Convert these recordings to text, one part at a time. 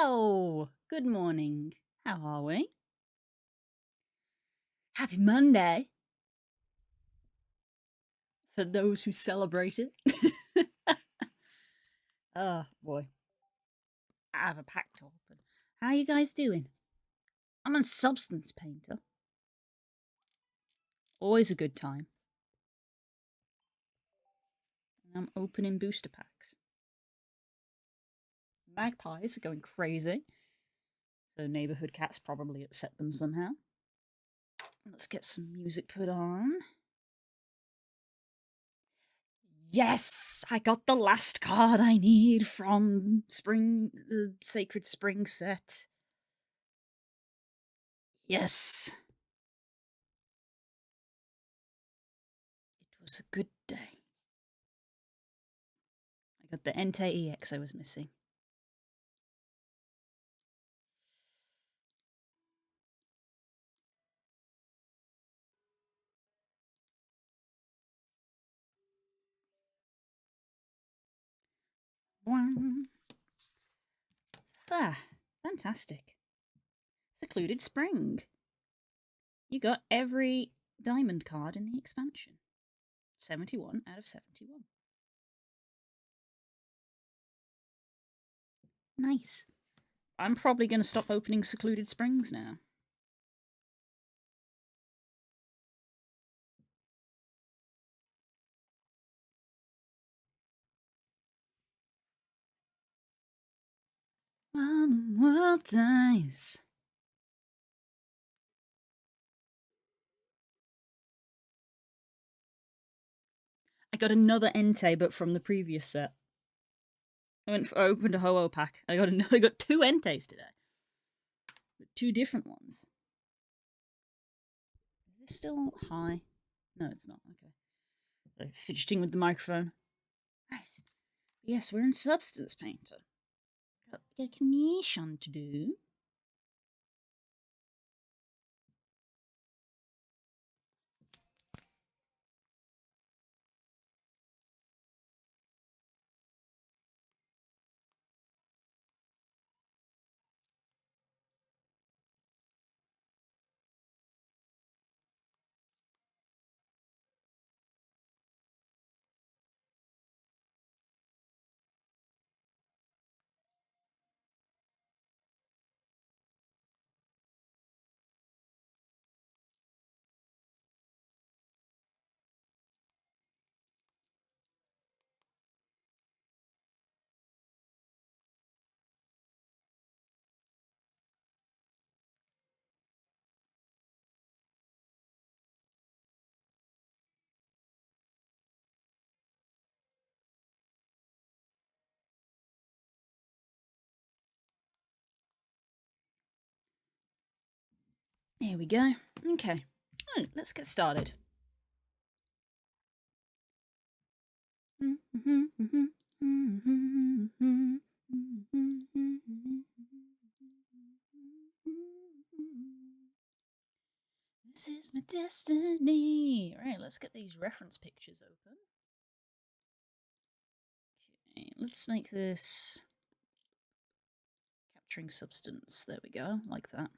Hello, good morning. How are we? Happy Monday for those who celebrate it. Oh boy, I have a pack to open. How you guys doing? I'm a Substance Painter. Always a good time. And I'm opening booster packs. Magpies are going crazy. So neighborhood cats probably upset them somehow. Let's get some music put on. Yes, I got the last card I need from the Sacred Spring set. Yes. It was a good day. I got the Entei EX I was missing. Ah, fantastic. Secluded Spring. You got every diamond card in the expansion. 71 out of 71. Nice. I'm probably going to stop opening Secluded Springs now. While the world dies. I got another Entei, but from the previous set. I opened a Ho-Oh pack. I got two Enteis today. Two different ones. Is this still high? No, it's not. Okay. Fidgeting with the microphone. Right. Yes, we're in Substance Painter. Got a commission to do. Here we go. Okay. Right, let's get started. This is my destiny. Alright, let's get these reference pictures open. Okay, let's make this capturing substance. There we go, like that.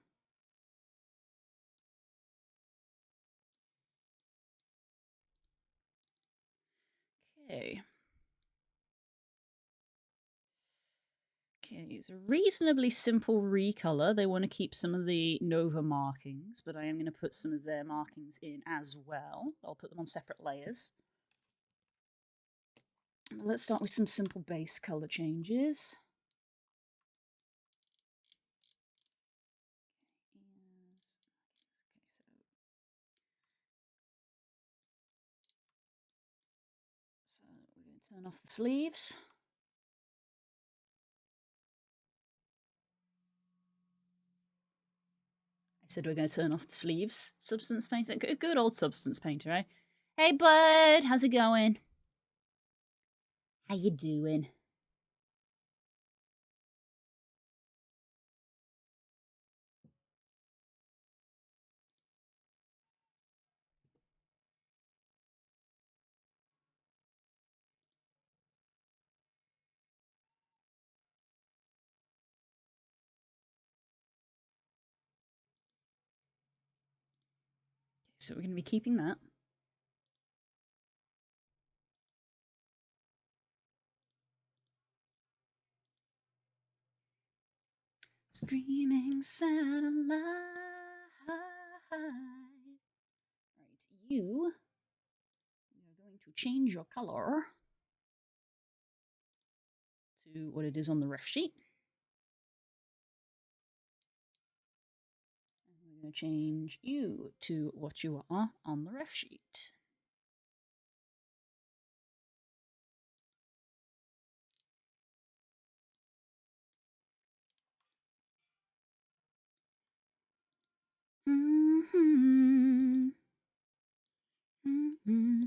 Okay. Okay, it's a reasonably simple recolor. They want to keep some of the Nova markings, but I am going to put some of their markings in as well. I'll put them on separate layers. Let's start with some simple base color changes. So we're going to turn off the sleeves. I said we're going to turn off the sleeves. Substance Painter. Good old Substance Painter, eh? Hey, bud. How's it going? How you doing? So we're going to be keeping that. Streaming satellite. Right, you are going to change your color to what it is on the ref sheet. And we're going to change you to what you are on the ref sheet. Mm-hmm. Mm-hmm.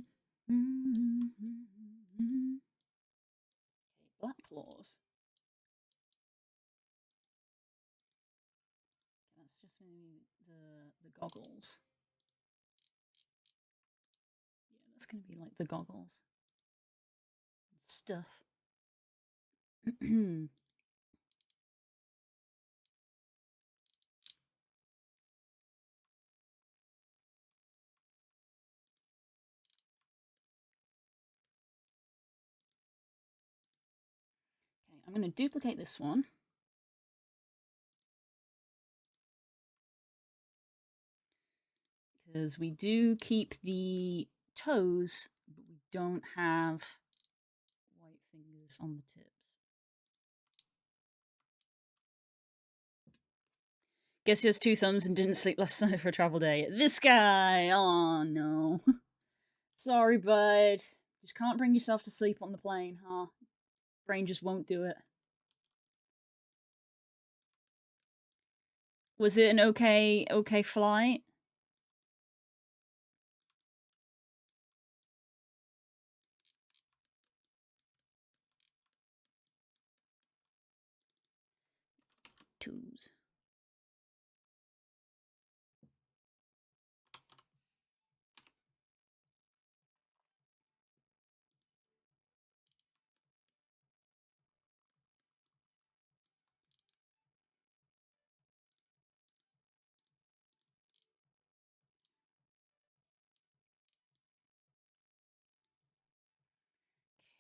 Mm-hmm. Okay, black claws. That's just maybe the goggles. Yeah, that's going to be like the goggles and stuff. Okay, I'm going to duplicate this one. Because we do keep the toes, but we don't have white fingers on the tips. Guess who has 2 thumbs and didn't sleep last night for a travel day? This guy! Oh no. Sorry, bud. Just can't bring yourself to sleep on the plane, huh? Brain just won't do it. Was it an okay flight? Twos.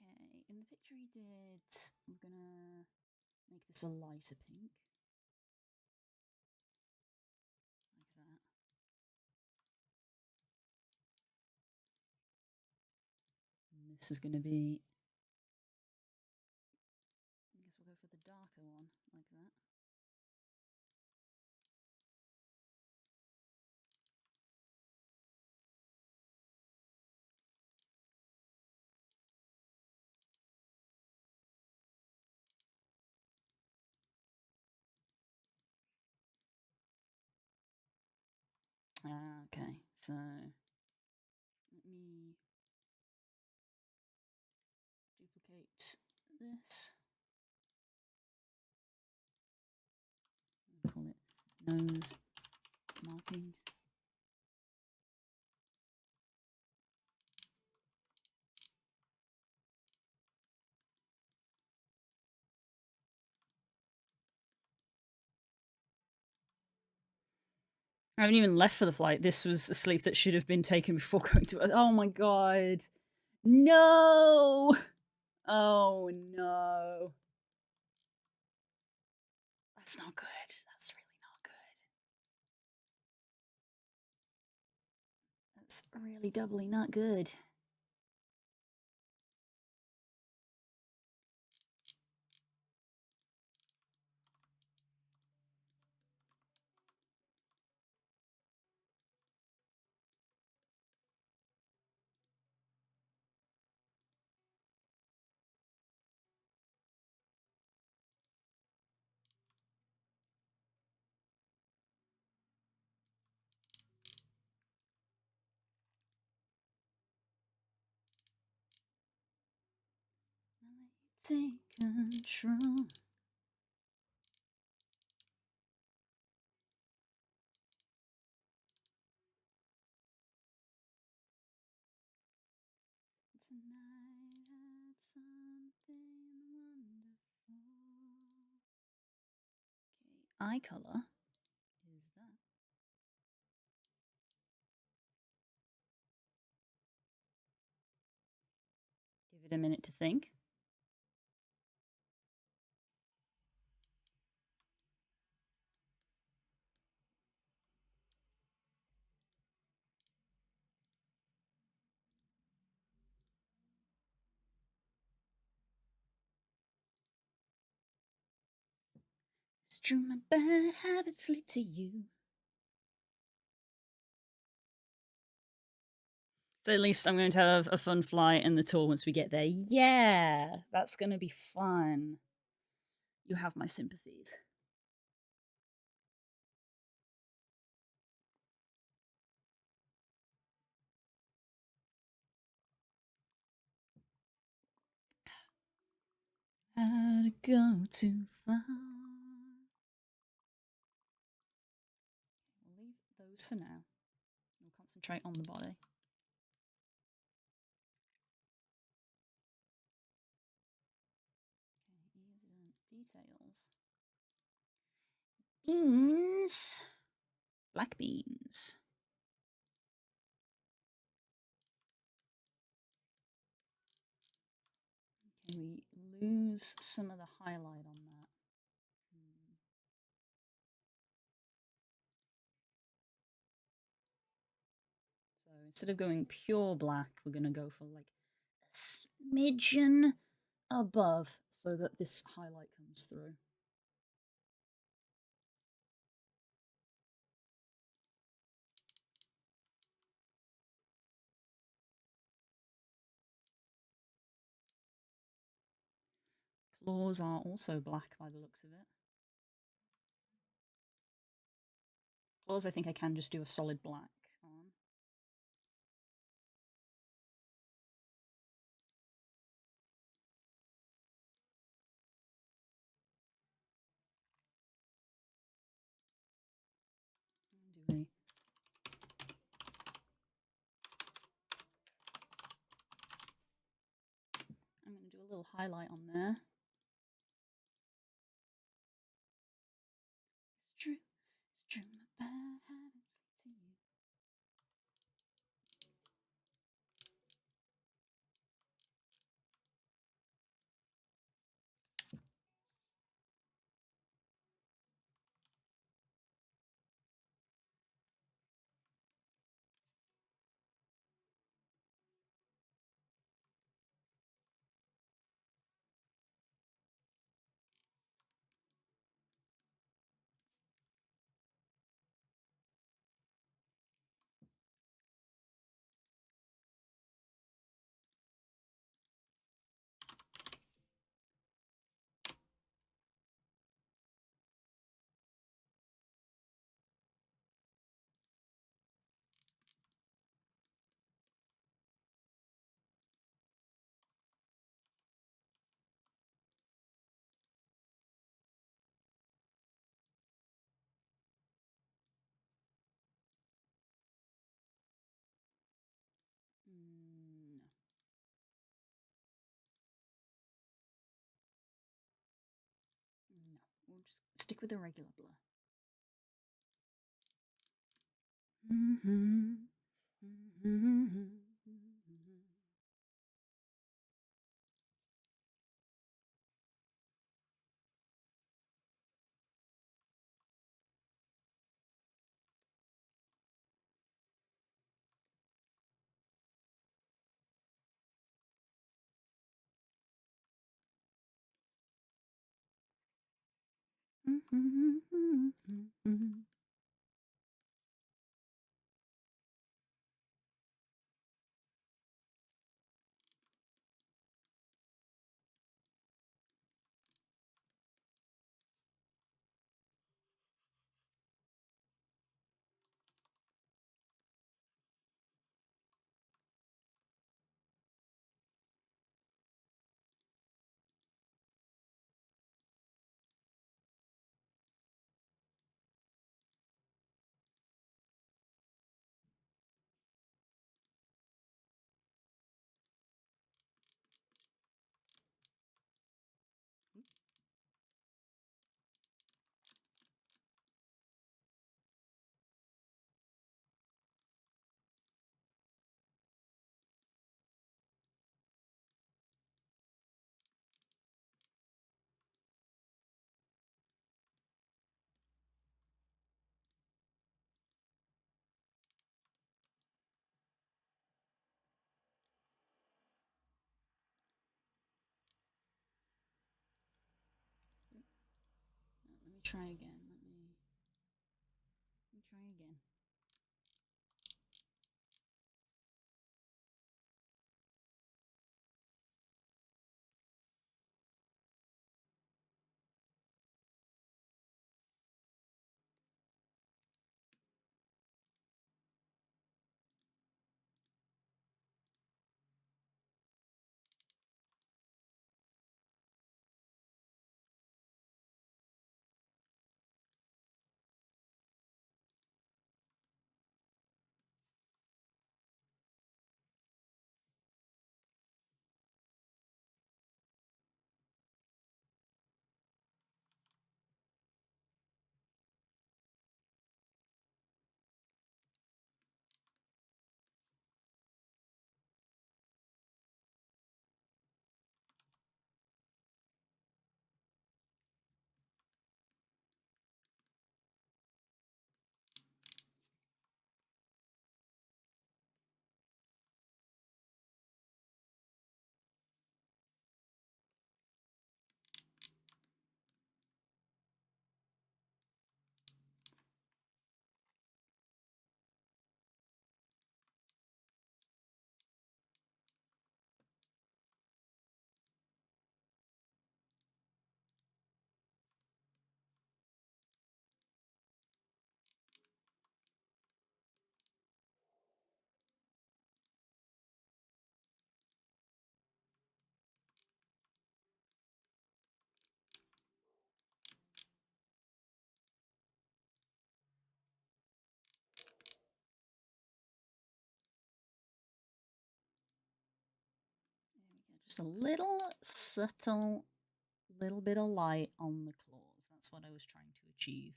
Okay, in the picture he did, I'm gonna make this a lighter pink. Like that. And this is gonna be, I guess we'll go for the darker one, like that. Okay, so let me duplicate this. Call it nose marking. I haven't even left for the flight. This was the sleep that should have been taken before going to. Oh my god. No! Oh no. That's not good. That's really not good. That's really doubly not good. Take control. Tonight had something wonderful. Okay, eye color is that. Give it a minute to think. It's true, my bad habits lead to you. So at least I'm going to have a fun flight in the tour once we get there. Yeah, that's going to be fun. You have my sympathies. How to go too far. We'll leave those for now. We'll concentrate on the body. Okay, details. Beans. Black beans. Can we lose some of the highlight on that? So instead of going pure black, we're going to go for like a smidgen above so that this highlight comes through. Claws are also black by the looks of it. Claws, I think I can just do a solid black on. Do we? I'm going to do a little highlight on there. It's true, my bad habits lead to you. No. No. We'll just stick with the regular blur. try again. Let me try again. Just a little subtle, little bit of light on the claws. That's what I was trying to achieve.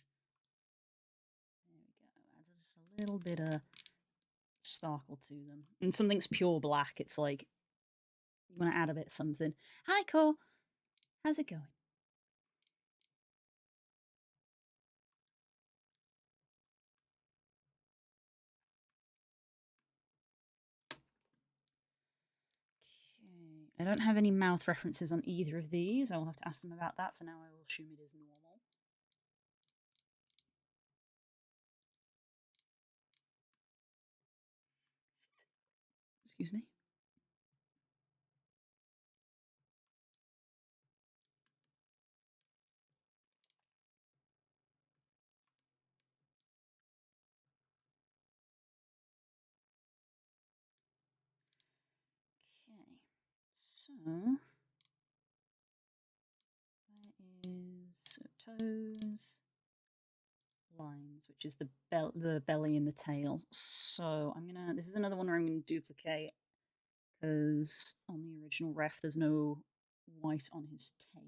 There we go. Add just a little bit of sparkle to them. And something's pure black. It's like you want to add a bit of something. Hi, Core. How's it going? Okay. I don't have any mouth references on either of these. I will have to ask them about that. For now, I will assume it is normal. Excuse me. Okay. So that is toes, lines, which is the belly and the tail. So I'm gonna. This is another one where I'm gonna duplicate because on the original ref there's no white on his tail.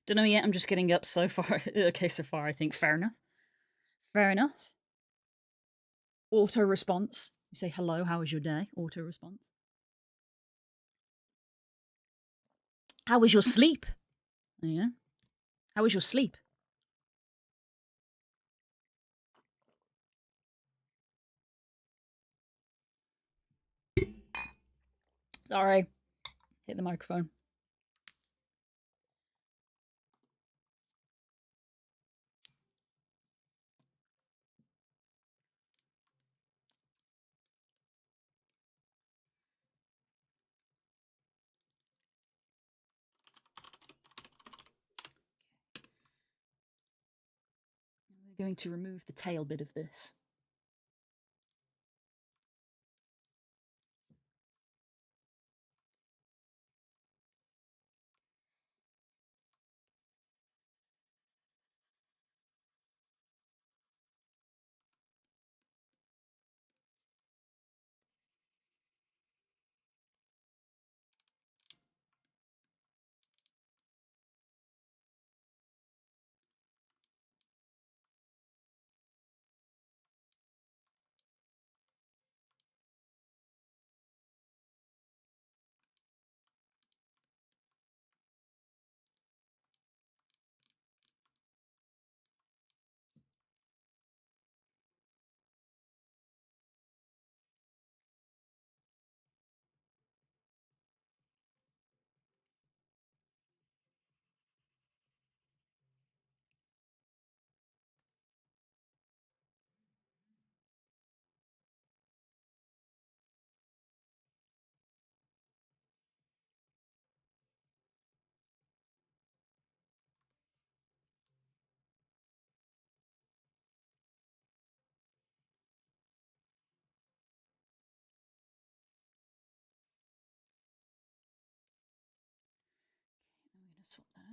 Don't know yet. I'm just getting up so far. Okay, so far I think fair enough. Fair enough. Auto response. You say hello. How was your day? Auto response. How was your sleep? Yeah. How was your sleep? Sorry. Hit the microphone. We're going to remove the tail bit of this.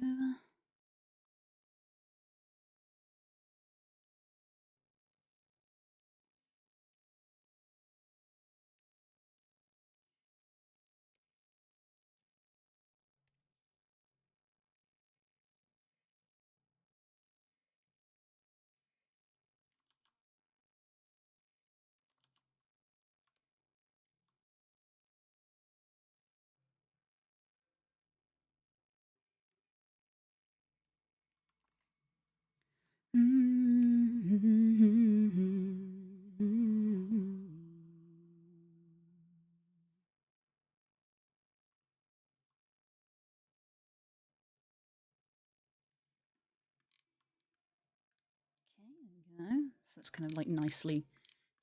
over. Okay, there we go. So it's kind of like nicely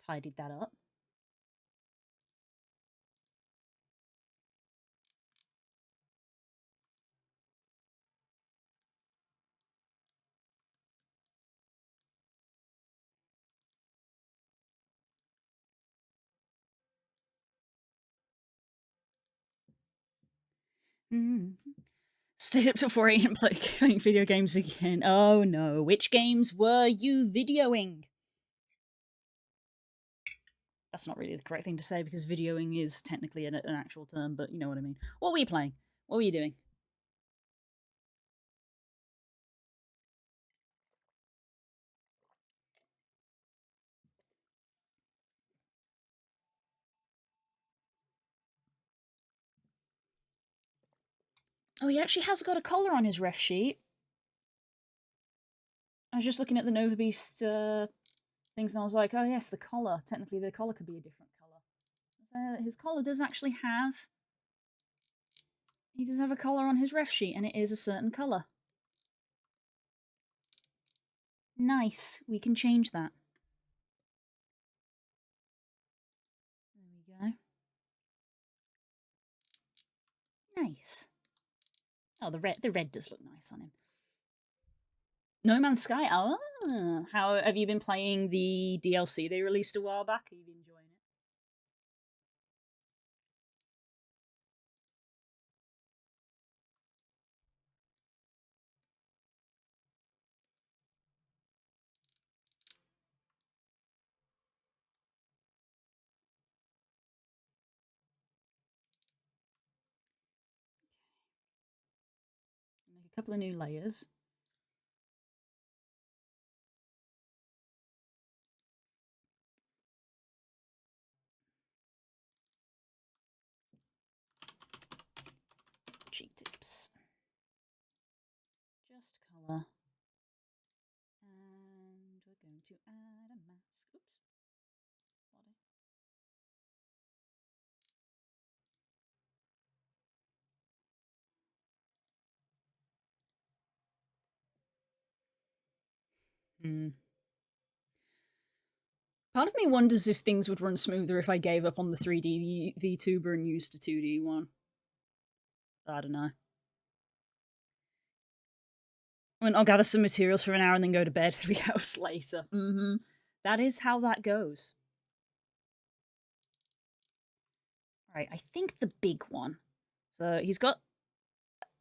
tidied that up. Stayed up till 4 a.m. playing video games again. Oh no, which games were you videoing? That's not really the correct thing to say because videoing is technically an actual term, but you know what I mean. What were you playing? What were you doing? Oh, he actually has got a collar on his ref sheet. I was just looking at the Nova Beast things and I was like, oh yes, the collar. Technically, the collar could be a different color. His collar does actually have. He does have a collar on his ref sheet, and it is a certain color. Nice. We can change that. There we go. Nice. Oh, the red does look nice on him. No Man's Sky. Oh, how have you been playing the DLC they released a while back? Are you enjoying it? Make a couple of new layers. Cheek tips. Just color. And we're going to add a mask. Oops. Body. Hmm. Part of me wonders if things would run smoother if I gave up on the 3D VTuber and used a 2D one. I don't know. I'll gather some materials for an hour and then go to bed 3 hours later. That is how that goes. Right, I think the big one. So he's got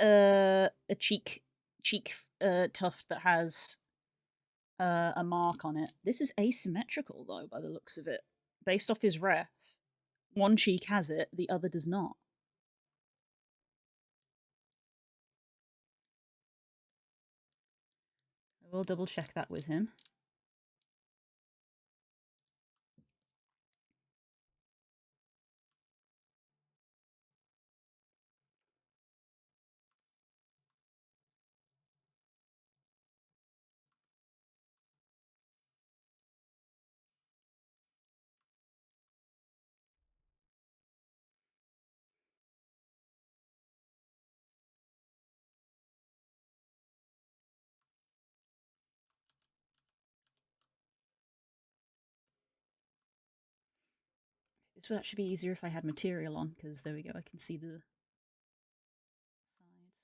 a cheek tuft that has a mark on it. This is asymmetrical though, by the looks of it. Based off his ref, one cheek has it, the other does not. I will double check that with him. This would actually be easier if I had material on, because there we go, I can see the sides.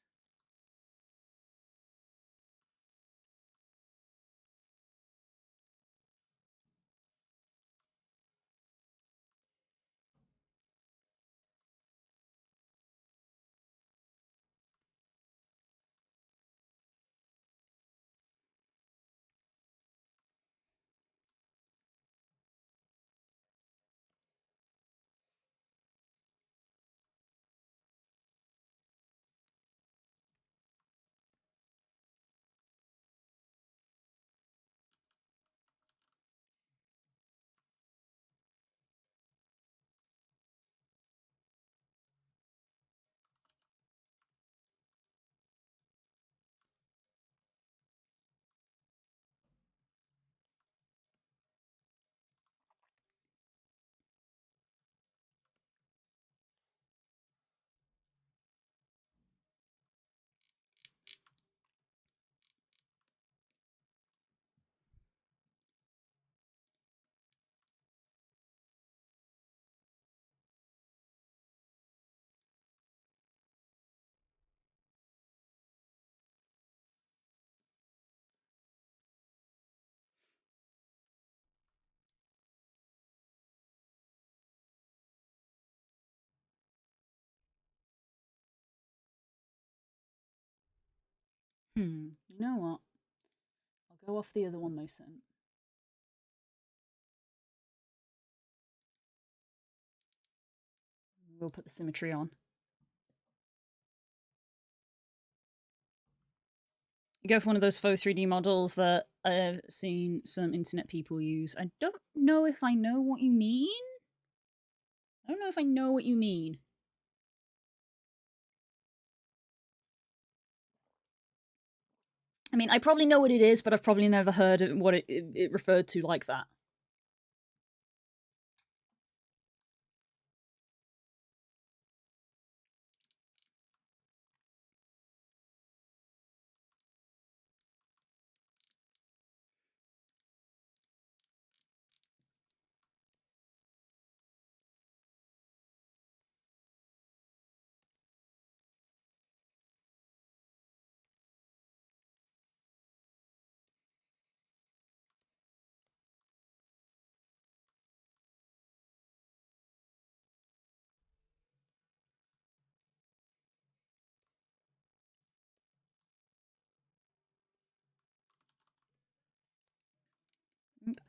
You know what? I'll go off the other one they sent. We'll put the symmetry on. You go for one of those faux 3D models that I've seen some internet people use. I don't know if I know what you mean. I don't know if I know what you mean. I mean, I probably know what it is, but I've probably never heard what it referred to like that.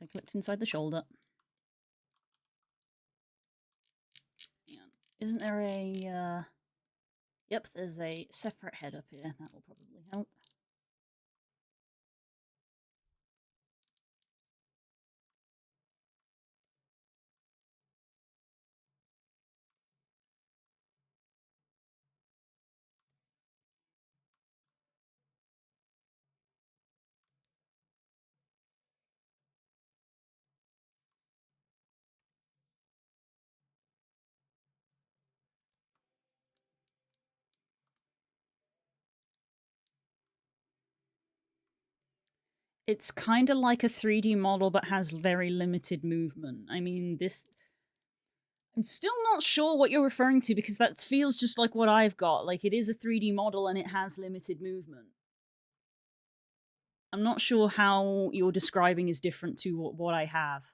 I clipped inside the shoulder. Isn't there a... Yep, there's a separate head up here. That will probably help. It's kind of like a 3D model, but has very limited movement. I mean, this... I'm still not sure what you're referring to, because that feels just like what I've got. Like, it is a 3D model and it has limited movement. I'm not sure how you're describing is different to what I have.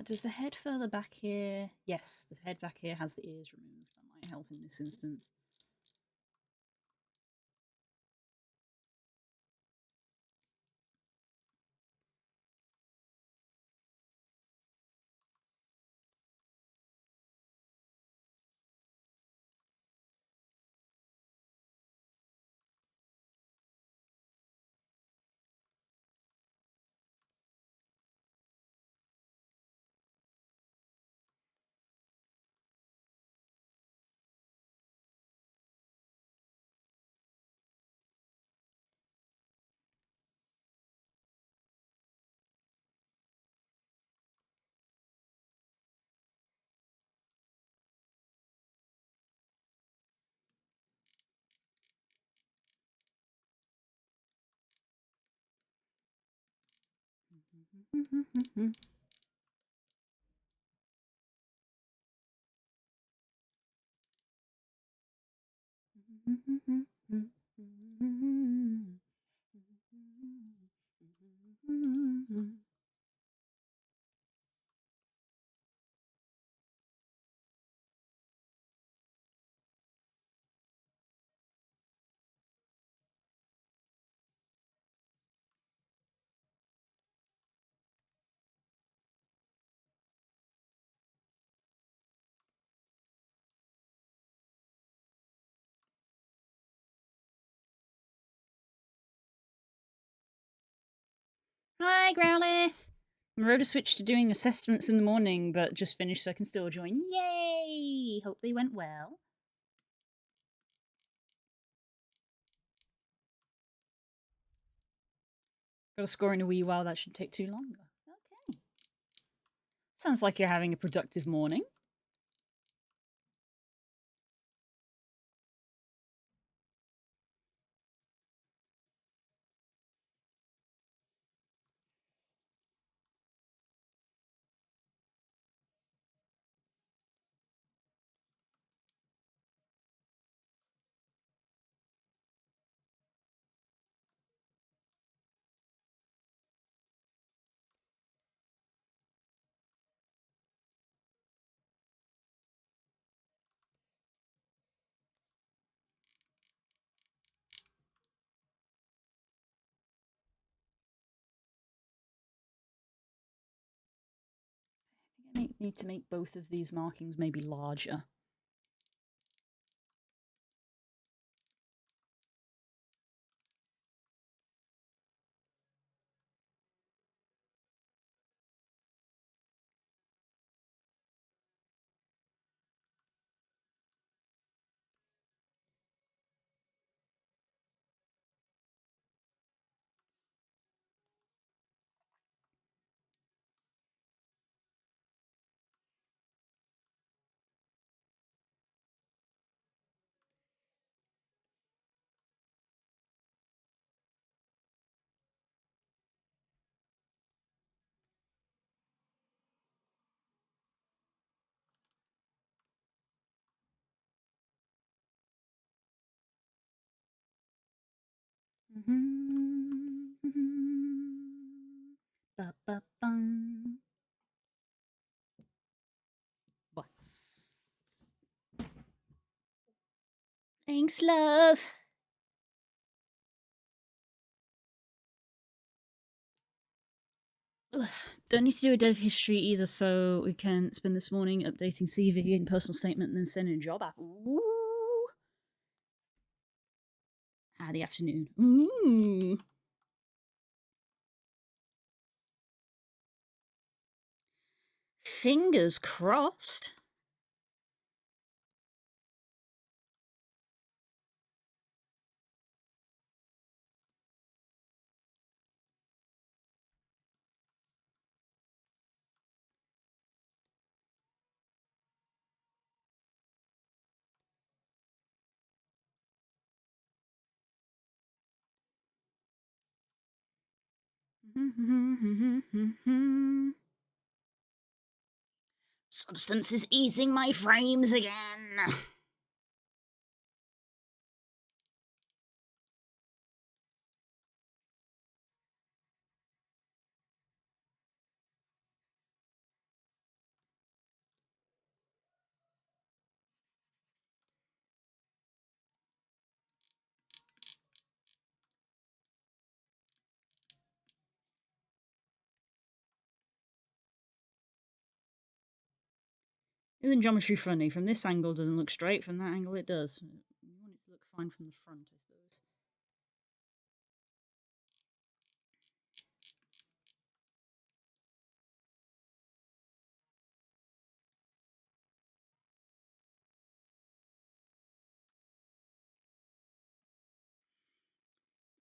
Does the head further back here? Yes, the head back here has the ears removed. That might help in this instance. Hi, Growlith! Rhoda switched to doing assessments in the morning, but just finished so I can still join. Yay! Hope they went well. Got a score in a wee while, that shouldn't take too long. Okay. Sounds like you're having a productive morning. I need to make both of these markings maybe larger. What? Thanks, love. Don't need to do a dev history either, so we can spend this morning updating CV and personal statement and then sending a job app. Ooh. The afternoon. Ooh. Fingers crossed. Substance is eating my frames again. Isn't geometry funny? From this angle doesn't look straight, from that angle it does. You want it to look fine from the front, I suppose.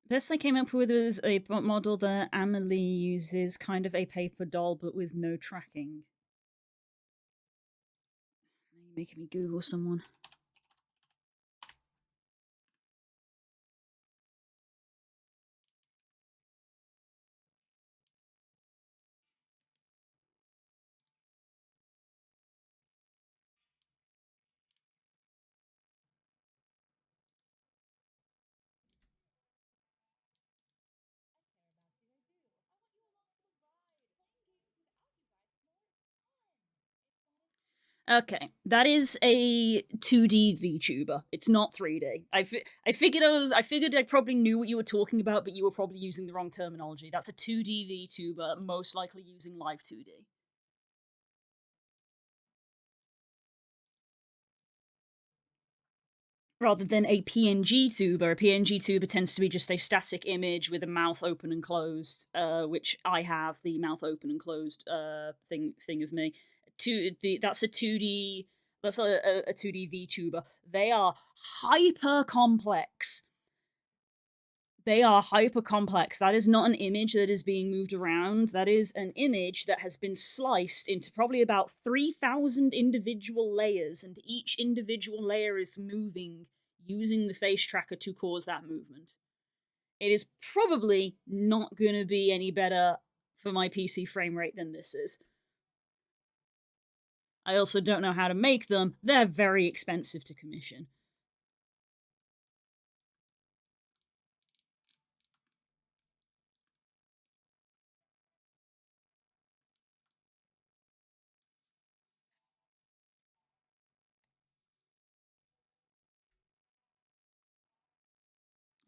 Best I came up with is a model that Amelie uses, kind of a paper doll, but with no tracking. You're making me Google someone. Okay, that is a 2D VTuber. It's not 3D. I figured I probably knew what you were talking about, but you were probably using the wrong terminology. That's a 2D VTuber, most likely using Live 2D. Rather than a PNG tuber. A PNG tuber tends to be just a static image with a mouth open and closed, which I have the mouth open and closed thing of me. That's a 2D, that's a 2D VTuber. They are hyper complex. They are hyper complex. That is not an image that is being moved around. That is an image that has been sliced into probably about 3,000 individual layers, and each individual layer is moving using the face tracker to cause that movement. It is probably not going to be any better for my PC frame rate than this is. I also don't know how to make them. They're very expensive to commission.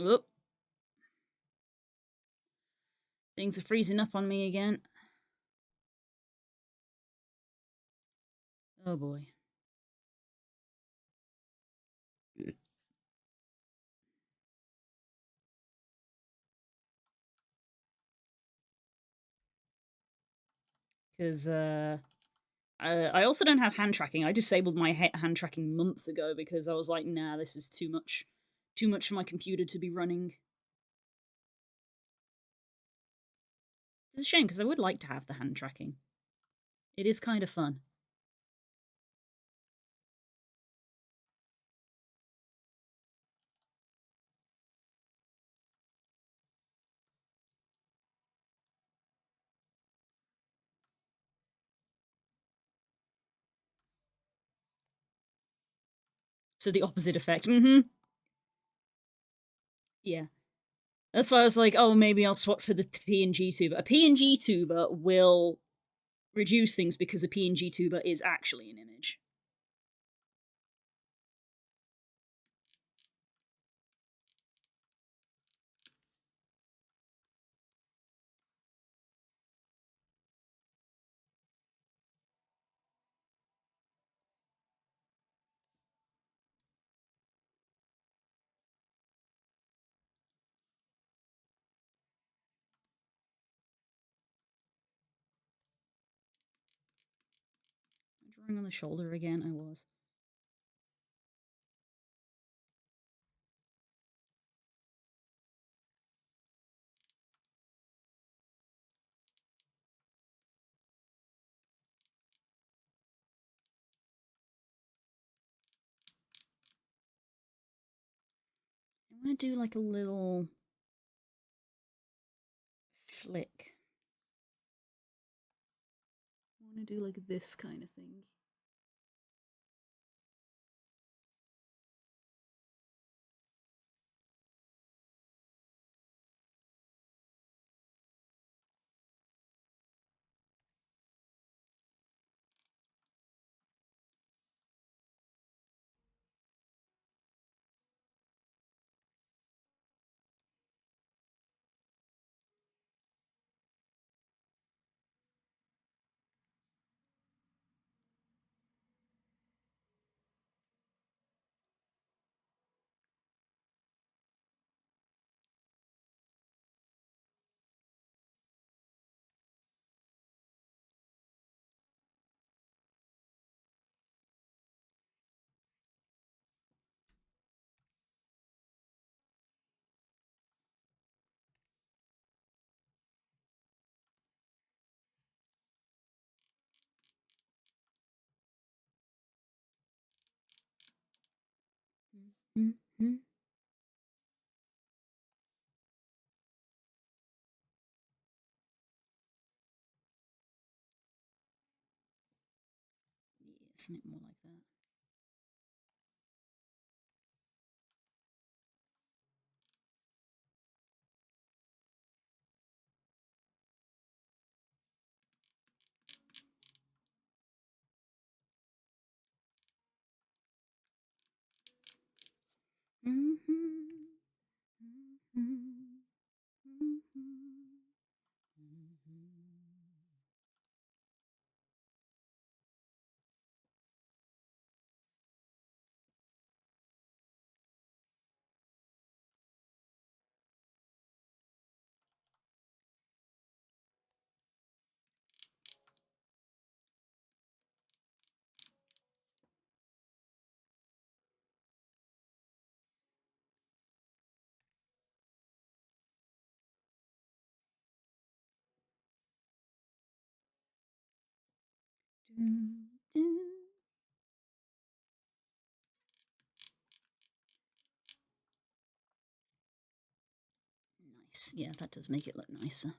Oop. Things are freezing up on me again. Oh boy. Because, I also don't have hand tracking. I disabled my hand tracking months ago because I was like, nah, this is too much. Too much for my computer to be running. It's a shame because I would like to have the hand tracking. It is kind of fun. So the opposite effect. Yeah. That's why I was like, oh, maybe I'll swap for the PNG tuber. A PNG tuber will reduce things because a PNG tuber is actually an image. Drawing on the shoulder again, I was. I'm gonna do like a little flick. I want to do like this kind of thing. Mm-hmm. Yeah, something more like that. Nice. Yeah, that does make it look nicer.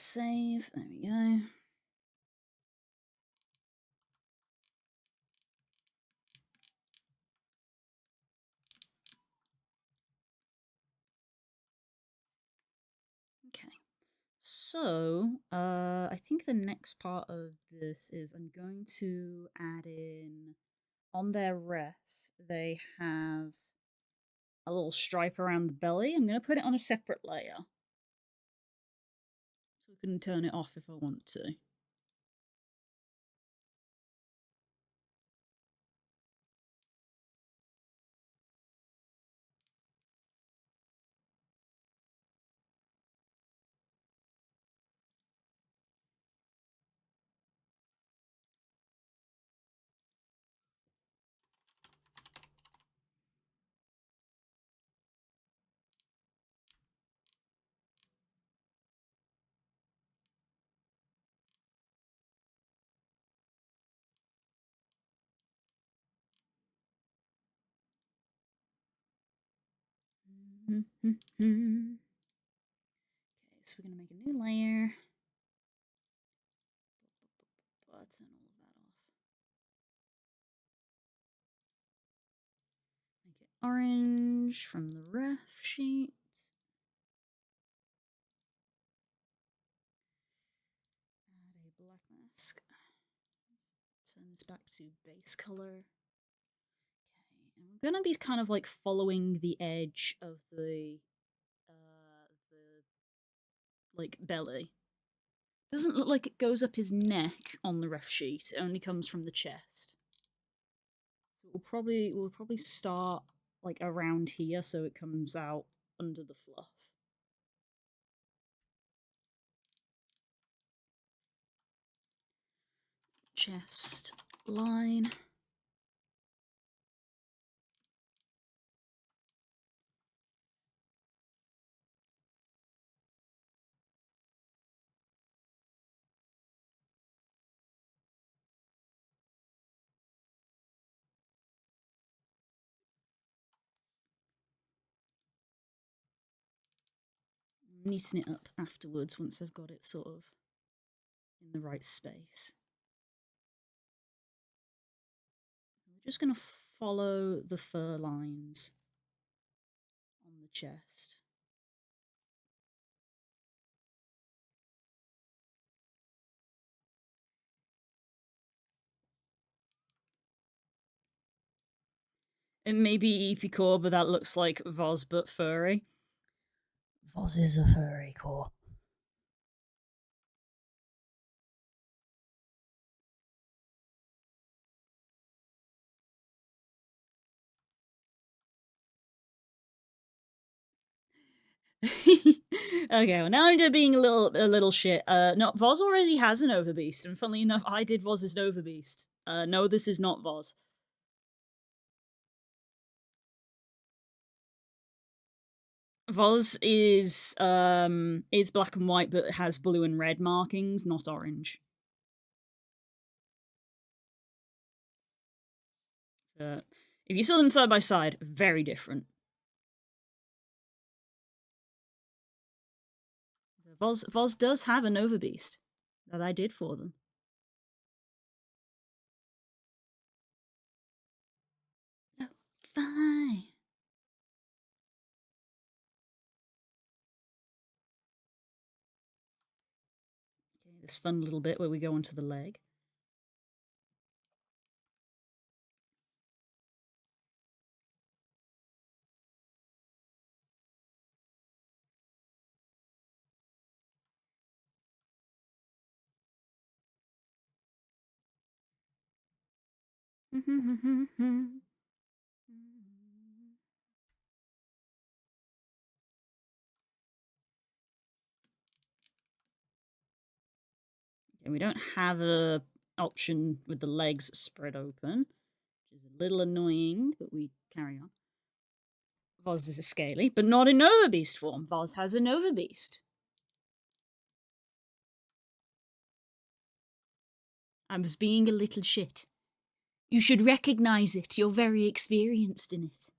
Save. There we go. Okay. So, I think the next part of this is I'm going to add in on their ref, they have a little stripe around the belly. I'm going to put it on a separate layer. So we can turn it off if I want to. so we're going to make a new layer. Button all of that off. Make it orange from the ref sheet. Add a black mask. Turn this back to base color. Okay, and we're gonna be kind of like following the edge of the like belly. Doesn't look like it goes up his neck on the ref sheet. It only comes from the chest. So we'll probably start like around here so it comes out under the fluff. Chest line. Neaten it up afterwards once I've got it sort of in the right space. We're just going to follow the fur lines on the chest. It may be Epicor, but that looks like Voz but furry. Voz is a furry core. Okay, well now I'm just being a little shit. No, Voz already has an Overbeast, and funnily enough, I did Voz's Overbeast. No, this is not Voz. Voz is black and white, but has blue and red markings, not orange. So, if you saw them side by side, very different. Voz does have a Nova Beast that I did for them. Oh, fine. Okay, this fun little bit where we go onto the leg. And we don't have a option with the legs spread open, which is a little annoying, but we carry on. Voz is a scaly, but not in Nova Beast form. Voz has a Nova Beast. I was being a little shit. You should recognize it. You're very experienced in it.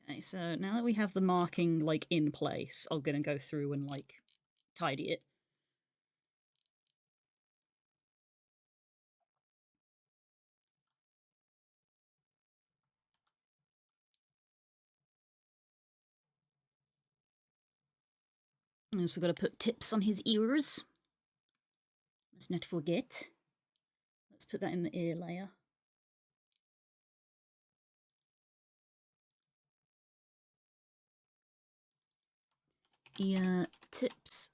Okay, so now that we have the marking like in place, I'm gonna go through and like tidy it. I'm also got to put tips on his ears. Let's not forget. Let's put that in the ear layer. Ear tips.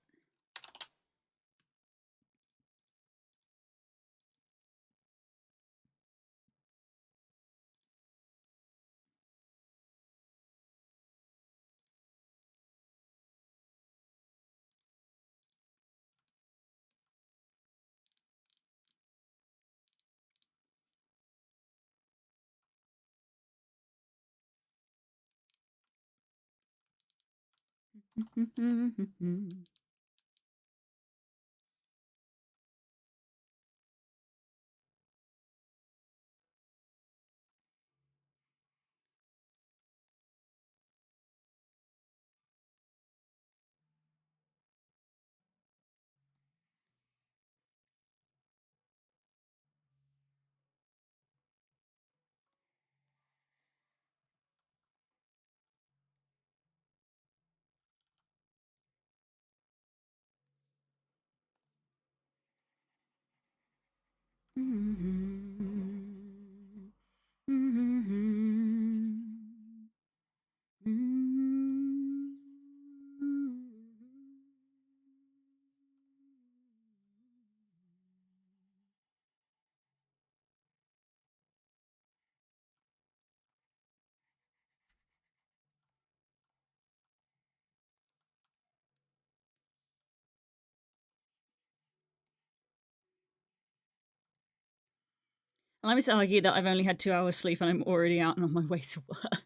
I must argue that I've only had 2 hours sleep and I'm already out and on my way to work.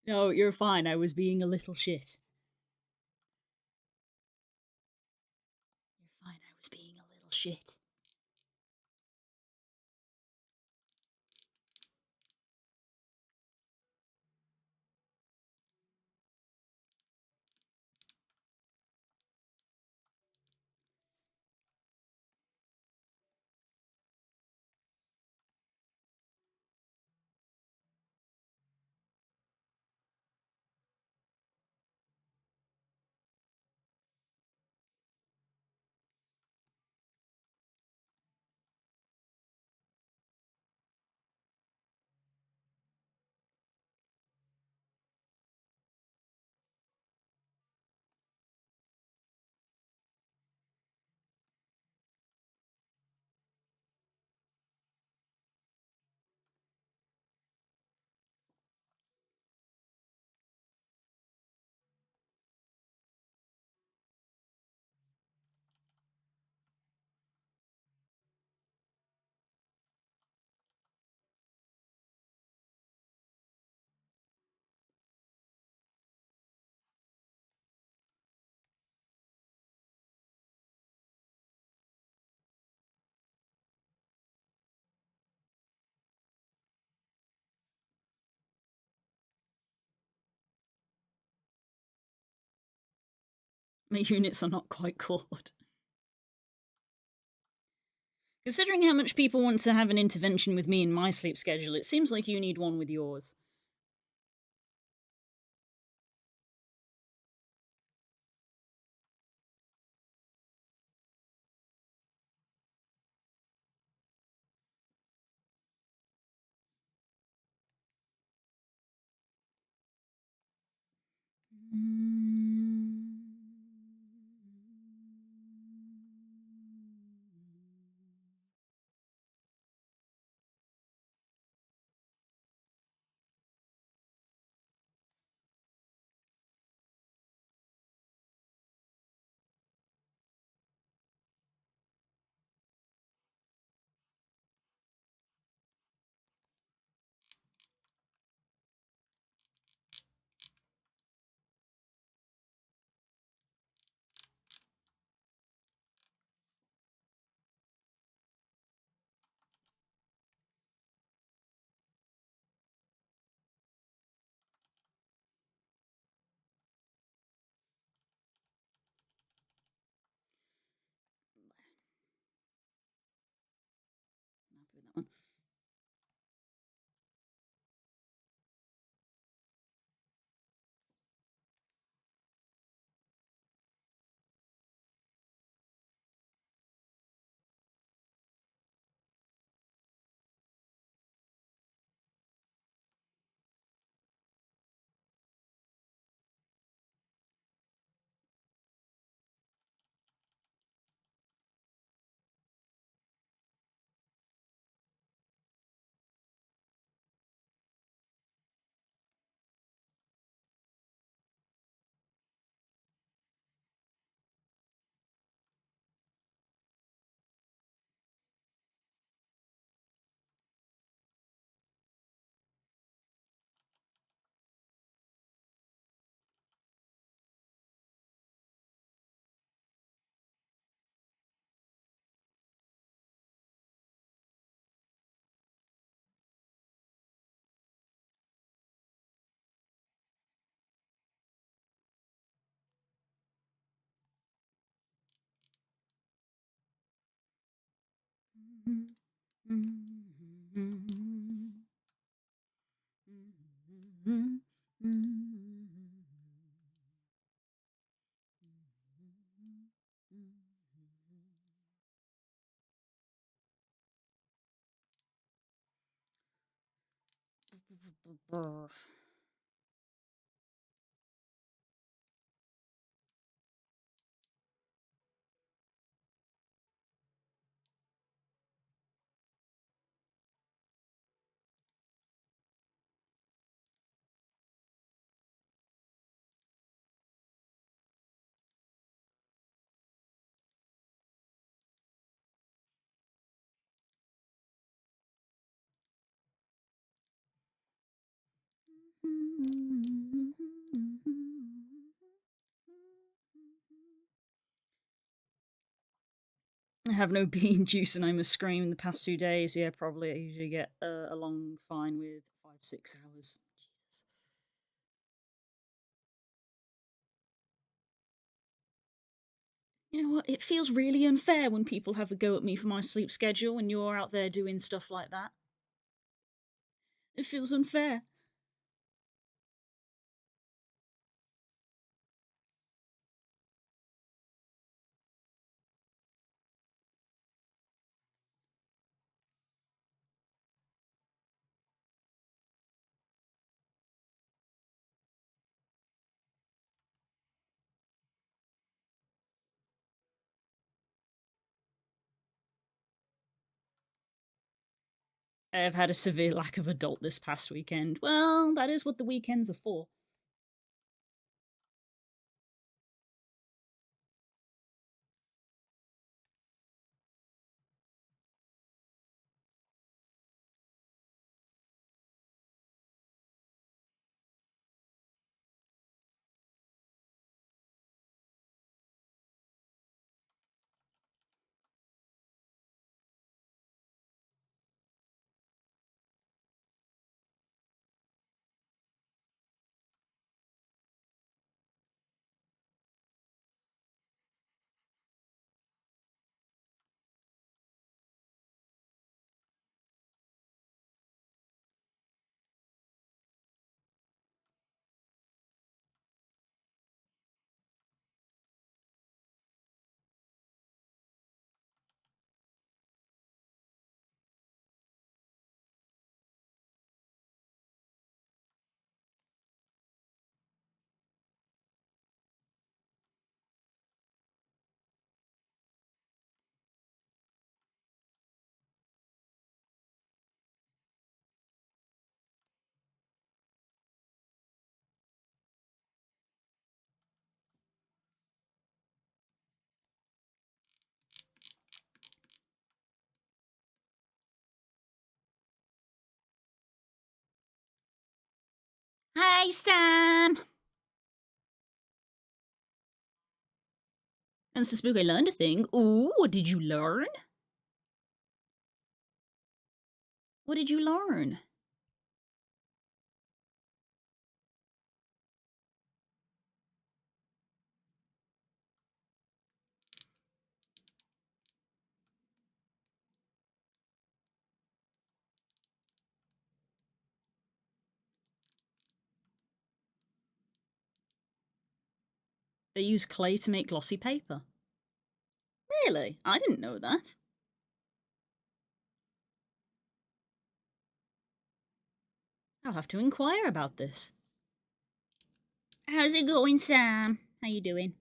No, you're fine. I was being a little shit. You're fine. I was being a little shit. My units are not quite caught. Considering how much people want to have an intervention with me in my sleep schedule, it seems like you need one with yours. I have no bean juice and I must scream the past 2 days. Yeah, probably. I usually get along fine with 5-6 hours. Jesus. You know what? It feels really unfair when people have a go at me for my sleep schedule when you're out there doing stuff like that. It feels unfair. I have had a severe lack of adult this past weekend. Well, that is what the weekends are for. Hi, Sam! And so, Spook, I learned a thing. Ooh, what did you learn? What did you learn? They use clay to make glossy paper. Really? I didn't know that. I'll have to inquire about this. How's it going, Sam? How you doing?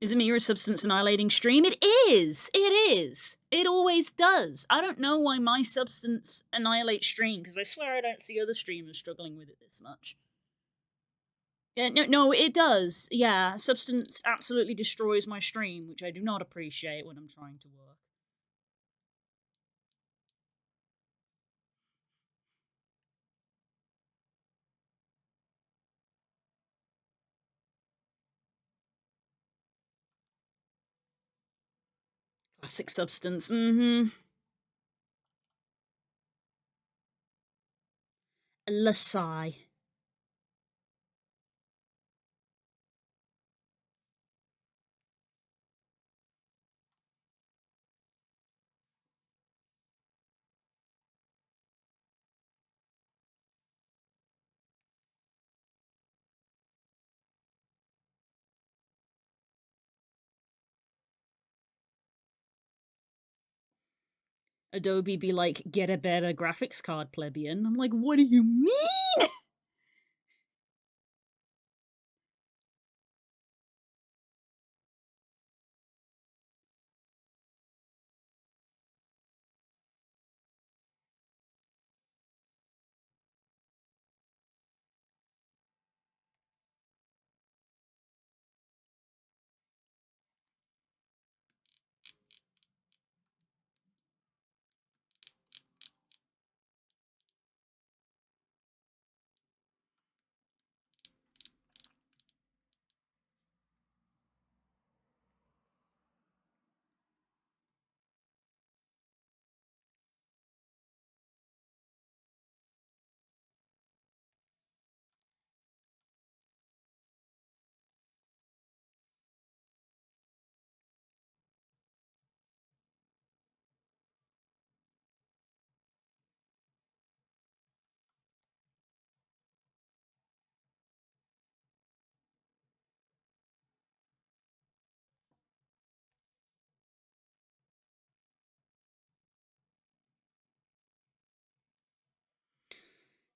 Is a mirror substance annihilating stream? It is! It is! It always does. I don't know why my substance annihilates stream, because I swear I don't see other streamers struggling with it this much. Yeah, no, it does. Yeah, substance absolutely destroys my stream, which I do not appreciate when I'm trying to work. Classic substance, Lasai. Adobe be like, get a better graphics card, plebeian. I'm like, what do you mean?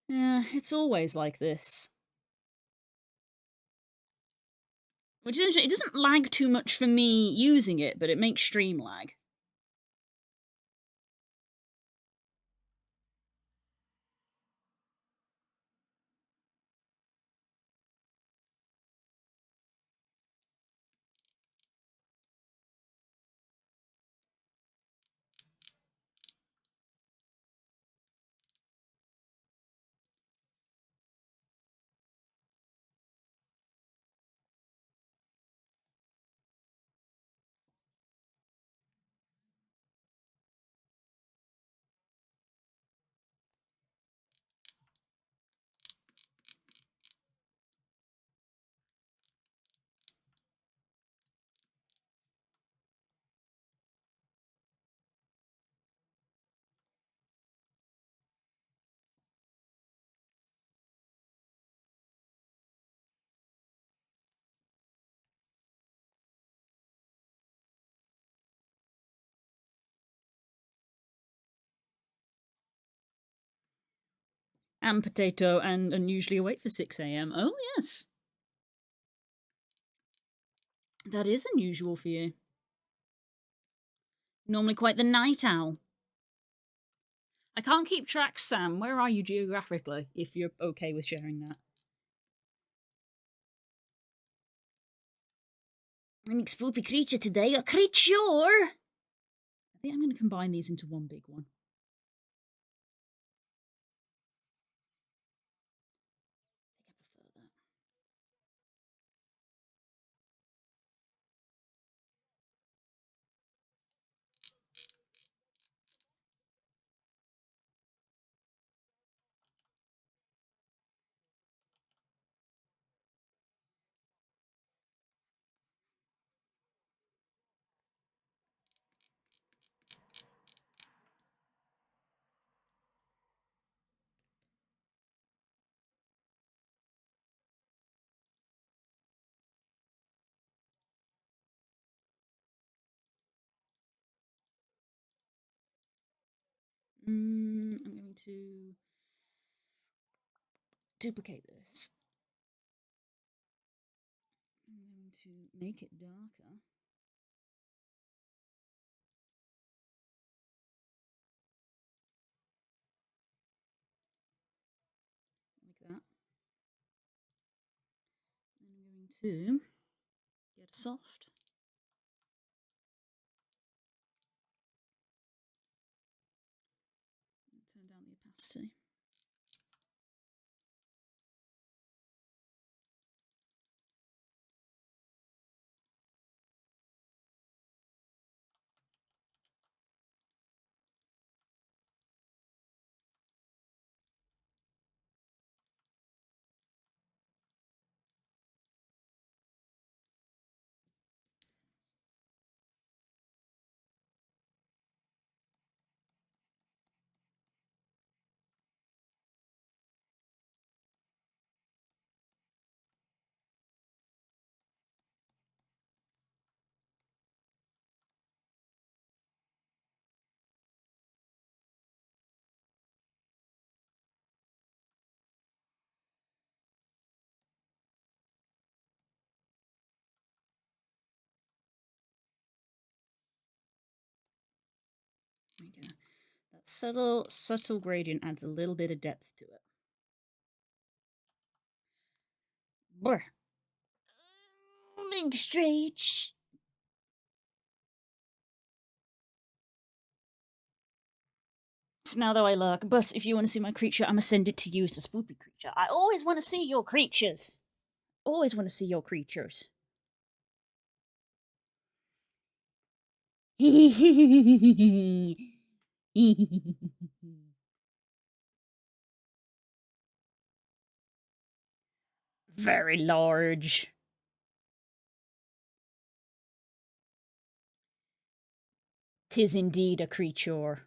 Yeah, it's always like this. Which is, it doesn't lag too much for me using it, but it makes stream lag. And potato and unusually awake for 6 a.m. Oh, yes. That is unusual for you. Normally quite the night owl. I can't keep track, Sam. Where are you geographically, if you're okay with sharing that? I'm a spoopy creature today. A creature! I think I'm going to combine these into one big one. I think I prefer that. I'm going to duplicate this. I'm going to make it darker. Like that. Then I'm going to get a soft. Turn down the opacity. There we go. That subtle gradient adds a little bit of depth to it. Brr. Big stretch. Now though I lurk, but if you want to see my creature, I'm gonna send it to you as a spoopy creature. I always want to see your creatures. Always want to see your creatures. Very large. Tis indeed a creature.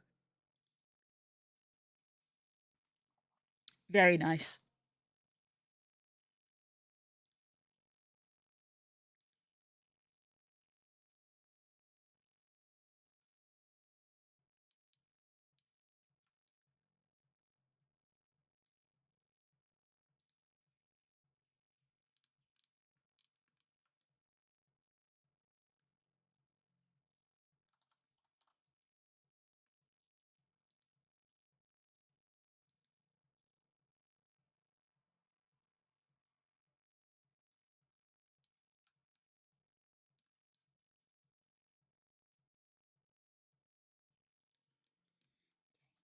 Very nice.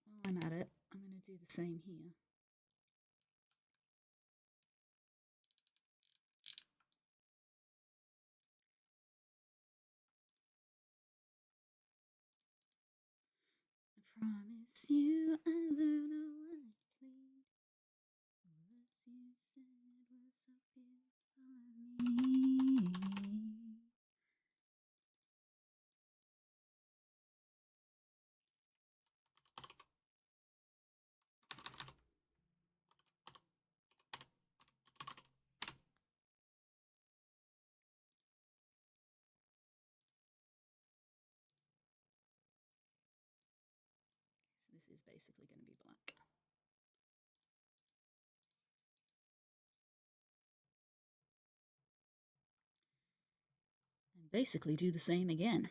While I'm at it, I'm going to do the same here. I promise you I learn all I plead. The words you said were so beautiful of me. So this is basically going to be black. And basically do the same again.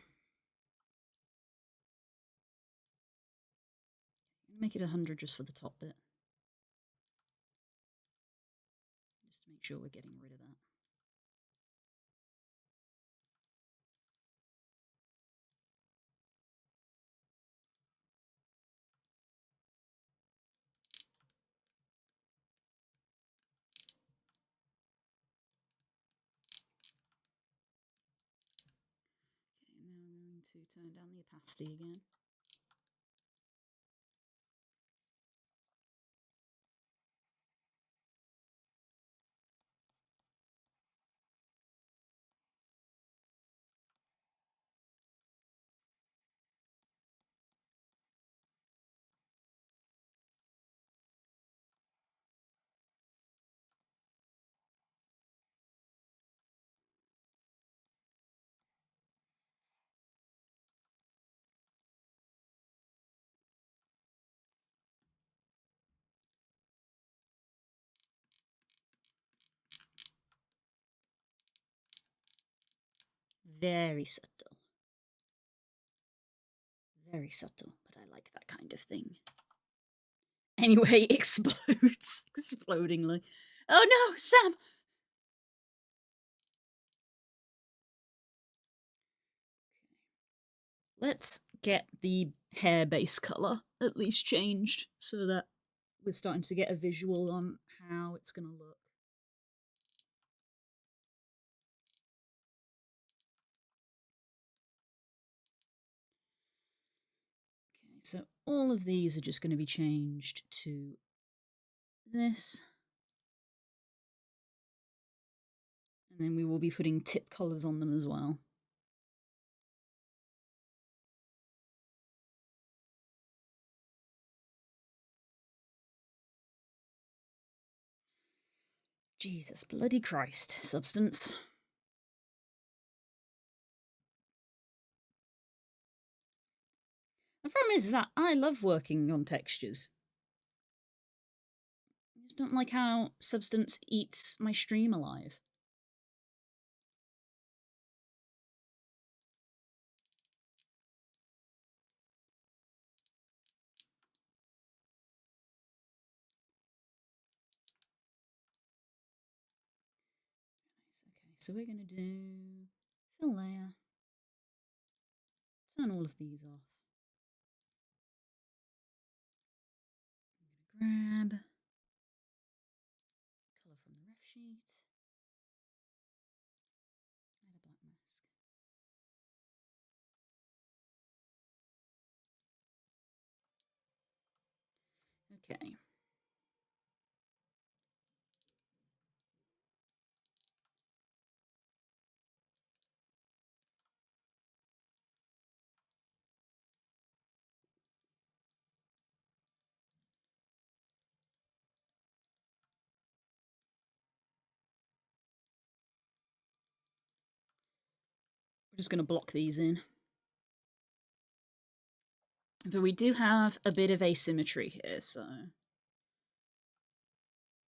Make it 100 just for the top bit. Just to make sure we're getting rid of that. Okay, now I'm going to turn down the opacity again. Very subtle. Very subtle, but I like that kind of thing. Anyway, explodes explodingly. Oh no, Sam! Let's get the hair base color at least changed so that we're starting to get a visual on how it's going to look. Okay, so all of these are just going to be changed to this. And then we will be putting tip colors on them as well. Jesus bloody Christ, Substance. The problem is that I love working on textures. I just don't like how Substance eats my stream alive. Okay, so we're going to do fill layer. Turn all of these off. I'm going to grab colour from the ref sheet. Add a black mask. Okay. We're just going to block these in. But we do have a bit of asymmetry here, so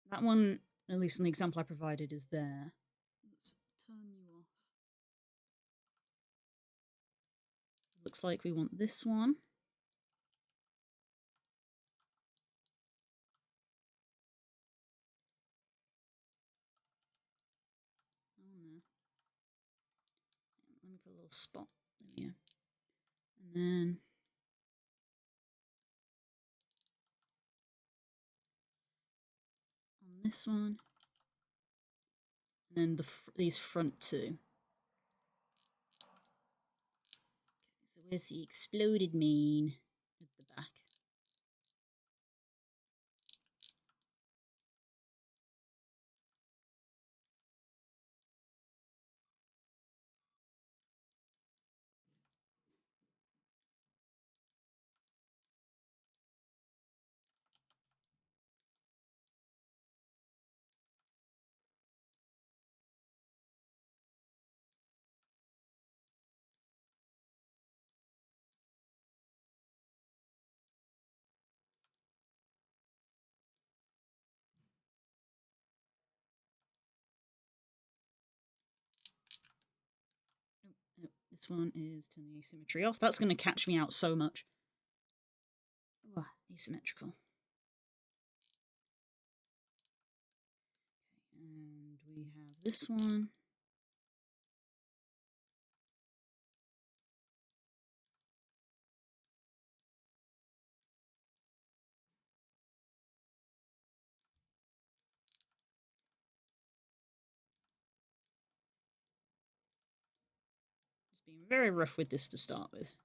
that one, at least in the example I provided, is there. Let's turn you off. Looks like we want this one. Oh no. Let me put a little spot. There we go. And then on this one. And then these front two. Okay, so where's the exploded mane at the back? Oh, this one is turn the asymmetry off. That's going to catch me out so much. Ugh, asymmetrical. And we have this one. Just being very rough with this to start with.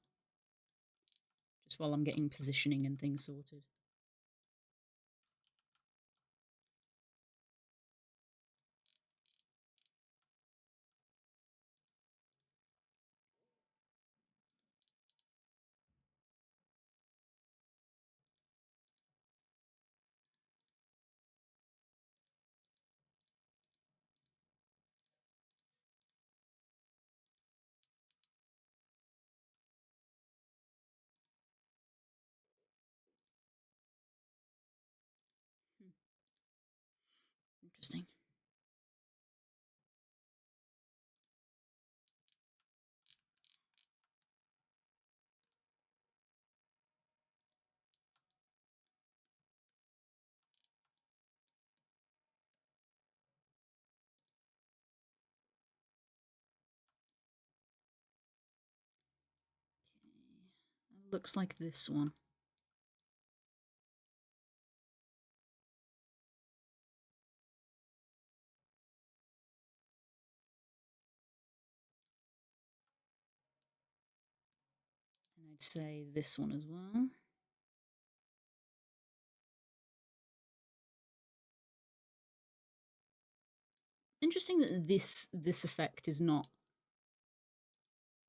Just while I'm getting positioning and things sorted. Interesting. looks like this one. And I'd say this one as well. Interesting that this effect is not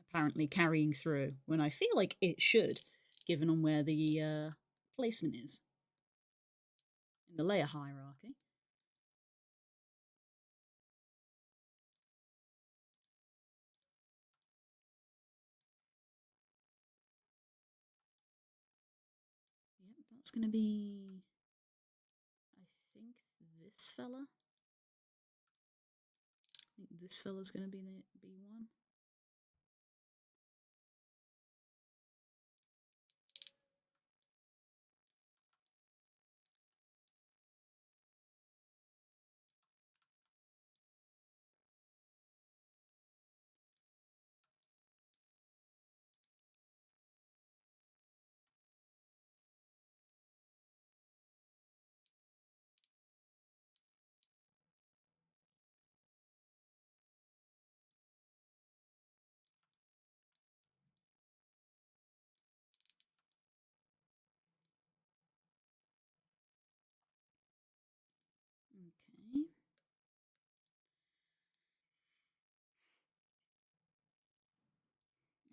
apparently carrying through when I feel like it should, given on where the placement is in the layer hierarchy. Yep, that's going to be, I think, this fella. I think this fella's going to be the B1. Okay.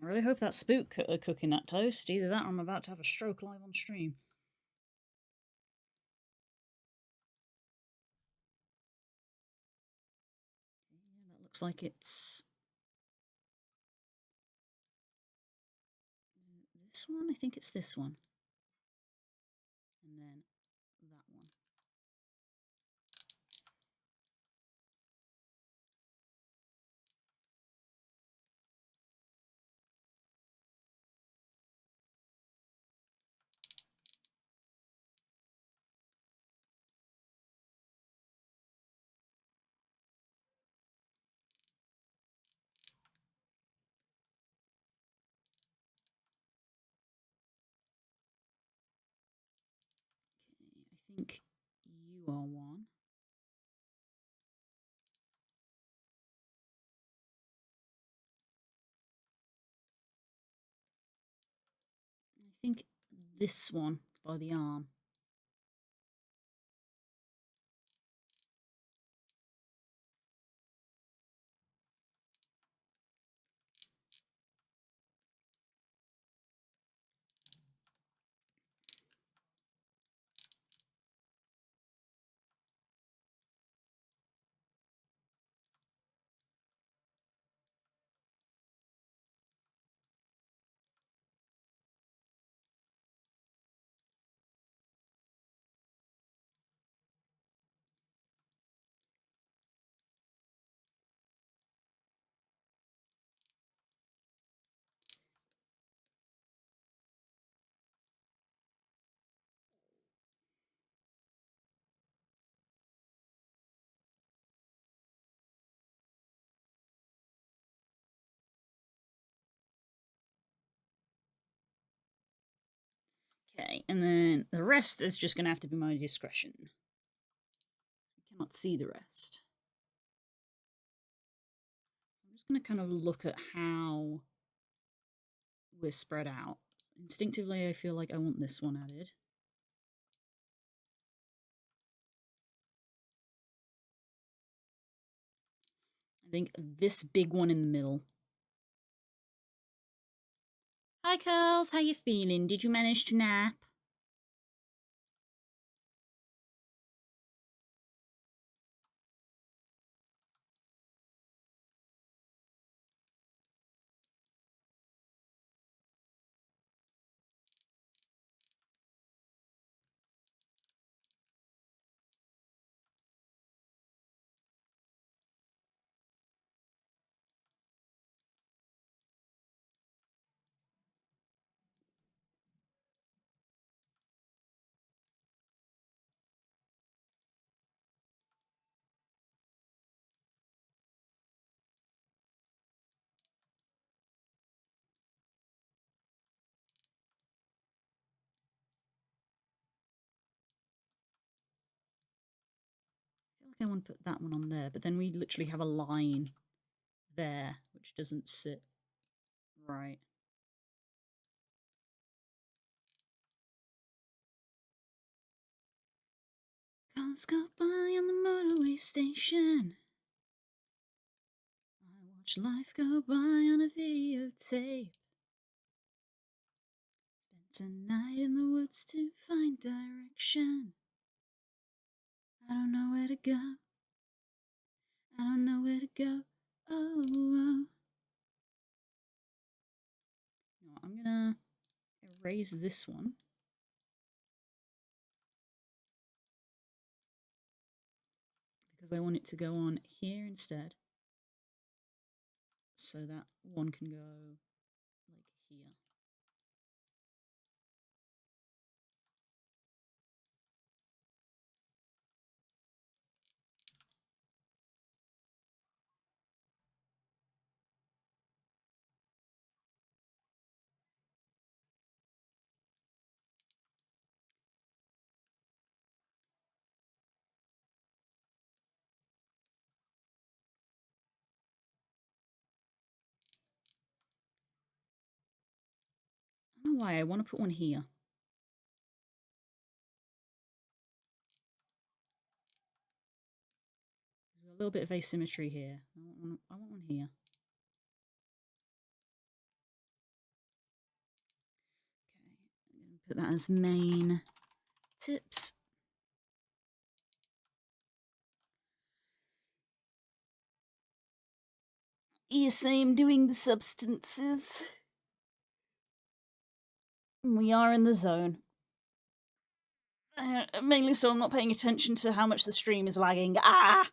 I really hope that spook cooking that toast. Either that or I'm about to have a stroke live on stream. Yeah, that looks like it's this one. I think it's this one. And then that one. Okay, I think you are one. I think this one by the arm. Okay, and then the rest is just going to have to be my discretion. We cannot see the rest. I'm just going to kind of look at how we're spread out. Instinctively, I feel like I want this one added. I think this big one in the middle. Hi, Curls. How you feeling? Did you manage to nap? like I want to put that one on there, but then we literally have a line there, which doesn't sit right. Cars go by on the motorway station. I watch life go by on a videotape. Spent a night in the woods to find direction. I don't know where to go. I don't know where to go. Oh, oh. No, I'm gonna erase this one. Because I want it to go on here instead. So that one can go like here. I don't know why I want to put one here. There's a little bit of asymmetry here. I want one here. Okay, I'm going to put that as main tips. Yes, I am doing the substances. We are in the zone. Mainly so I'm not paying attention to how much the stream is lagging. Ah!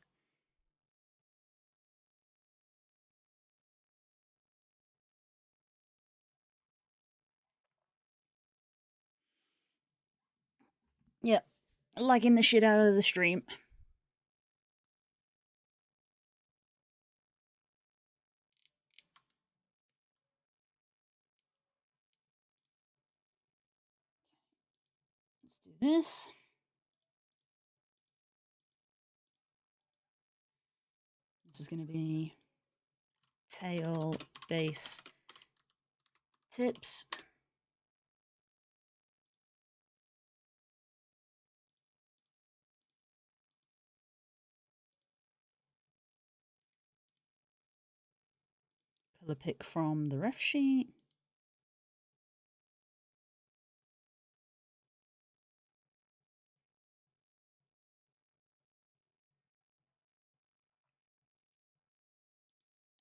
Yep. Lagging the shit out of the stream. Let's do this. This is going to be tail, base, tips. Color pick from the ref sheet.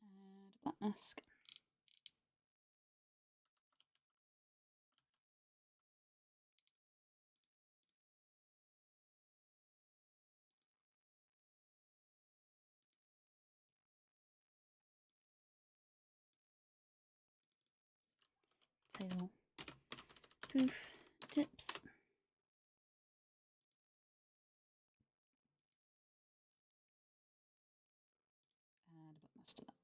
Add black mask. Tail, poof, tips. Add black mask to that.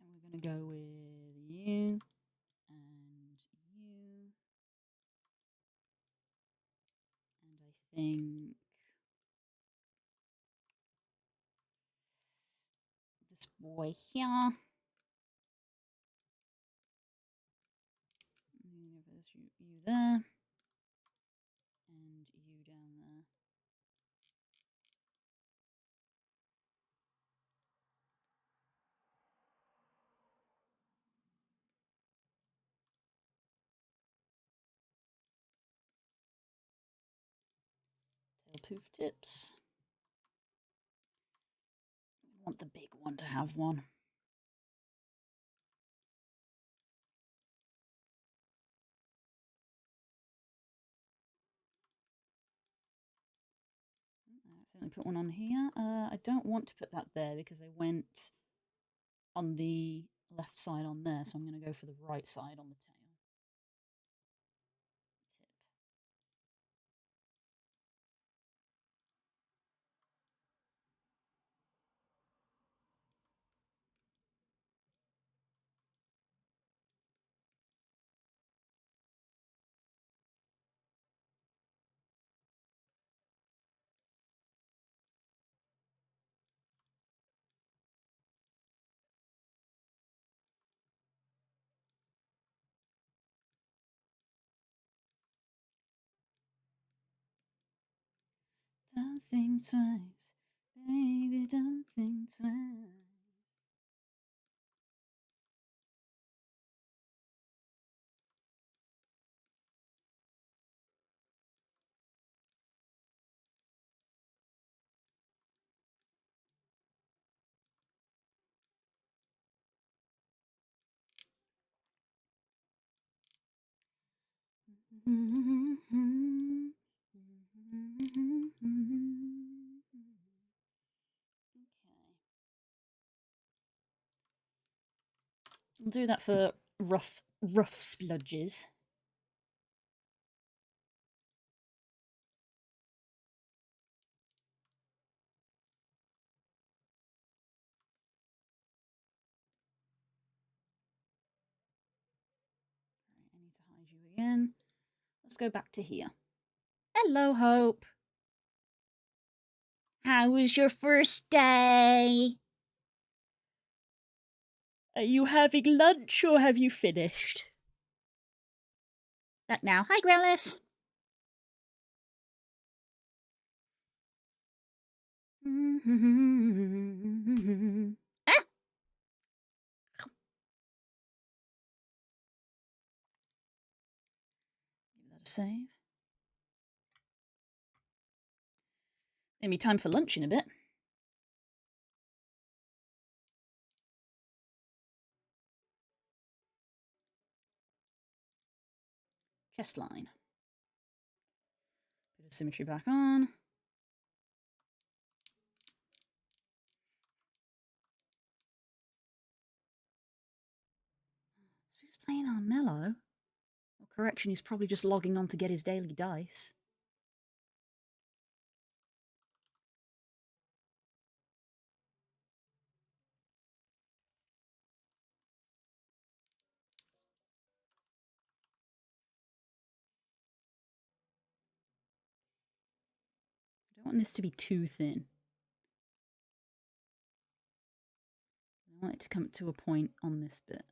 And we're going to go with you and you. And I think this boy here. You there. And you down there. Tail poof tips. We want the big one to have one. I accidentally put one on here. I don't want to put that there because I went on the left side on there, so I'm going to go for the right side on the tail. Don't think twice, baby, don't think twice. We'll do that for rough spludges. Right, I need to hide you again. Let's go back to here. Hello, Hope. How was your first day? Are you having lunch or have you finished? That now. Hi, Growlithe. Ah! Give that a save. Maybe time for lunch in a bit. Chest line. Bit of symmetry back on. So he's playing on mellow. Well, correction, he's probably just logging on to get his daily dice. I don't want this to be too thin. I want it to come to a point on this bit.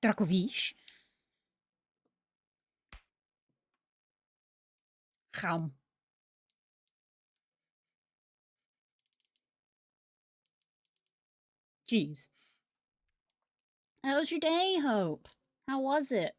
Dracovish. Ham. Jeez. How was your day, Hope? How was it?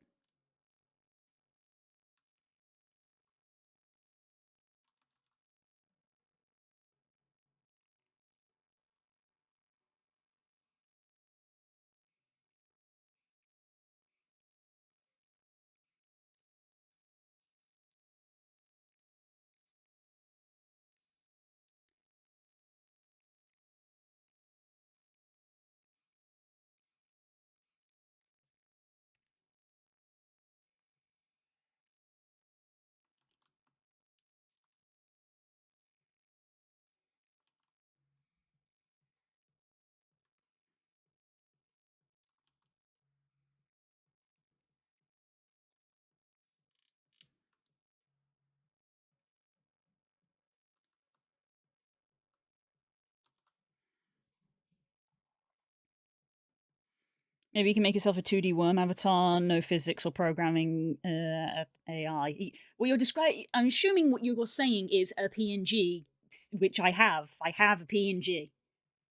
Maybe you can make yourself a 2D worm avatar, no physics or programming AI. What you're describing, I'm assuming what you're saying is a PNG, which I have. I have a PNG.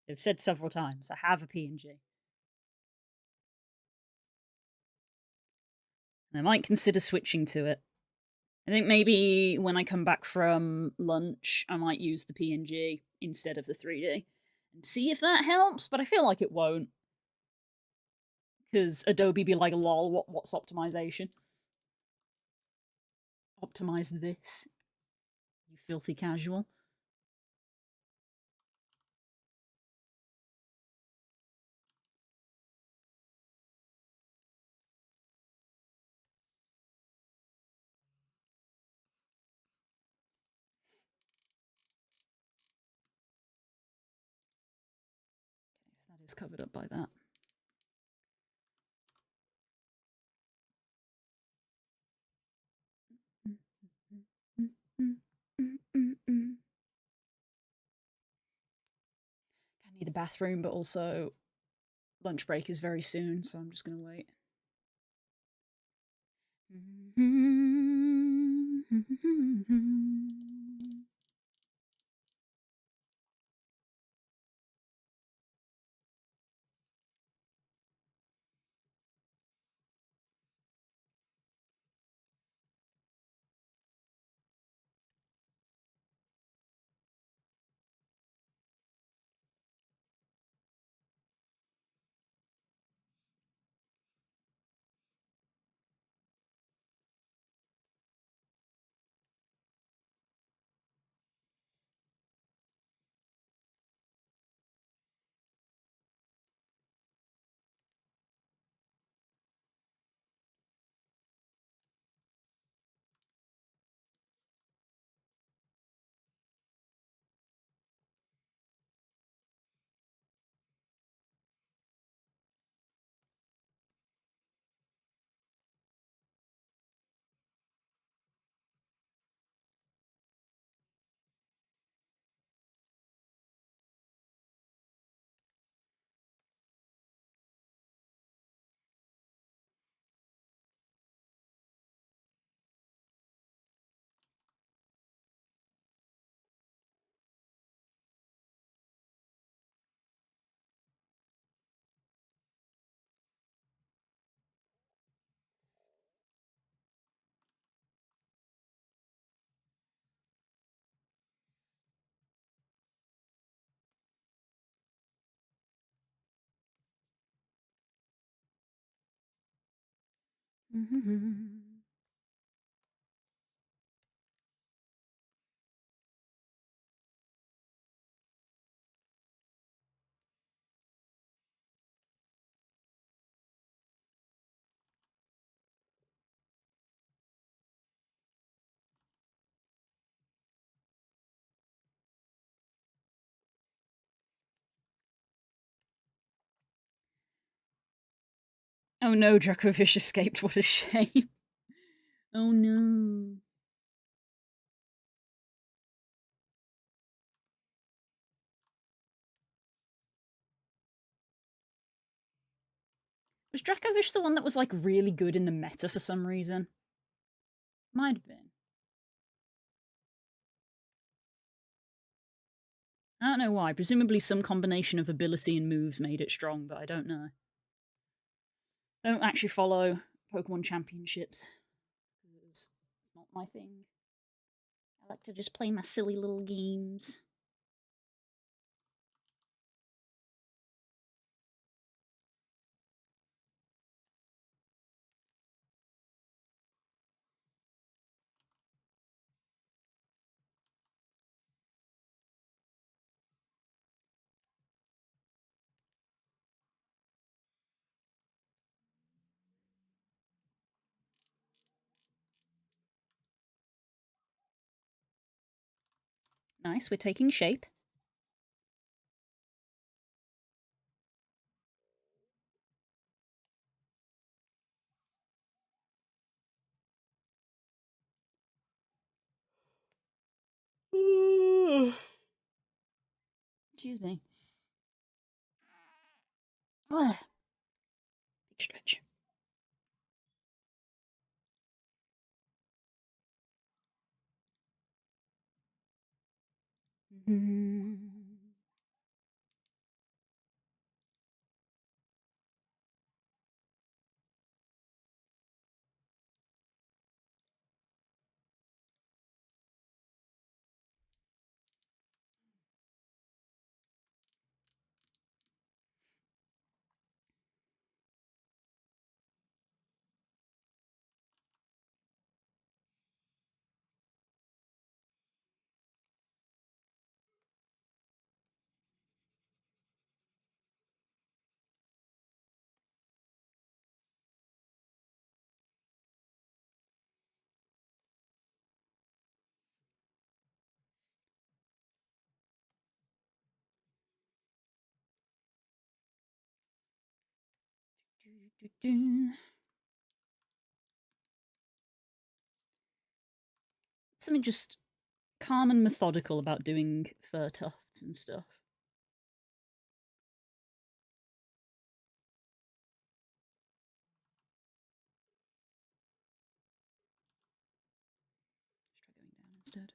I've said several times. I have a PNG. And I might consider switching to it. I think maybe when I come back from lunch, I might use the PNG instead of the 3D and see if that helps, but I feel like it won't. Because Adobe be like, lol, what's optimization? Optimize this, you filthy casual. Okay, so that is covered up by that. I need the bathroom, but also lunch break is very soon, so I'm just gonna wait. Oh no, Dracovish escaped. What a shame. Oh no. Was Dracovish the one that was like really good in the meta for some reason? Might have been. I don't know why. Presumably some combination of ability and moves made it strong, but I don't know. I don't actually follow Pokemon Championships because it's not my thing. I like to just play my silly little games. Nice, we're taking shape. Excuse me. Ugh. Big stretch. Something just calm and methodical about doing fur tufts and stuff. Let's try going down instead.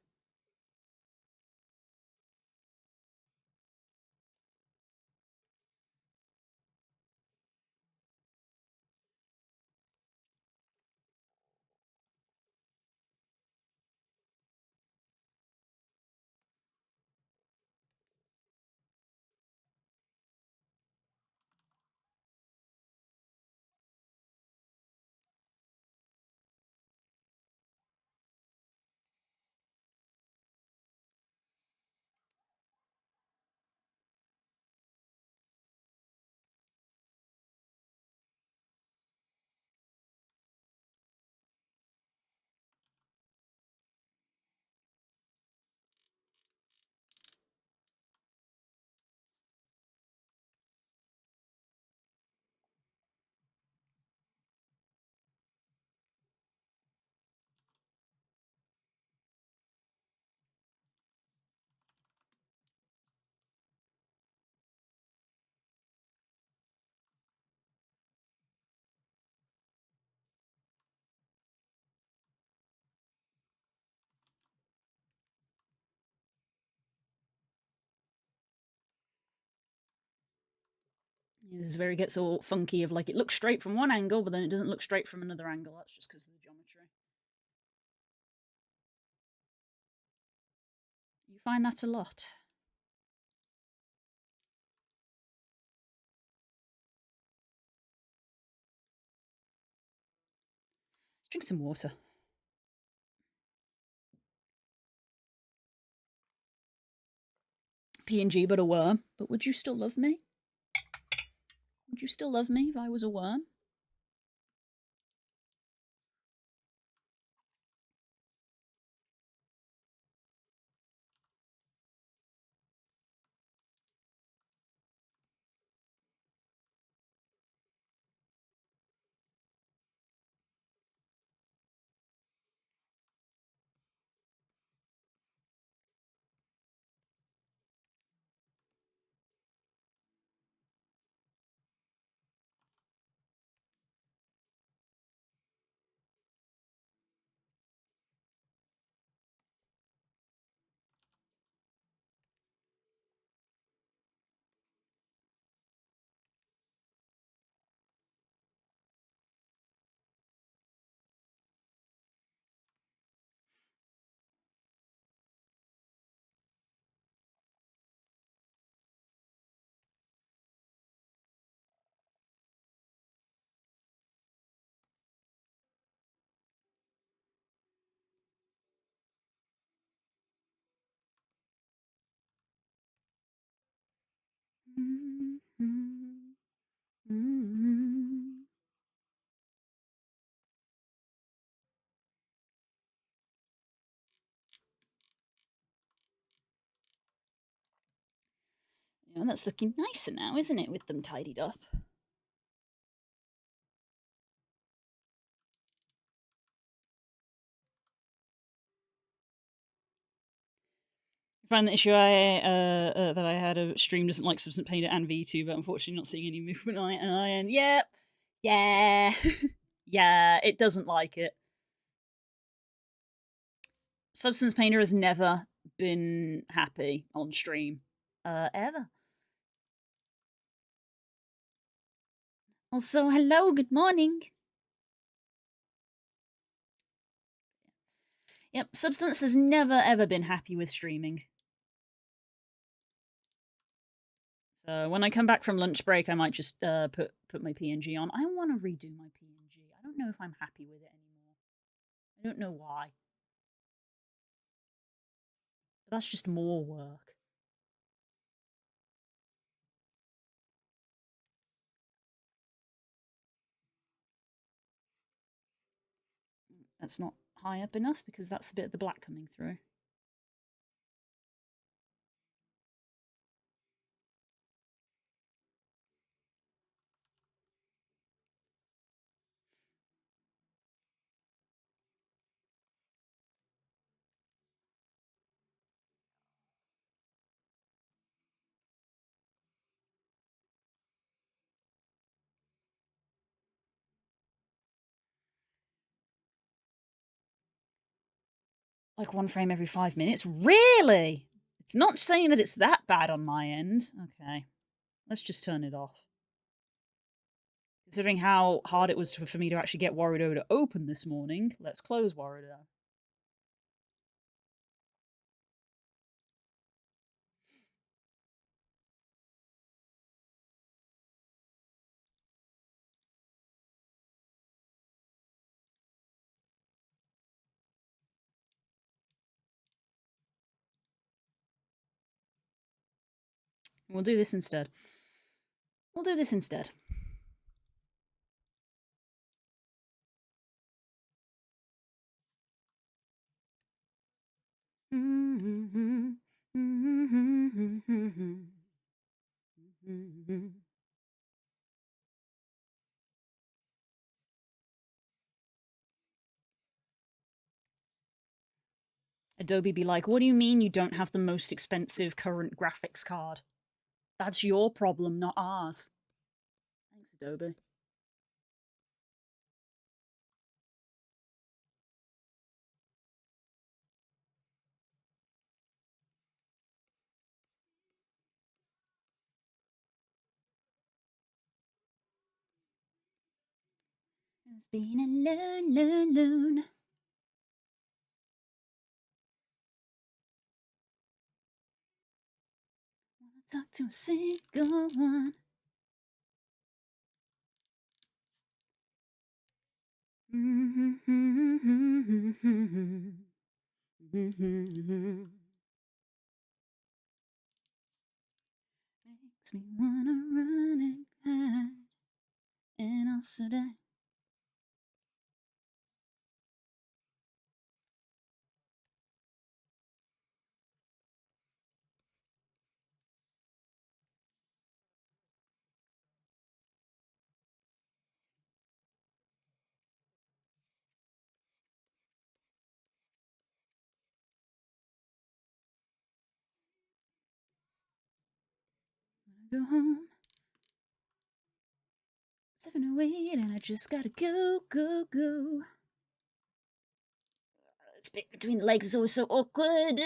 This is where it gets all funky of like it looks straight from one angle, but then it doesn't look straight from another angle. That's just because of the geometry. You find that a lot. Let's drink some water. PNG, but a worm. But would you still love me? Would you still love me if I was a worm? Yeah, that's looking nicer now, isn't it, with them tidied up? I find the issue that I had of stream doesn't like Substance Painter and V2, but unfortunately not seeing any movement on it. And yep, Yeah. Yeah, it doesn't like it. Substance Painter has never been happy on stream. Ever. Also, hello, good morning. Yep, Substance has never ever been happy with streaming. So when I come back from lunch break, I might just put my PNG on. I want to redo my PNG. I don't know if I'm happy with it anymore. I don't know why. But that's just more work. That's not high up enough because that's a bit of the black coming through. Like 1 frame every 5 minutes? Really? It's not saying that it's that bad on my end. Okay. Let's just turn it off. Considering how hard it was for me to actually get Warudo to open this morning, let's close Warudo. We'll do this instead. We'll do this instead. Adobe be like, what do you mean you don't have the most expensive current graphics card? That's your problem, not ours. Thanks, Adobe. It's been alone. Wanna talk to a single one. Makes me wanna run and hide, and also die. Go home. 7:08, and I just gotta go. This bit between the legs is always so awkward.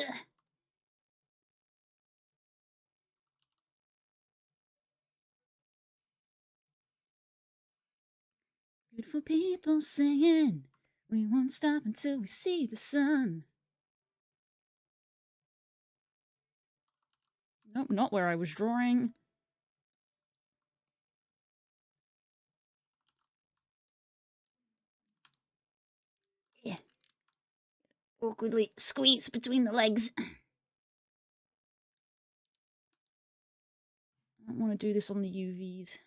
Beautiful people singing, we won't stop until we see the sun. Nope, not where I was drawing. Yeah. Awkwardly squeeze between the legs. I don't want to do this on the UVs.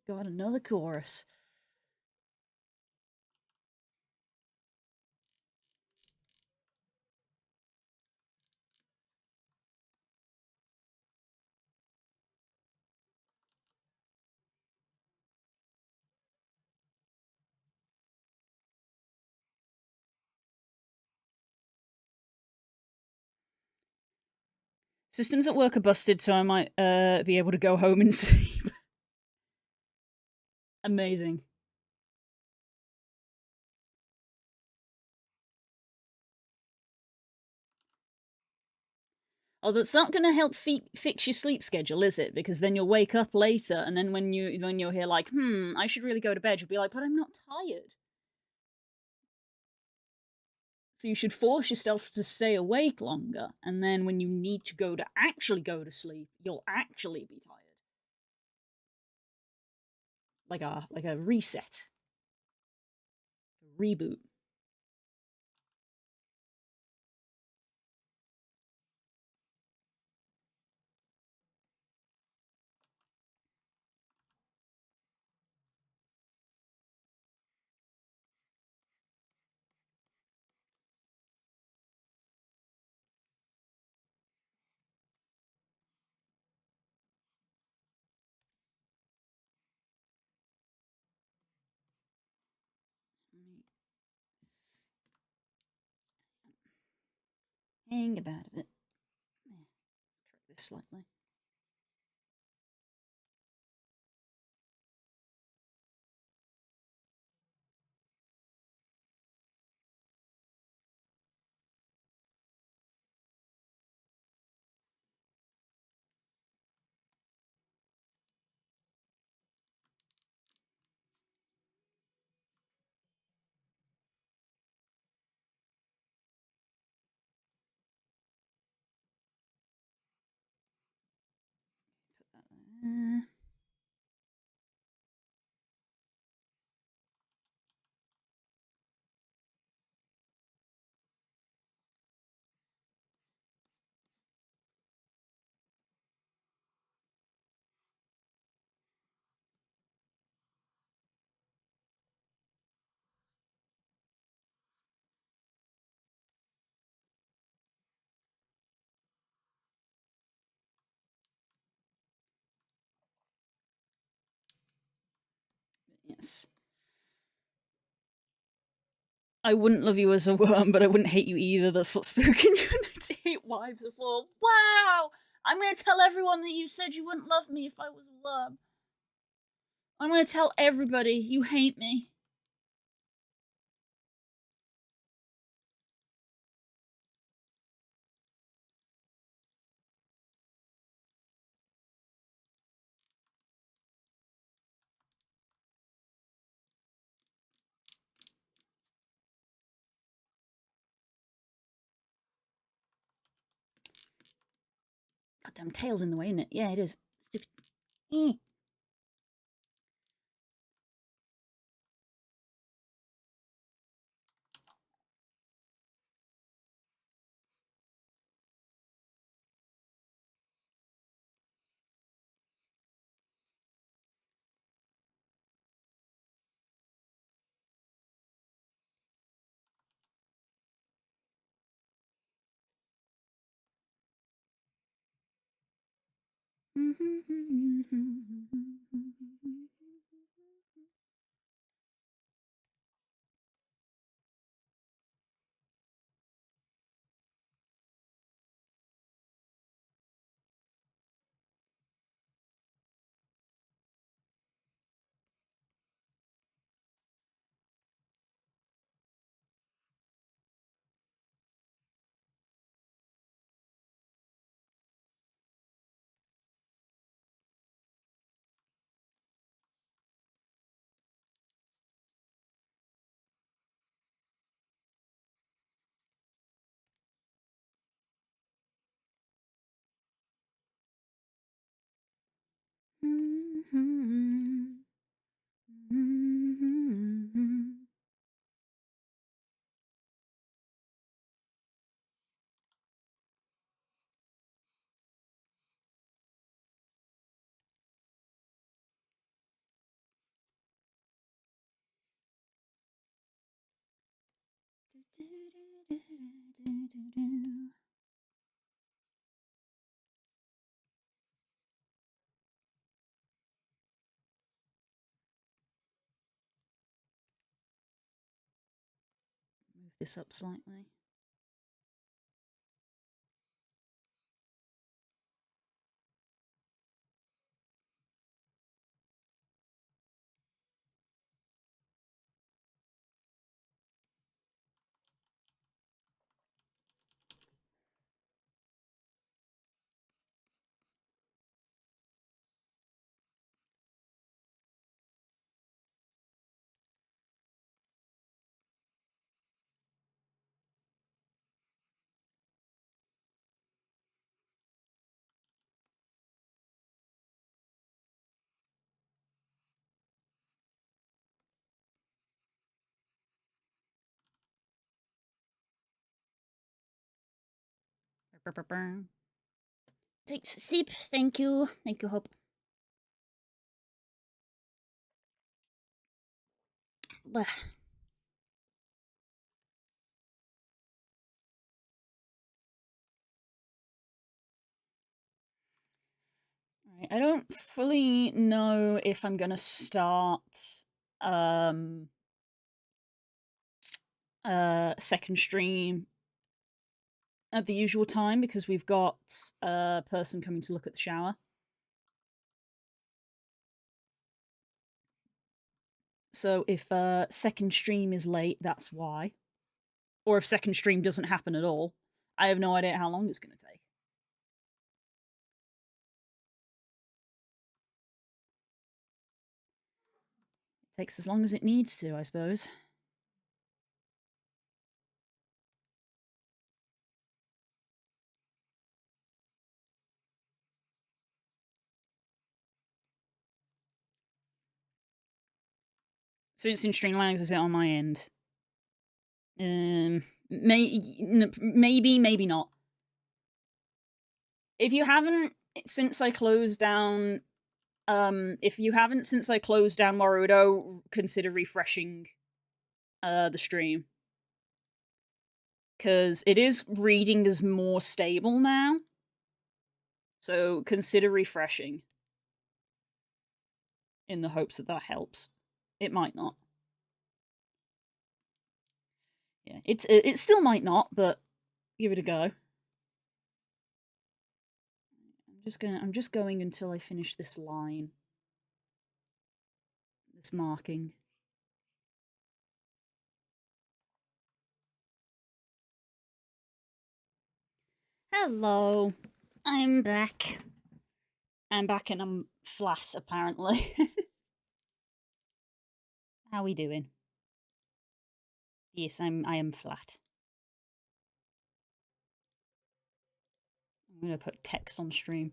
Got another chorus. Systems at work are busted, so I might be able to go home and sleep. Amazing. Oh, that's not going to help fix your sleep schedule, is it? Because then you'll wake up later, and then when you're here like, I should really go to bed, you'll be like, but I'm not tired. So you should force yourself to stay awake longer, and then when you need to actually go to sleep, you'll actually be tired. Like a reset, a reboot. Hang about a bit. Let's correct this slightly. Yes. I wouldn't love you as a worm, but I wouldn't hate you either. That's what Spoken Unity hate wives are for. Wow! I'm gonna tell everyone that you said you wouldn't love me if I was a worm. I'm gonna tell everybody you hate me. Goddamn tail's in the way, isn't it? Yeah, it is. Stupid. Eh. Move this up slightly. Takes a sip. Thank you. Thank you, Hope. Bah. Right, I don't fully know if I'm gonna start um second stream at the usual time because we've got a person coming to look at the shower. So if second stream is late, that's why. Or if second stream doesn't happen at all, I have no idea how long it's going to take. It takes as long as it needs to, I suppose. So it's in string lags, is it on my end? Maybe, maybe not. If you haven't since I closed down, Warudo, consider refreshing the stream because it is reading as more stable now. So consider refreshing in the hopes that that helps. It might not. Yeah, it still might not, but give it a go. I'm just going until I finish this line. This marking. Hello. I'm back. I'm back and I'm flat, apparently. How we doing? Yes, I am flat. I'm gonna put text on stream.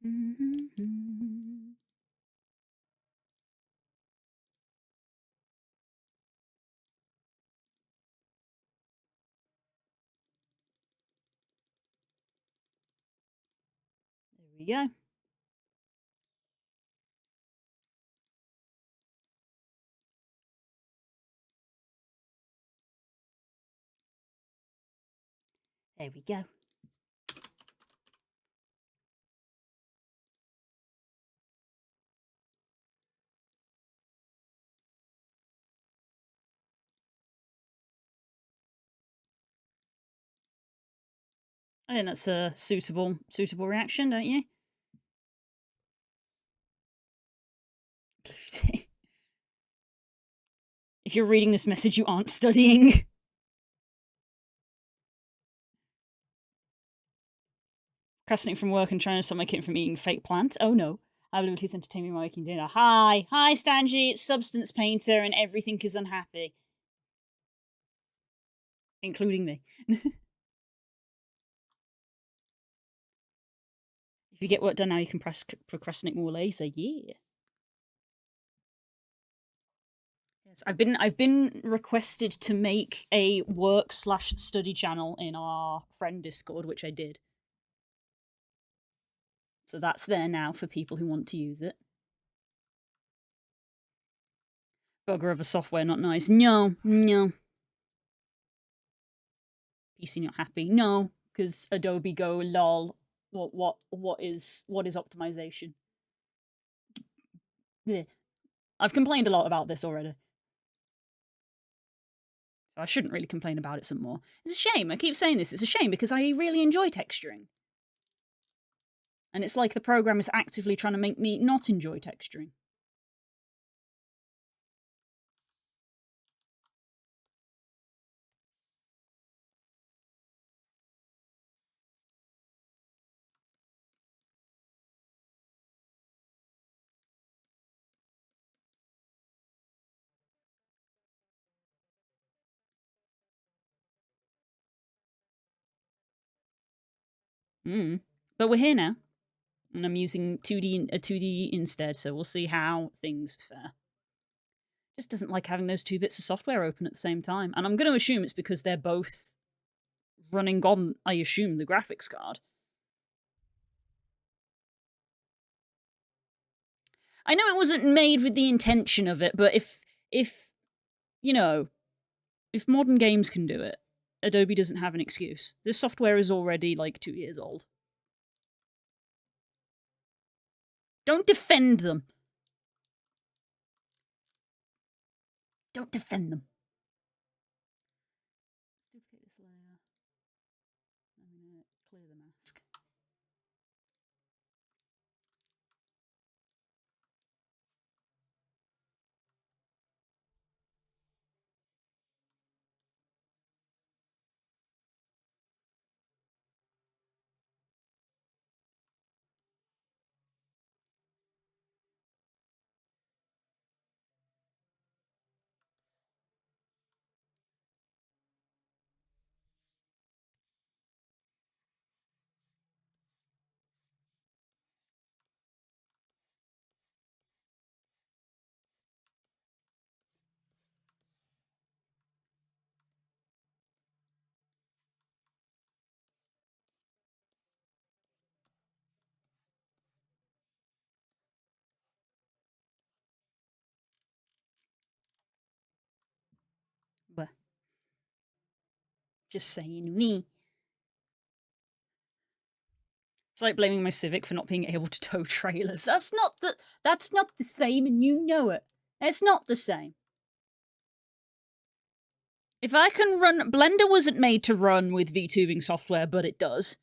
Mm-hmm. There we go. There we go. I think that's a suitable reaction, don't you? If you're reading this message, you aren't studying. Procrastinating from work and trying to stop my kid from eating fake plant. Oh no. I will at least entertain me while making dinner. Hi, Stanji, it's Substance Painter, and everything is unhappy. Including me. If you get work done now, you can procrastinate more later. Yeah. Yes, I've been requested to make a work/study channel in our friend Discord, which I did. So that's there now for people who want to use it. Bugger of a software, not nice. No. PC not happy. No, because Adobe go lol. What is optimization? Yeah. I've complained a lot about this already. So I shouldn't really complain about it some more. It's a shame. I keep saying this. It's a shame because I really enjoy texturing. And it's like the program is actively trying to make me not enjoy texturing. But we're here now, and I'm using 2D instead, so we'll see how things fare. Just doesn't like having those two bits of software open at the same time, and I'm going to assume it's because they're both running on, I assume, the graphics card. I know it wasn't made with the intention of it, but if you know, if modern games can do it, Adobe doesn't have an excuse. This software is already like 2 years old. Don't defend them. Don't defend them. Let's duplicate this layer. I'm gonna clear the mask. But just saying me. It's like blaming my Civic for not being able to tow trailers. That's not the same, and you know it. It's not the same. If I can run... Blender wasn't made to run with VTubing software, but it does.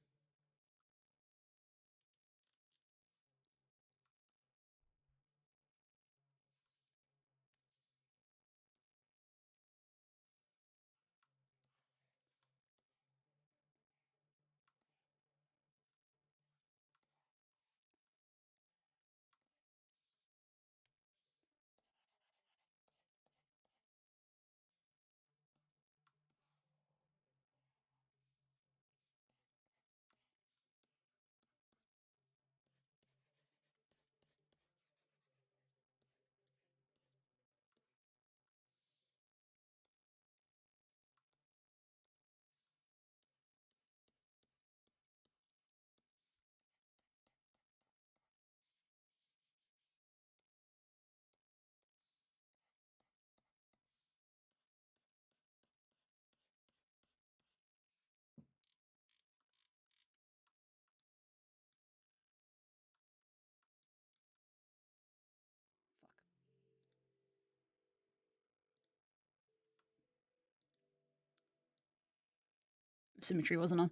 Symmetry wasn't on.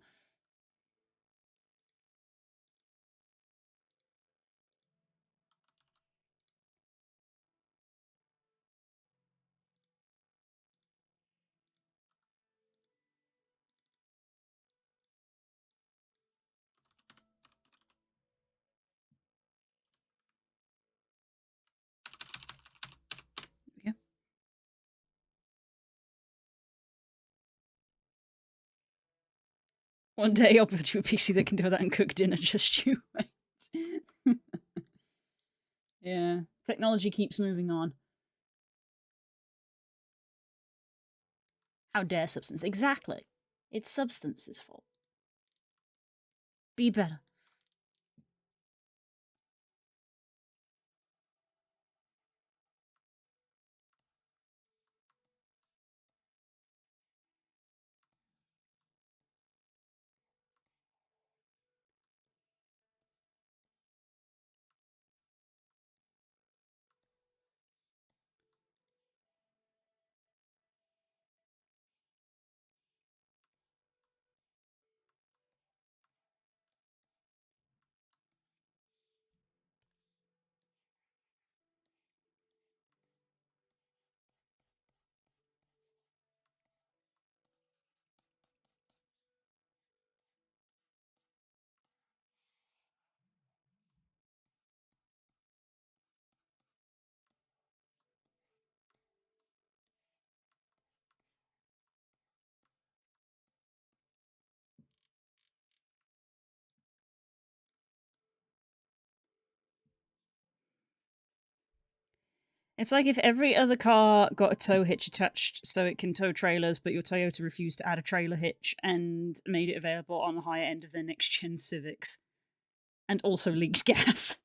There we go. One day I'll build you a PC that can do that and cook dinner just you. Right? Yeah. Technology keeps moving on. How dare Substance? Exactly. It's Substance's fault. Be better. It's like if every other car got a tow hitch attached so it can tow trailers, but your Toyota refused to add a trailer hitch and made it available on the higher end of their next gen Civics, and also leaked gas.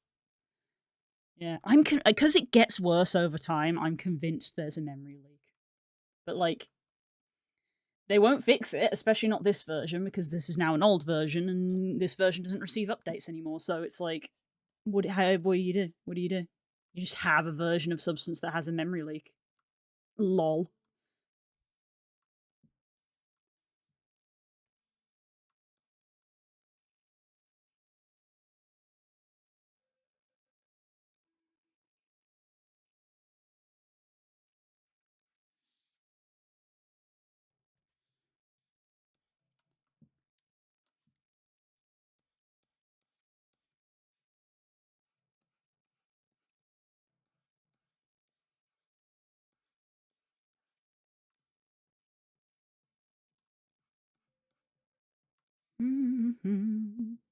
Yeah, I'm because it gets worse over time. I'm convinced there's a memory leak, but like they won't fix it, especially not this version because this is now an old version and this version doesn't receive updates anymore. So it's like, what do you do? What do you do? You just have a version of Substance that has a memory leak. Lol. Mm-hmm.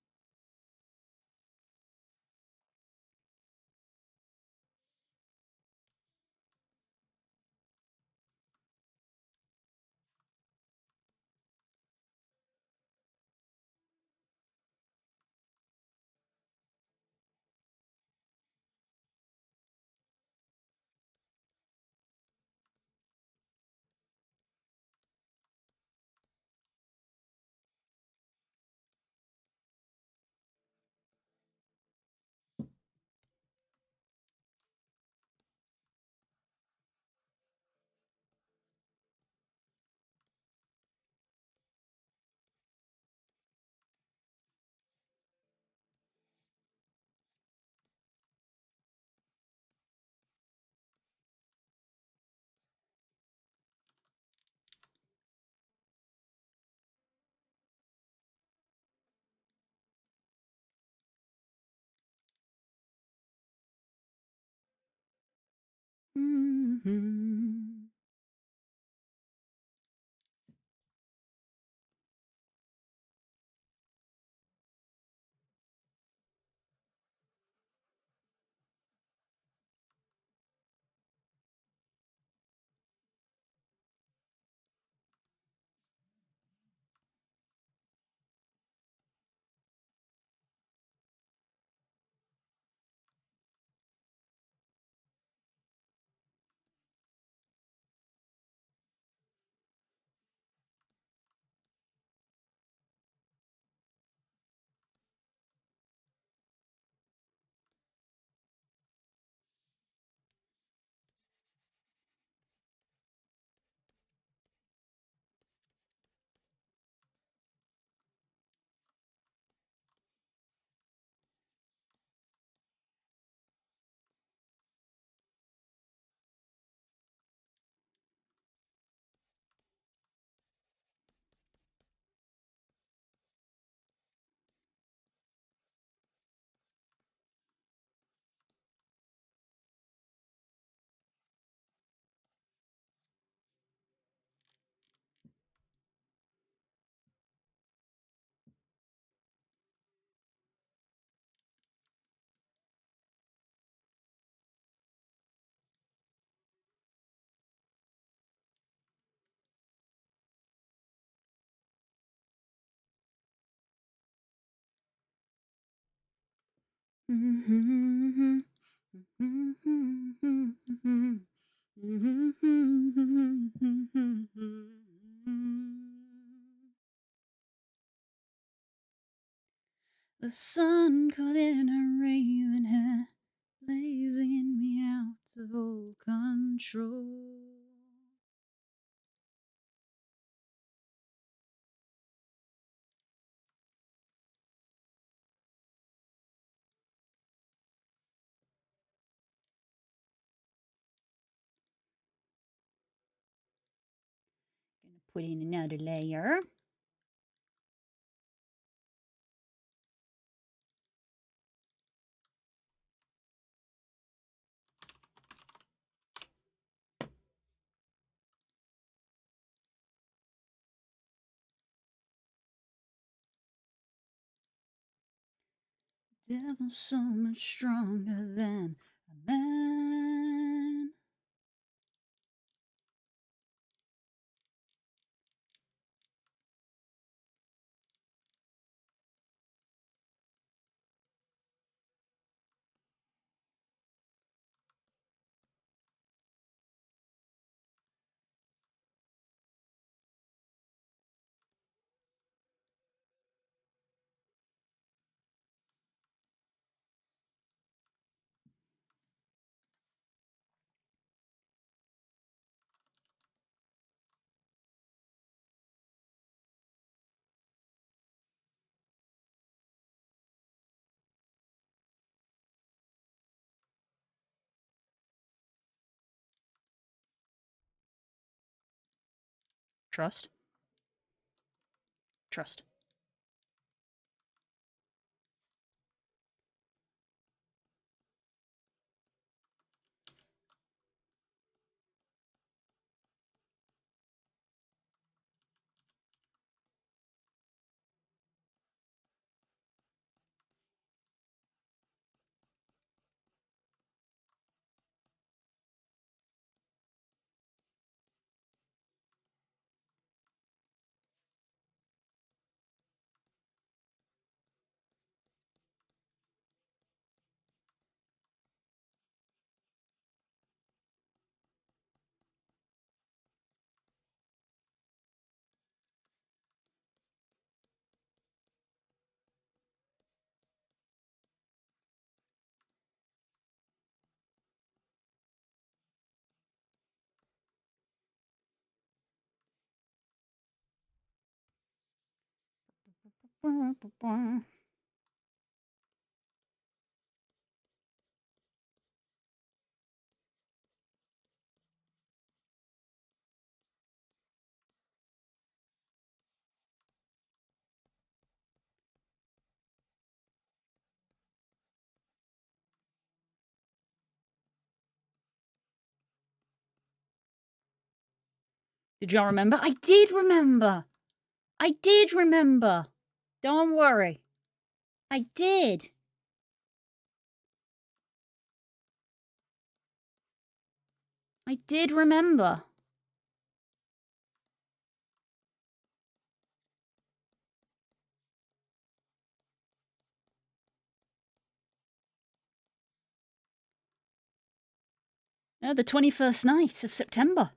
Mm-hmm. Mm-hmm. The sun caught in her raven hair, blazing me out of all control. Gonna put in another layer. Devil's so much stronger than a man. Trust. Trust. Did y'all remember? I did remember. I did remember. Don't worry. I did. I did remember. The 21st night of September.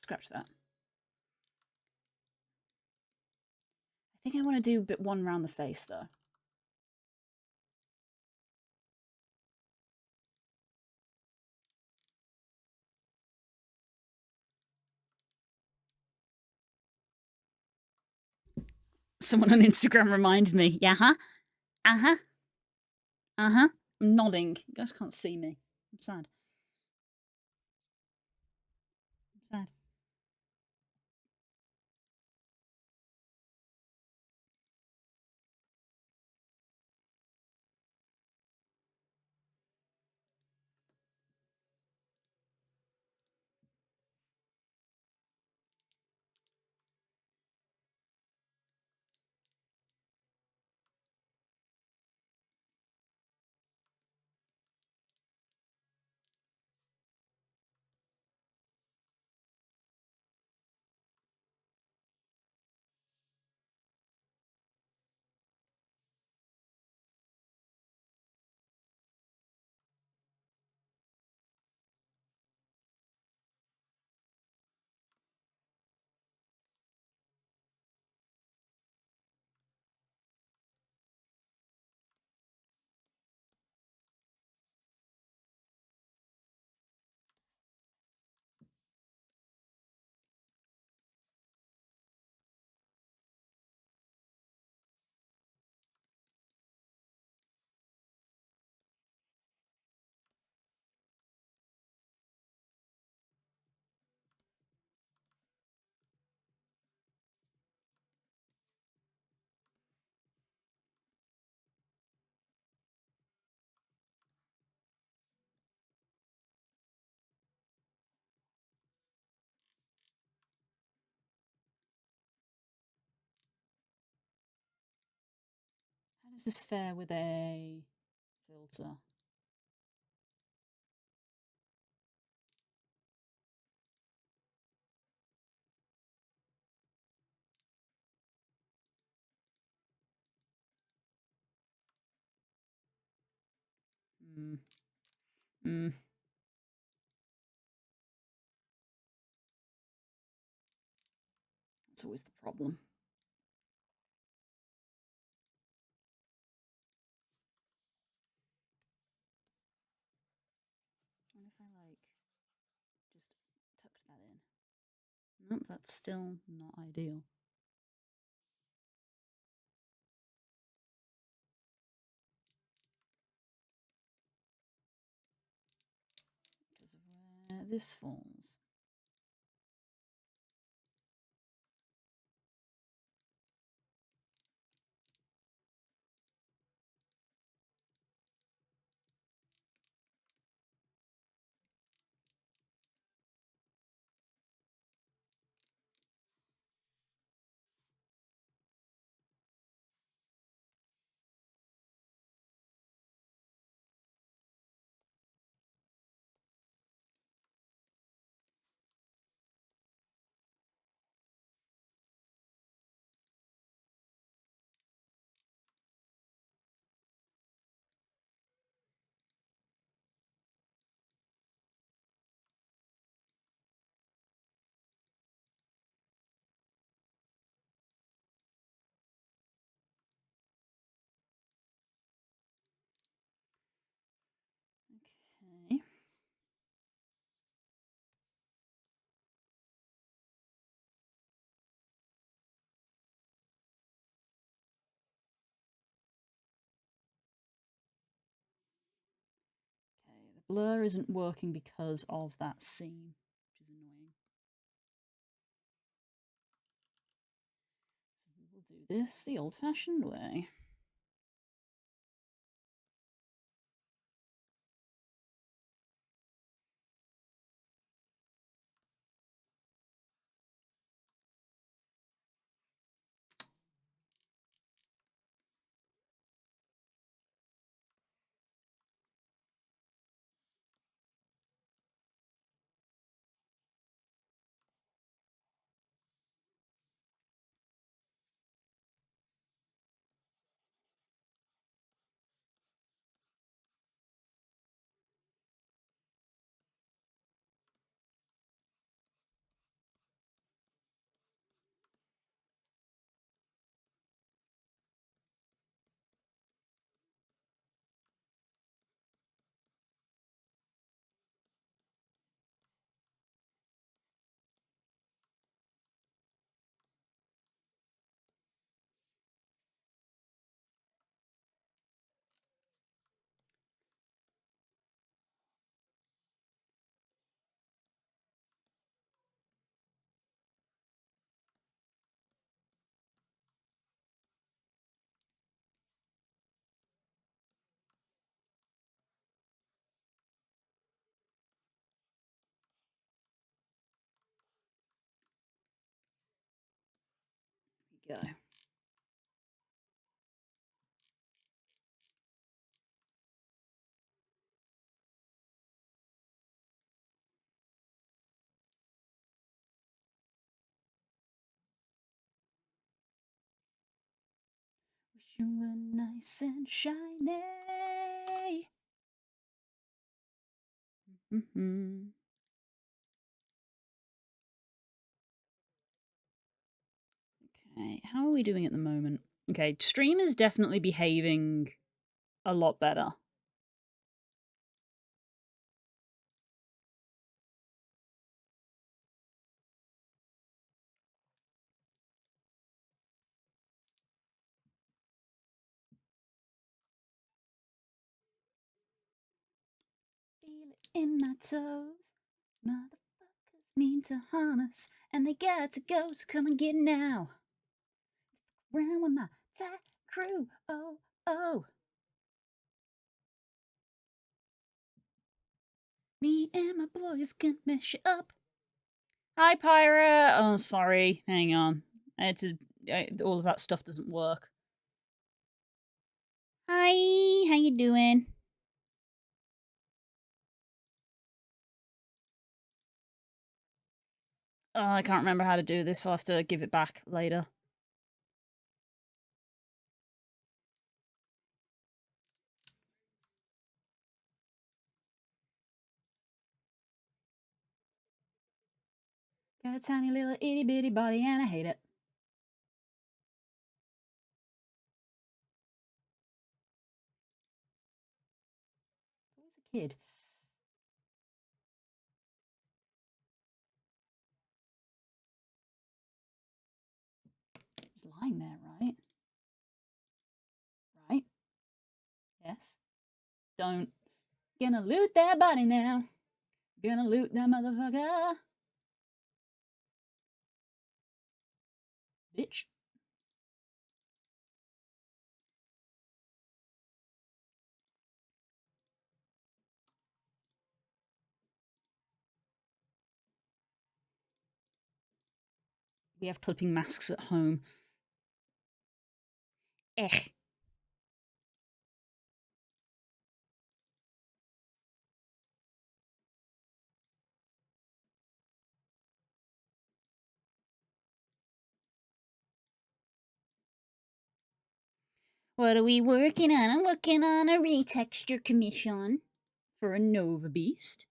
Scratch that. I think I want to do bit one around the face, though. Someone on Instagram reminded me. Yeah, huh? Uh-huh. Uh-huh. I'm nodding. You guys can't see me. I'm sad. I'm sad. How does this fare with a filter? Mm. Mm. That's always the problem. What if I like just tucked that in? Nope, that's still not ideal. Because of where this falls. Okay. Okay, the blur isn't working because of that seam, which is annoying. So we will do this the old-fashioned way. There we go. Wish you were nice and shiny. Mm-hmm. Okay, how are we doing at the moment? Okay, stream is definitely behaving a lot better. Feel it in my toes. Motherfuckers mean to harm us, and they got to go, so come and get now. Round with my tight crew, oh, oh. Me and my boys can mesh up. Hi, Pyra. Oh, sorry. Hang on. It's all of that stuff doesn't work. Hi, how you doing? Oh, I can't remember how to do this. I'll have to give it back later. Got a tiny little itty bitty body and I hate it. It's always a kid. He's lying there, right? Right? Yes. Don't. Gonna loot that body now. Gonna loot that motherfucker. Bitch. We have clipping masks at home. Eh. What are we working on? I'm working on a retexture commission for a Nova Beast.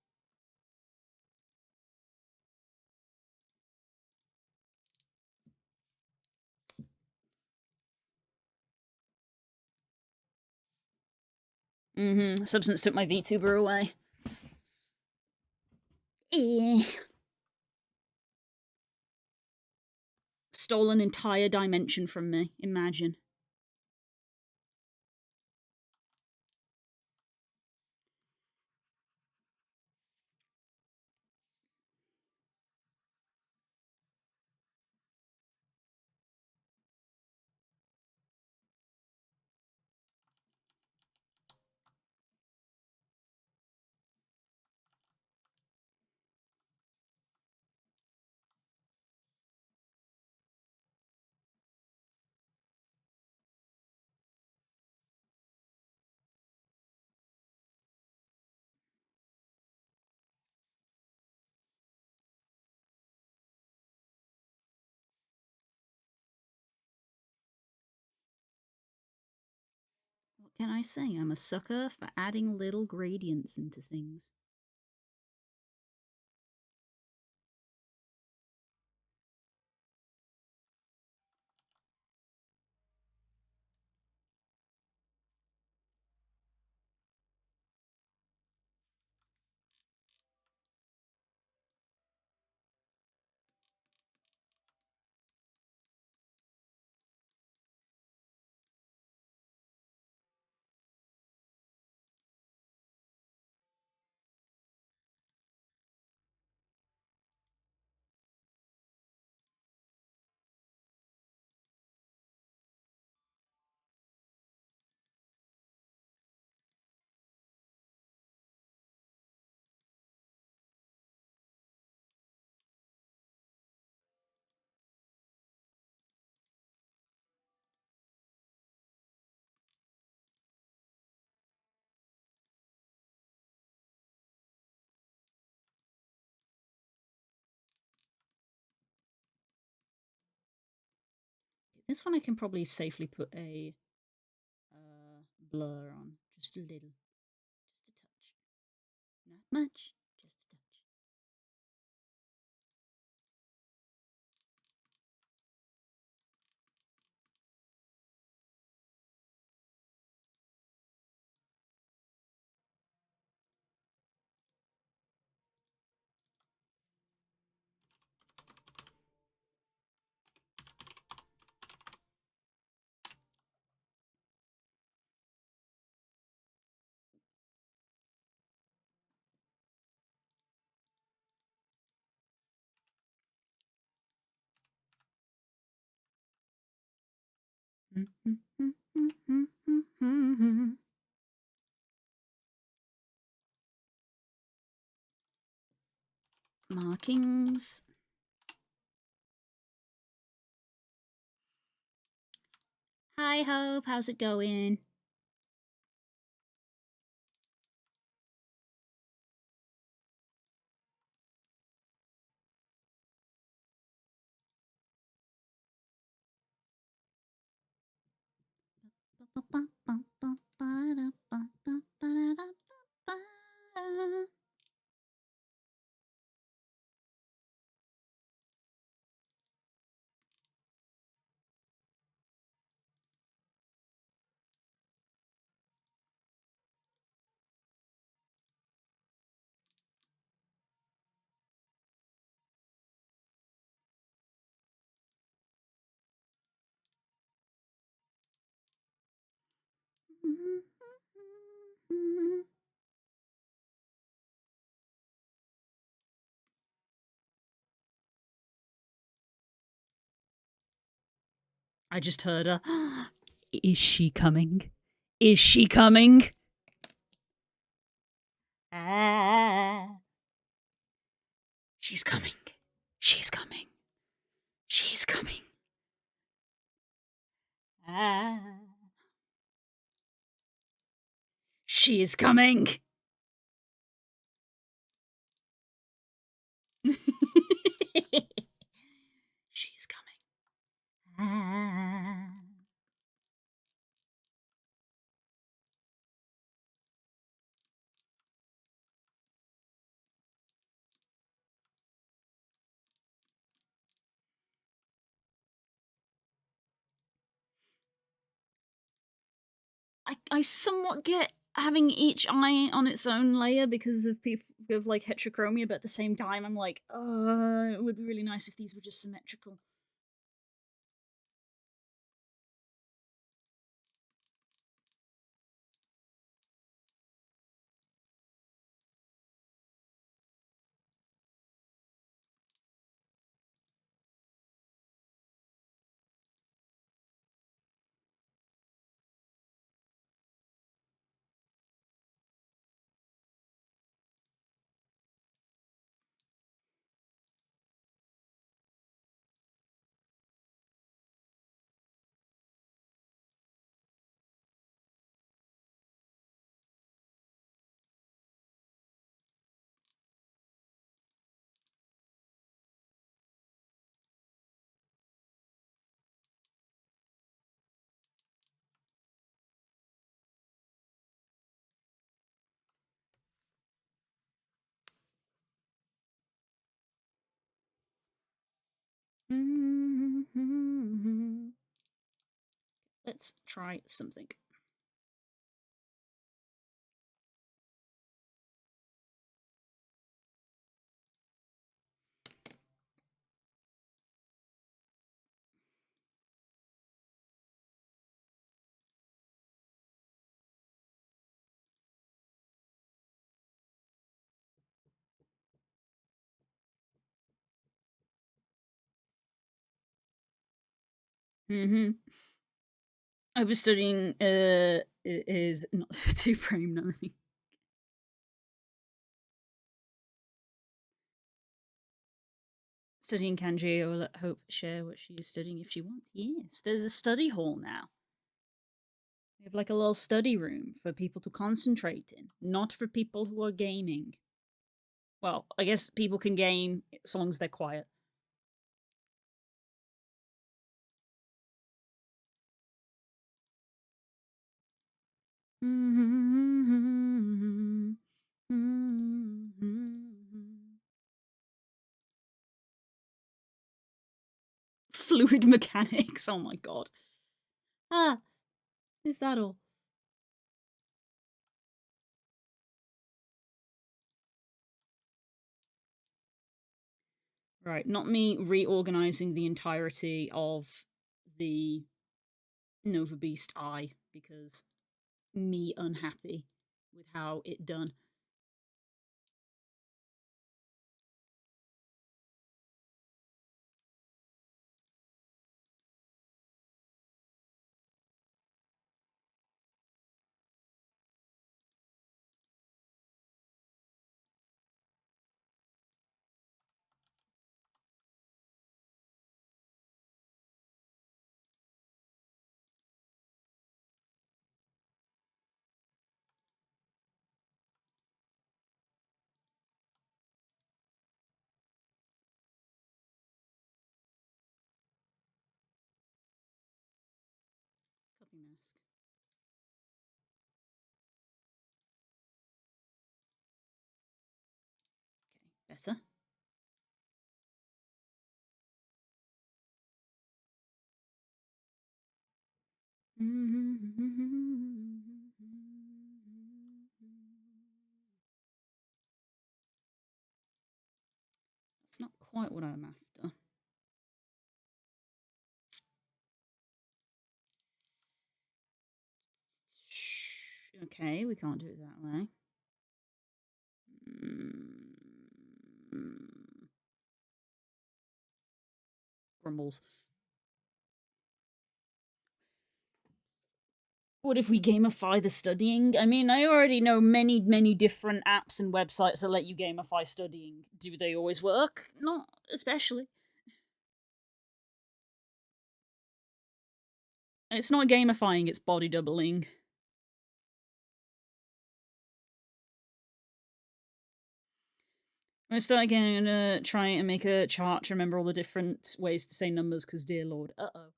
Substance took my VTuber away. Stole an entire dimension from me. Imagine. What can I say? I'm a sucker for adding little gradients into things. This one I can probably safely put a blur on. Just a little. Just a touch. Not much. Just a touch. Markings. Hi, Hope. How's it going? I just heard her. Is she coming? Is she coming? Ah. She's coming. She's coming. She's coming. Ah. She is coming. She's coming. Ah. I somewhat get having each eye on its own layer because of people of like heterochromia, but at the same time, I'm like, it would be really nice if these were just symmetrical. Let's try something. I was studying is not two frame nothing. Studying kanji. I will let Hope share what she is studying if she wants. Yes, there's a study hall now. We have like a little study room for people to concentrate in, not for people who are gaming. Well, I guess people can game as long as they're quiet. Fluid mechanics. Oh my god. Ah, is that all? Right, not me reorganizing the entirety of the Nova Beast eye because me unhappy with how it done. Copy mask. Okay, better. That's not quite what I'm after. Okay, we can't do it that way. Grumbles. What if we gamify the studying? I mean, I already know many, many different apps and websites that let you gamify studying. Do they always work? Not especially. It's not gamifying, it's body doubling. I'm gonna start again. I'm gonna try and make a chart to remember all the different ways to say numbers, because dear lord. Uh-oh.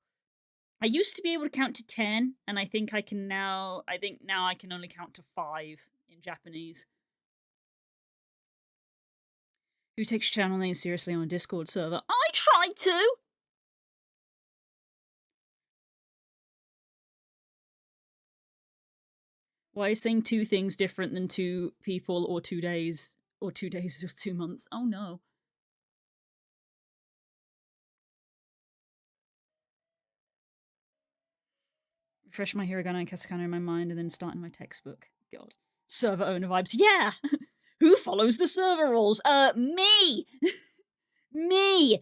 I used to be able to count to 10, and I think I can now. I think now I can only count to 5 in Japanese. Who takes channel names seriously on a Discord server? I try to! Why is saying two things different than 2 people or 2 days? Or 2 days or 2 months? Oh no. Refresh my hiragana and katakana in my mind and then start in my textbook. God. Server owner vibes. Yeah! Who follows the server rules? Me! Me!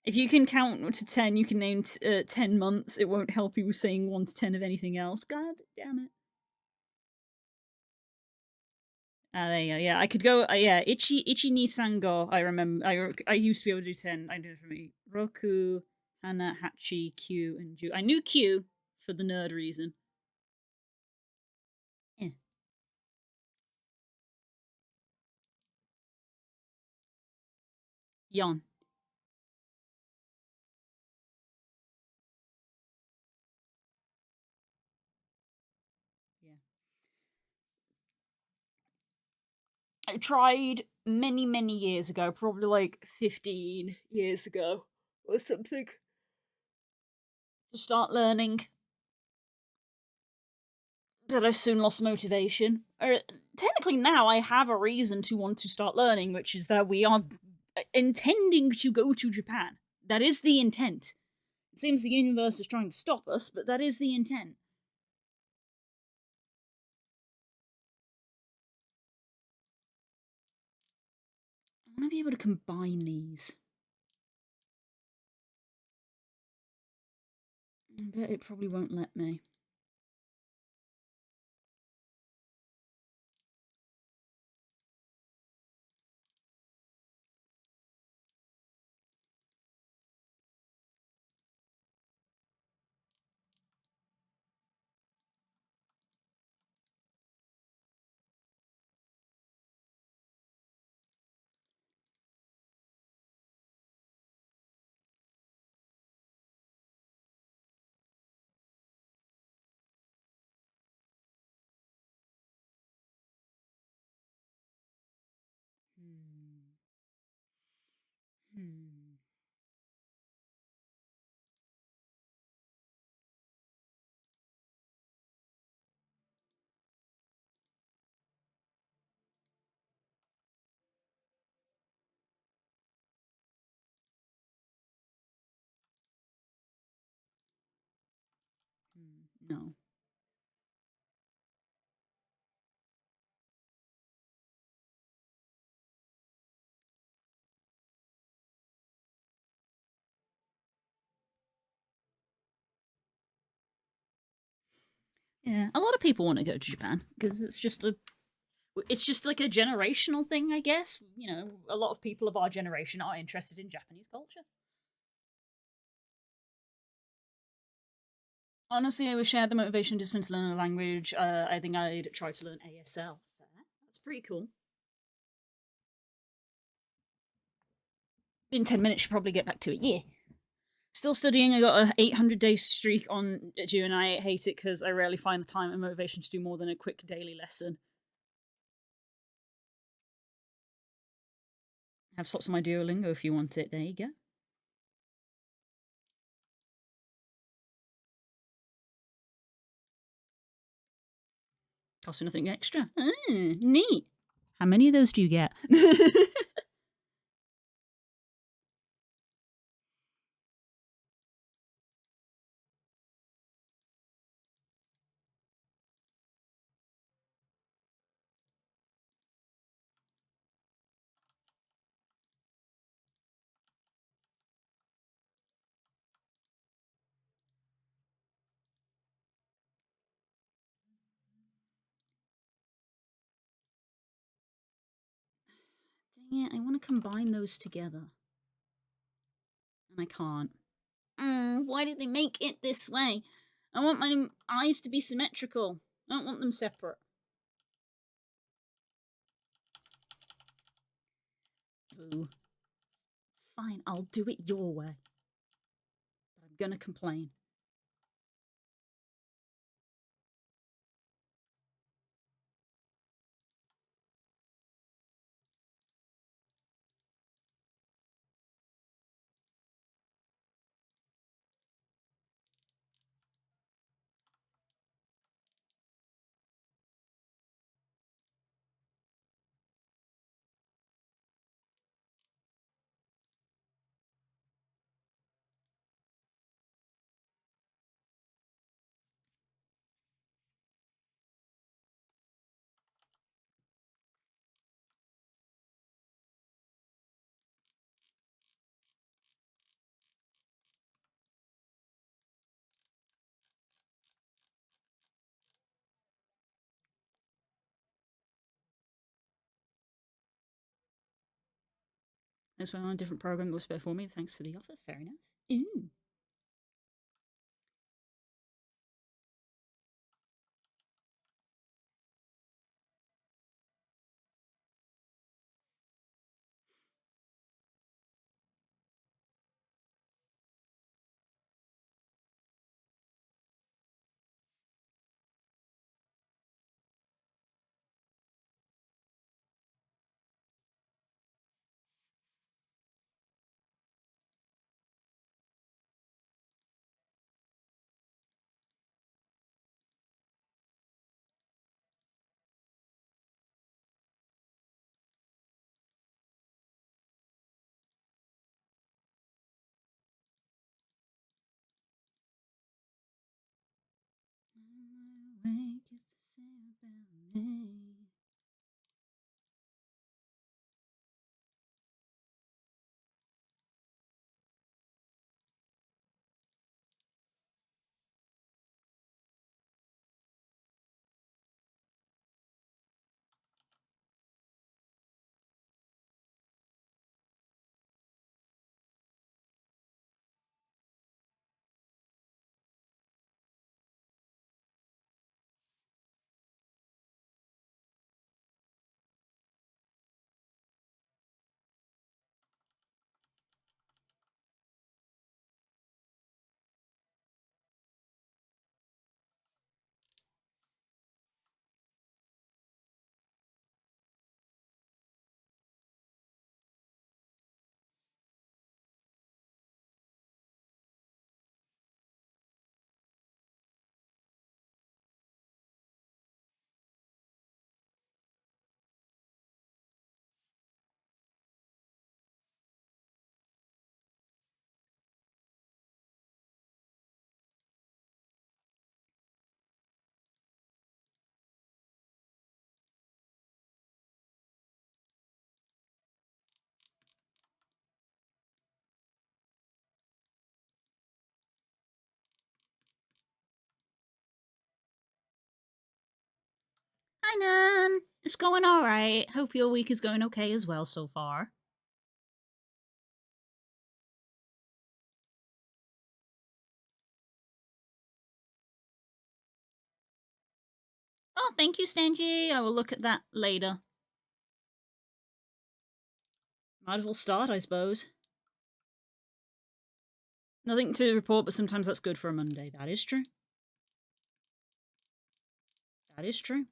If you can count to 10, you can name 10 months. It won't help you with saying 1 to 10 of anything else. God damn it. There you go. Yeah, I could go. Yeah, Ichi ni sango. I remember. I used to be able to do 10. I did it for me. Roku, Hana, Hachi, Q, and Ju. I knew Q for the nerd reason. Yeah. Yon. Yeah. I tried many, many years ago, probably like 15 years ago or something, to start learning, but I've soon lost motivation. Technically, now I have a reason to want to start learning, which is that we are intending to go to Japan. That is the intent. It seems the universe is trying to stop us, but that is the intent. I want to be able to combine these. I bet it probably won't let me. Hmm. No. Yeah, a lot of people want to go to Japan because it's just like a generational thing, I guess. You know, a lot of people of our generation are interested in Japanese culture. Honestly, I wish I had the motivation and discipline to learn a language. I think I'd try to learn ASL. That's pretty cool. In 10 minutes, should probably get back to it. Yeah. Still studying. I got a 800-day streak on June, and I hate it because I rarely find the time and motivation to do more than a quick daily lesson. Have slots on my Duolingo if you want it. There you go. Cost you nothing extra. Neat. How many of those do you get? Yeah, I want to combine those together. And I can't. Why did they make it this way? I want my eyes to be symmetrical. I don't want them separate. Boo. Fine, I'll do it your way. But I'm gonna complain. That's why I'm on a different program that was better for me. Thanks for the offer. Fair enough. Ooh. Awake is to say about me. Hi, Nan. It's going all right. Hope your week is going okay as well so far. Oh, thank you, Stanji. I will look at that later. Might as well start, I suppose. Nothing to report, but sometimes that's good for a Monday. That is true. That is true.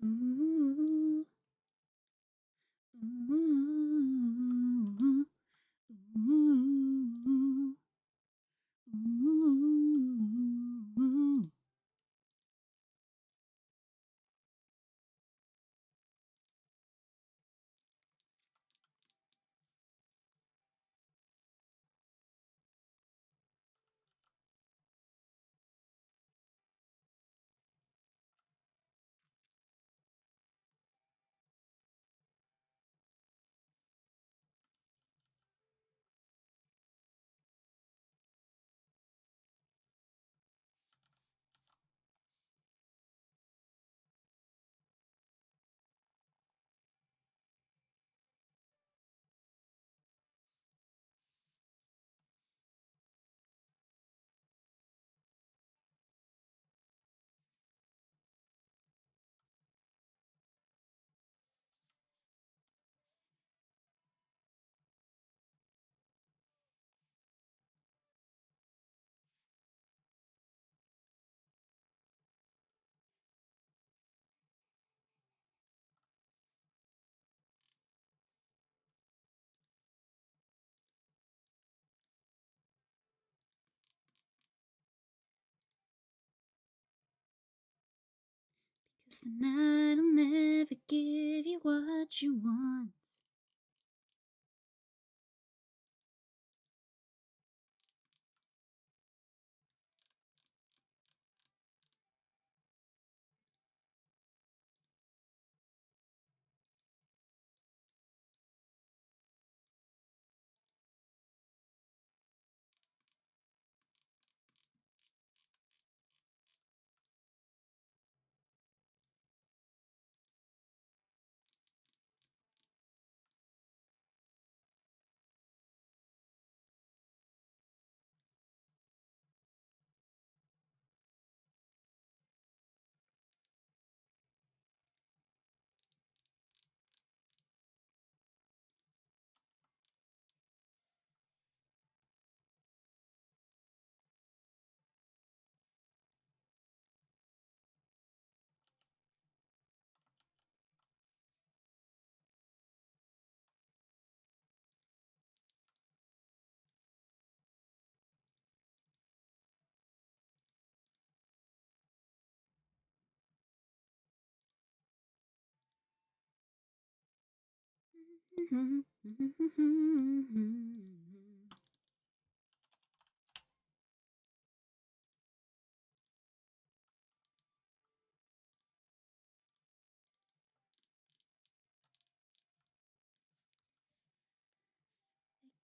Ooh, ooh, ooh, ooh. Because the night'll never give you what you want.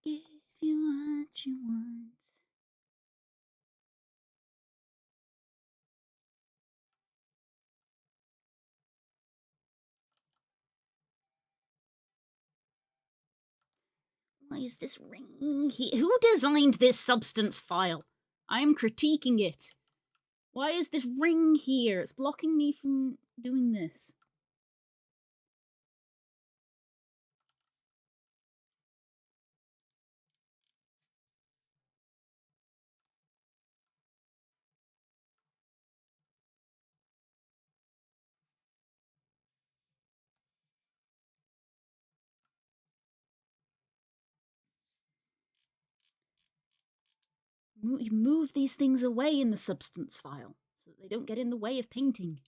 Give you what you want. Why is this ring here? Who designed this substance file? I am critiquing it. Why is this ring here? It's blocking me from doing this. You move these things away in the substance file so that they don't get in the way of painting.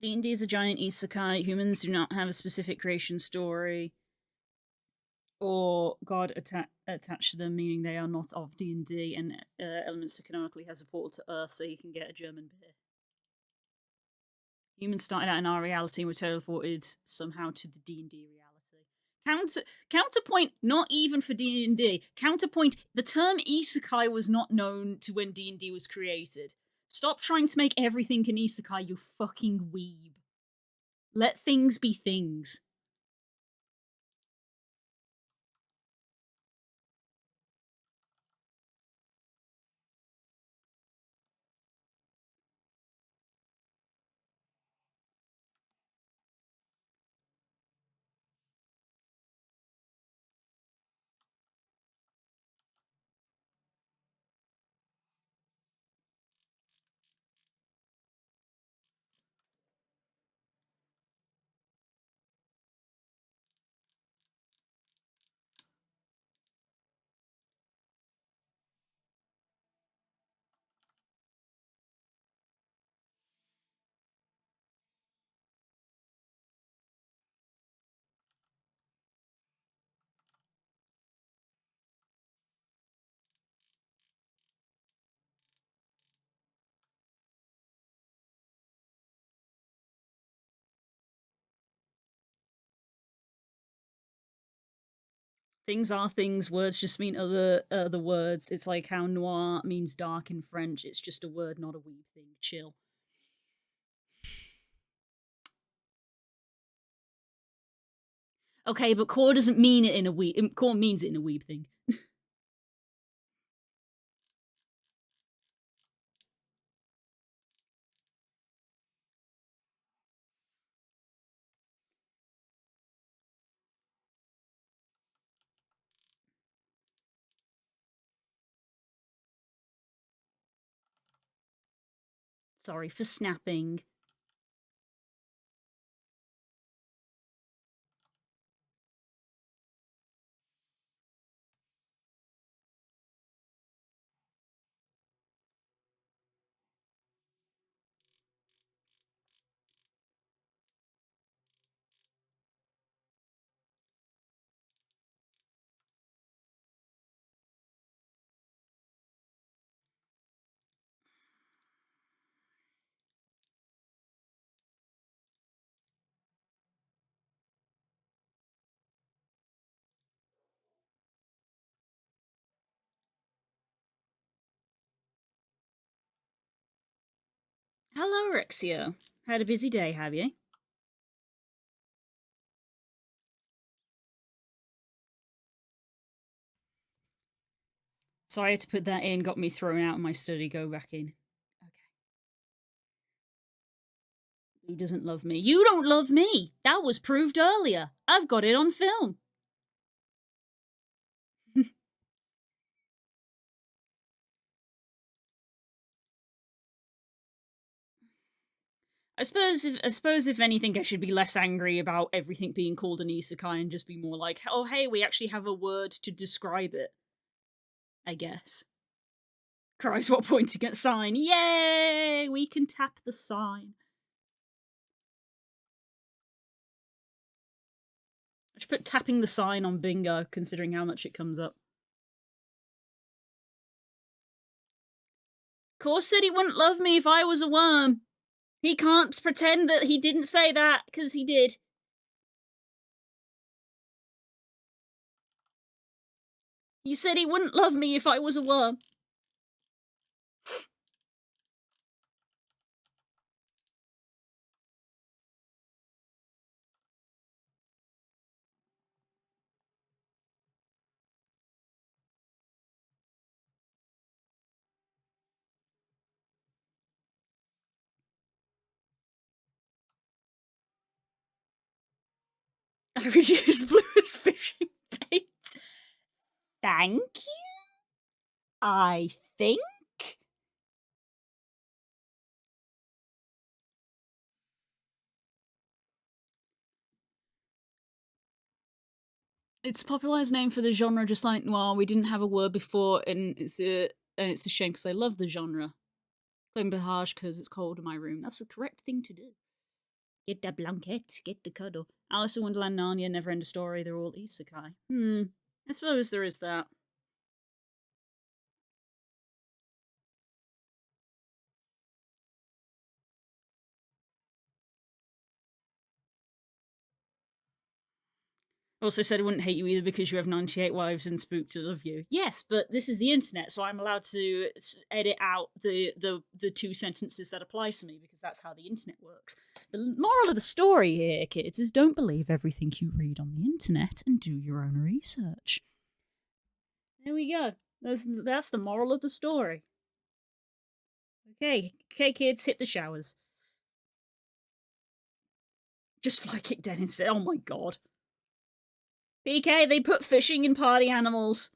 D&D is a giant isekai. Humans do not have a specific creation story or god attached to them, meaning they are not of D&D, and Elements canonically has a portal to Earth so you can get a German beer. Humans started out in our reality and were teleported somehow to the D&D reality. Counterpoint, not even for D&D. Counterpoint, the term isekai was not known to when D&D was created. Stop trying to make everything an isekai, you fucking weeb. Let things be things. Things are things, words just mean other words. It's like how noir means dark in French. It's just a word, not a weeb thing. Chill. Okay, but core doesn't mean it in a weeb. Core means it in a weeb thing. Sorry for snapping. Hello, Rexio. Had a busy day, have you? Sorry to put that in, got me thrown out of my study, go back in. Okay. Who doesn't love me? You don't love me! That was proved earlier. I've got it on film. I suppose if anything, I should be less angry about everything being called an isekai and just be more like, oh hey, we actually have a word to describe it. I guess. Cries while pointing at sign. Yay! We can tap the sign. I should put tapping the sign on bingo, considering how much it comes up. Core said he wouldn't love me if I was a worm. He can't pretend that he didn't say that, because he did. He said he wouldn't love me if I was a worm. I would use blue as fishing bait. Thank you? I think? It's a popularized name for the genre, just like noir. We didn't have a word before, and it's a shame because I love the genre. Claim harsh because it's cold in my room. That's the correct thing to do. Get the blanket, get the cuddle. Alice in Wonderland, Narnia, Neverending Story, they're all isekai. I suppose there is that. Also said I wouldn't hate you either because you have 98 wives and spook to love you. Yes, but this is the internet, so I'm allowed to edit out the two sentences that apply to me because that's how the internet works. The moral of the story here, kids, is don't believe everything you read on the internet and do your own research. There we go. That's the moral of the story. Okay, kids, hit the showers. Just fly kick dead instead. Oh my god. PK, they put fishing in party animals.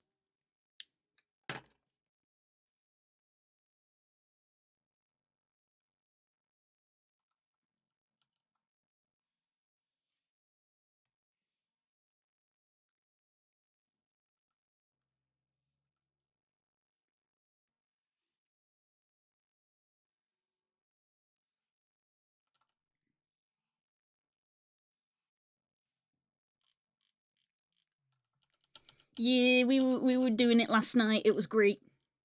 Yeah, we were doing it last night. It was great.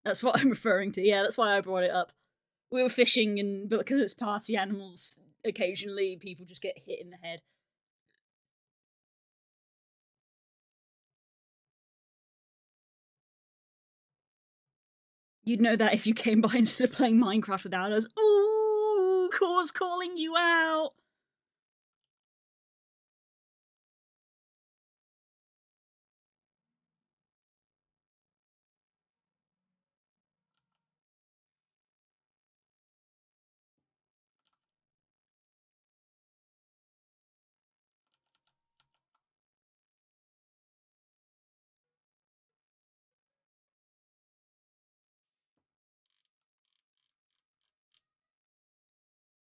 That's what I'm referring to. Yeah, that's why I brought it up. We were fishing, and but because it's party animals, occasionally people just get hit in the head. You'd know that if you came by instead of playing Minecraft without us. Ooh, Cause calling you out.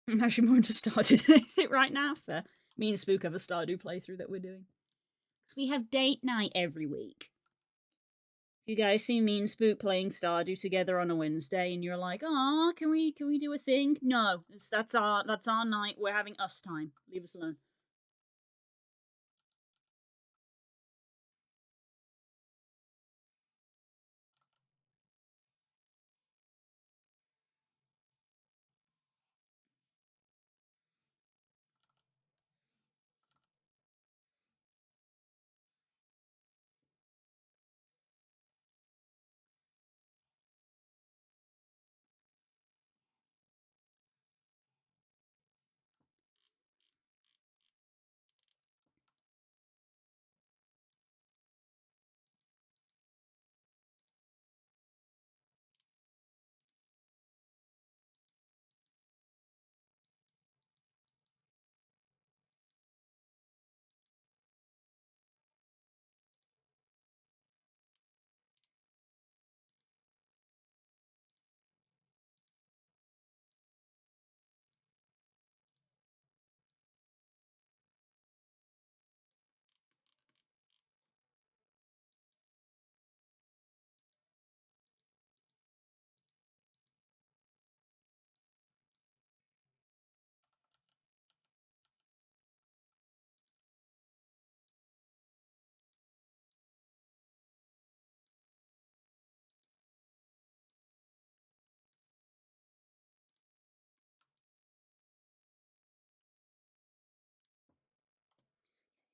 I'm actually more into Stardew than anything right now. For me and Spook have a Stardew playthrough that we're doing. Because we have date night every week. You guys see me and Spook playing Stardew together on a Wednesday, and you're like, "Ah, can we do a thing?" No, that's our night. We're having us time. Leave us alone.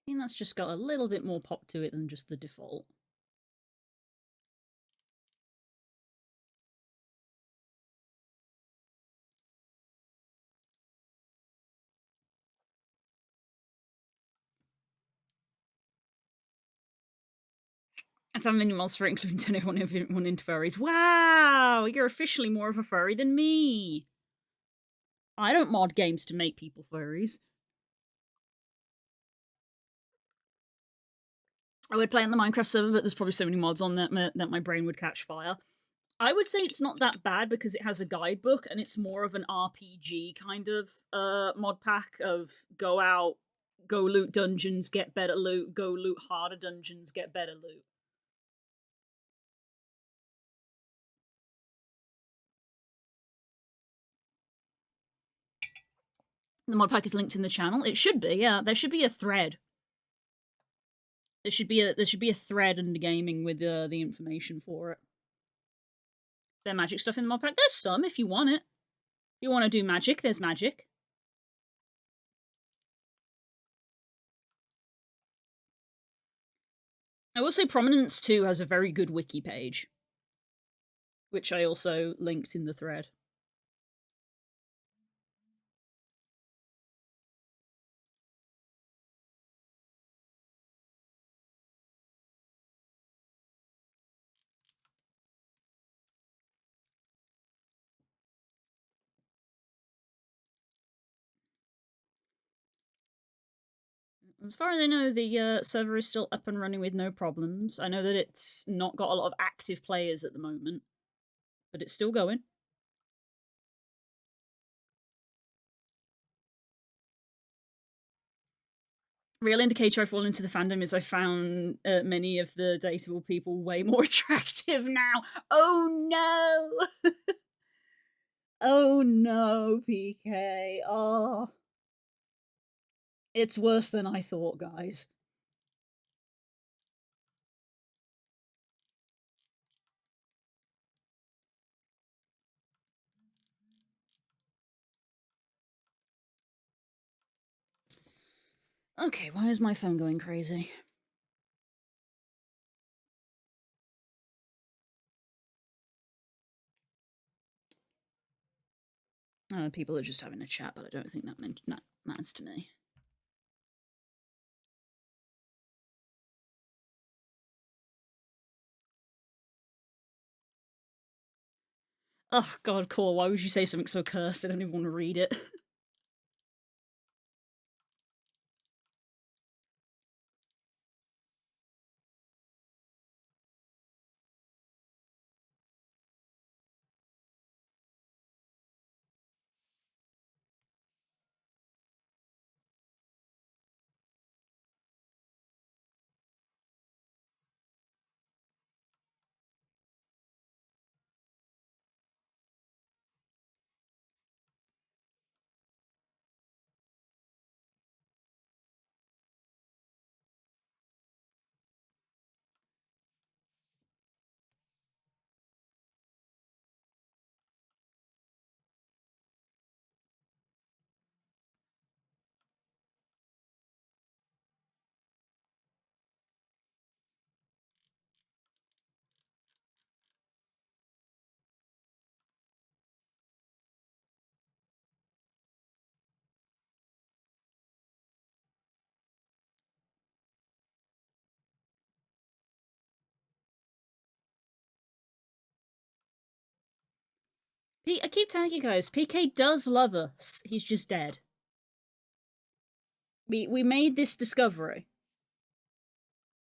I think that's just got a little bit more pop to it than just the default. I found Minimals for including turn everyone into furries. Wow, you're officially more of a furry than me. I don't mod games to make people furries. I would play on the Minecraft server, but there's probably so many mods on that my brain would catch fire. I would say it's not that bad because it has a guidebook and it's more of an RPG kind of mod pack of go out, go loot dungeons, get better loot, go loot harder dungeons, get better loot. The mod pack is linked in the channel. It should be, yeah. There should be a thread. There should be a thread in the gaming with the information for it. There magic stuff in the mod pack? There's some if you want it. If you want to do magic, there's magic. I will say Prominence 2 has a very good wiki page, which I also linked in the thread. As far as I know, the server is still up and running with no problems. I know that it's not got a lot of active players at the moment, but it's still going. Real indicator I fall into the fandom is I found many of the dateable people way more attractive now. Oh no! Oh no, PK. Oh. It's worse than I thought, guys. Okay, why is my phone going crazy? People are just having a chat, but I don't think that matters to me. Oh god, Core, why would you say something so cursed? I don't even want to read it. I keep telling you guys, PK does love us. He's just dead. We made this discovery.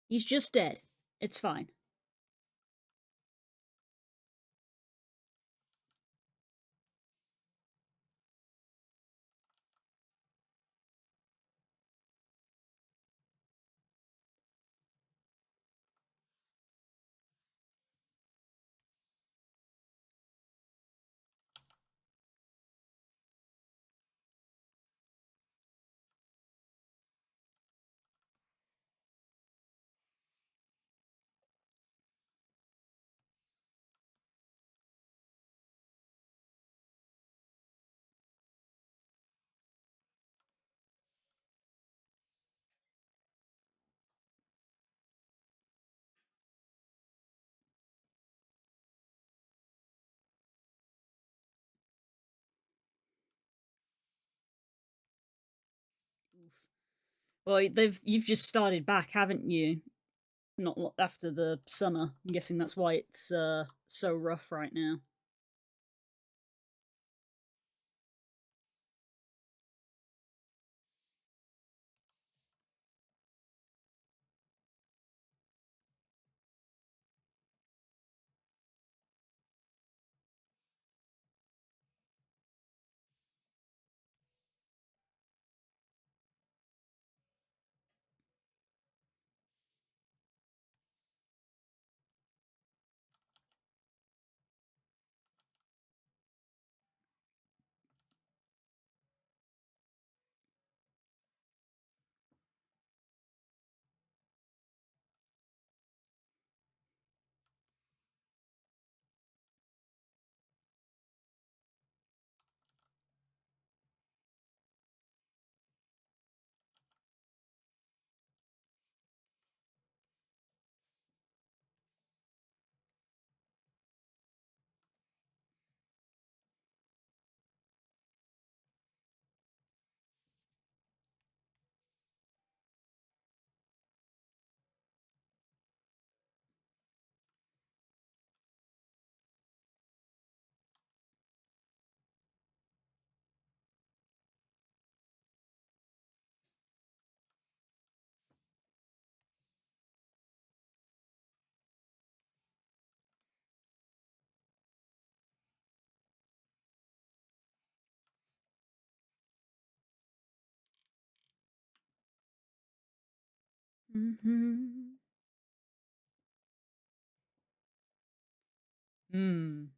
He's just dead. It's fine. Well, you've just started back, haven't you? Not after the summer. I'm guessing that's why it's so rough right now.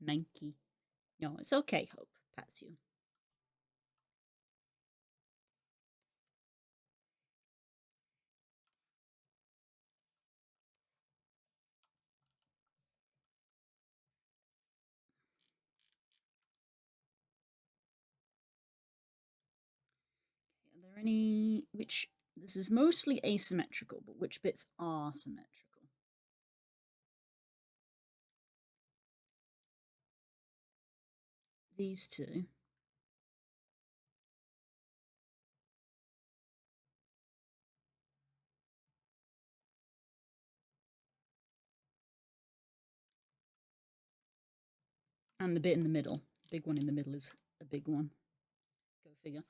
Manky. No, it's okay, Hope. Pats you. Are there any which this is mostly asymmetrical, but which bits are symmetrical? These two. And the bit in the middle. Big one in the middle is a big one. Go figure.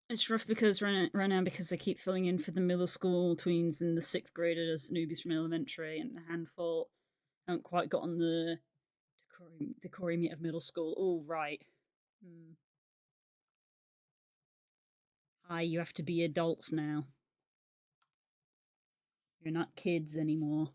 It's rough because right now because I keep filling in for the middle school tweens and the sixth graders, newbies from elementary, and a handful haven't quite gotten the decorum yet of middle school. Oh right. Hmm. Hi, you have to be adults now. You're not kids anymore.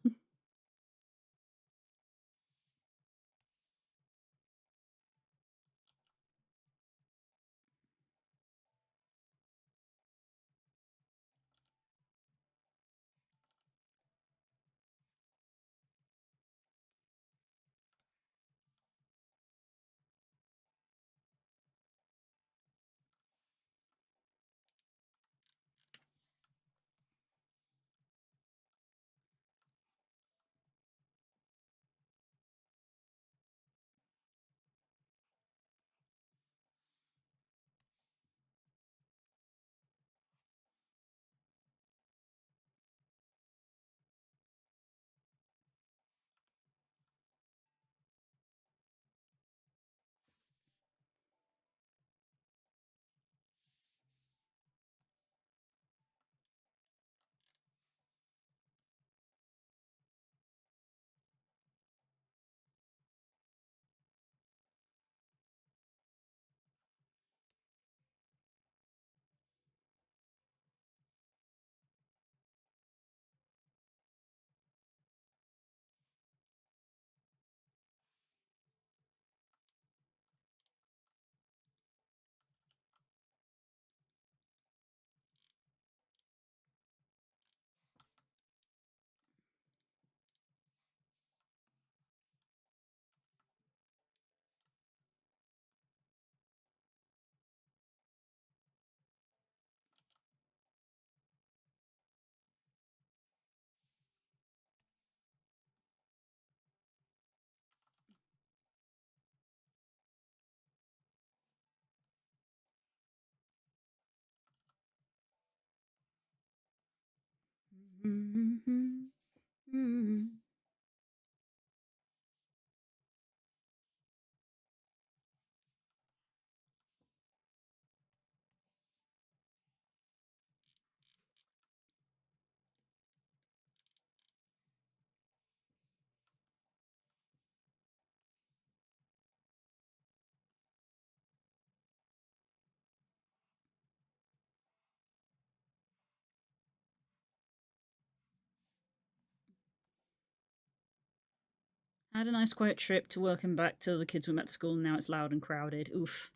I had a nice quiet trip to work and back till the kids went back to school and now it's loud and crowded. Oof.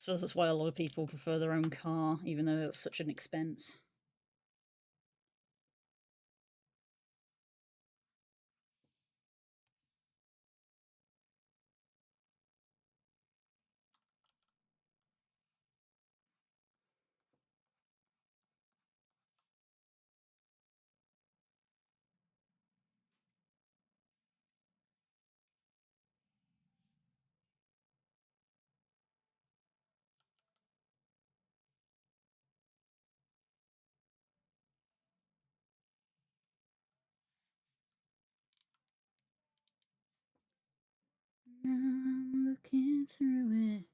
suppose that's why a lot of people prefer their own car, even though it's such an expense. Now I'm looking through it.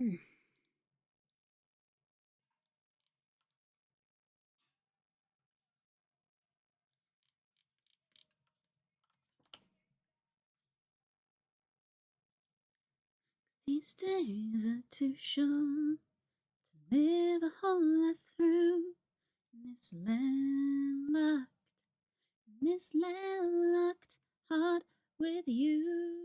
Mm. These days are too short to live a whole life through this landlocked heart with you.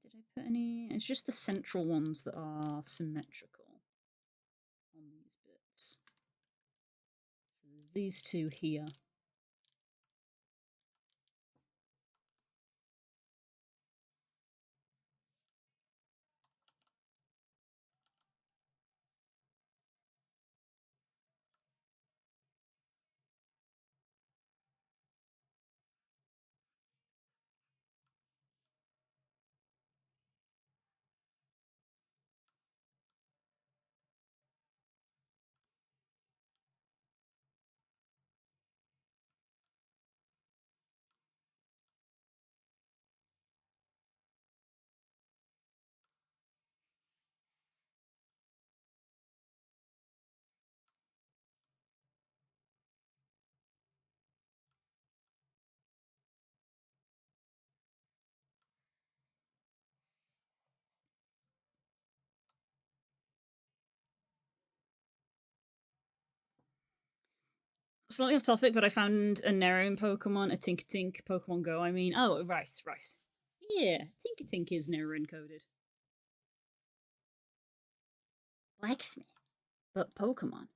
Did I put any? It's just the central ones that are symmetrical on these bits. So there's these two here. Slightly off topic, but I found a Nerain Pokemon, a Tinkatink Pokemon Go. I mean, oh, right. Yeah, Tinkatink is Nerain coded. Blacksmith. But Pokemon.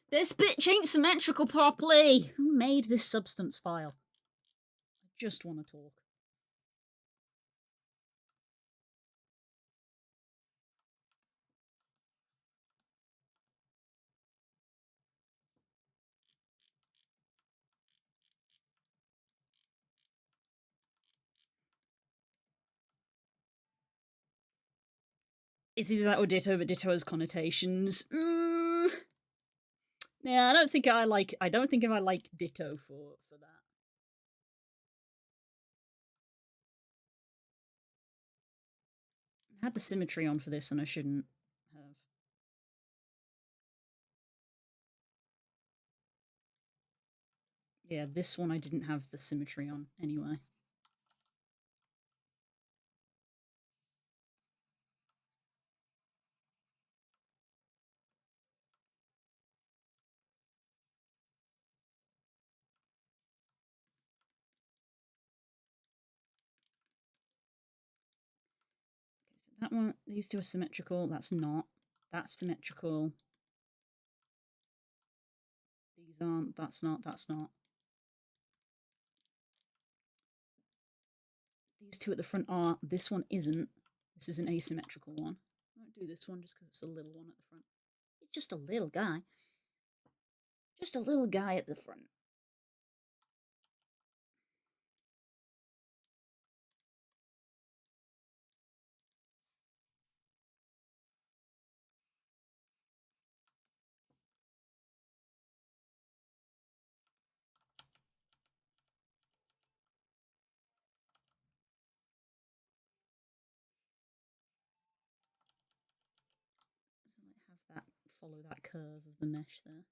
This bitch ain't symmetrical properly! Who made this substance file? I just want to talk. It's either that or Ditto, but Ditto has connotations. Yeah, I don't think I like. I don't think if I like Ditto for that. I had the symmetry on for this, and I shouldn't have. Yeah, this one I didn't have the symmetry on anyway. Okay, so that one, these two are symmetrical. That's not. That's symmetrical. These aren't. That's not. That's not. These two at the front are. This one isn't. This is an asymmetrical one. I won't do this one just because it's a little one at the front. It's just a little guy. Just a little guy at the front. So I have that follow that curve of the mesh there.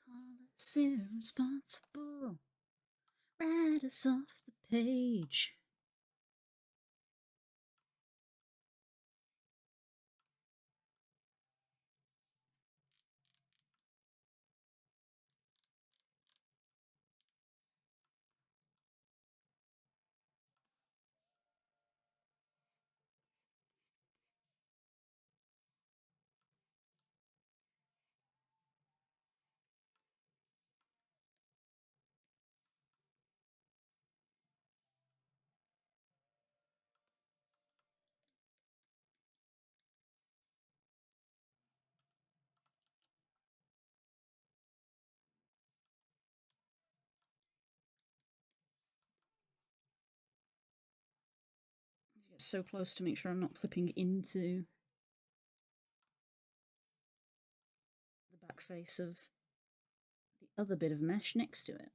Call us irresponsible. Write us off the page. Get so close to make sure I'm not flipping into the back face of the other bit of mesh next to it.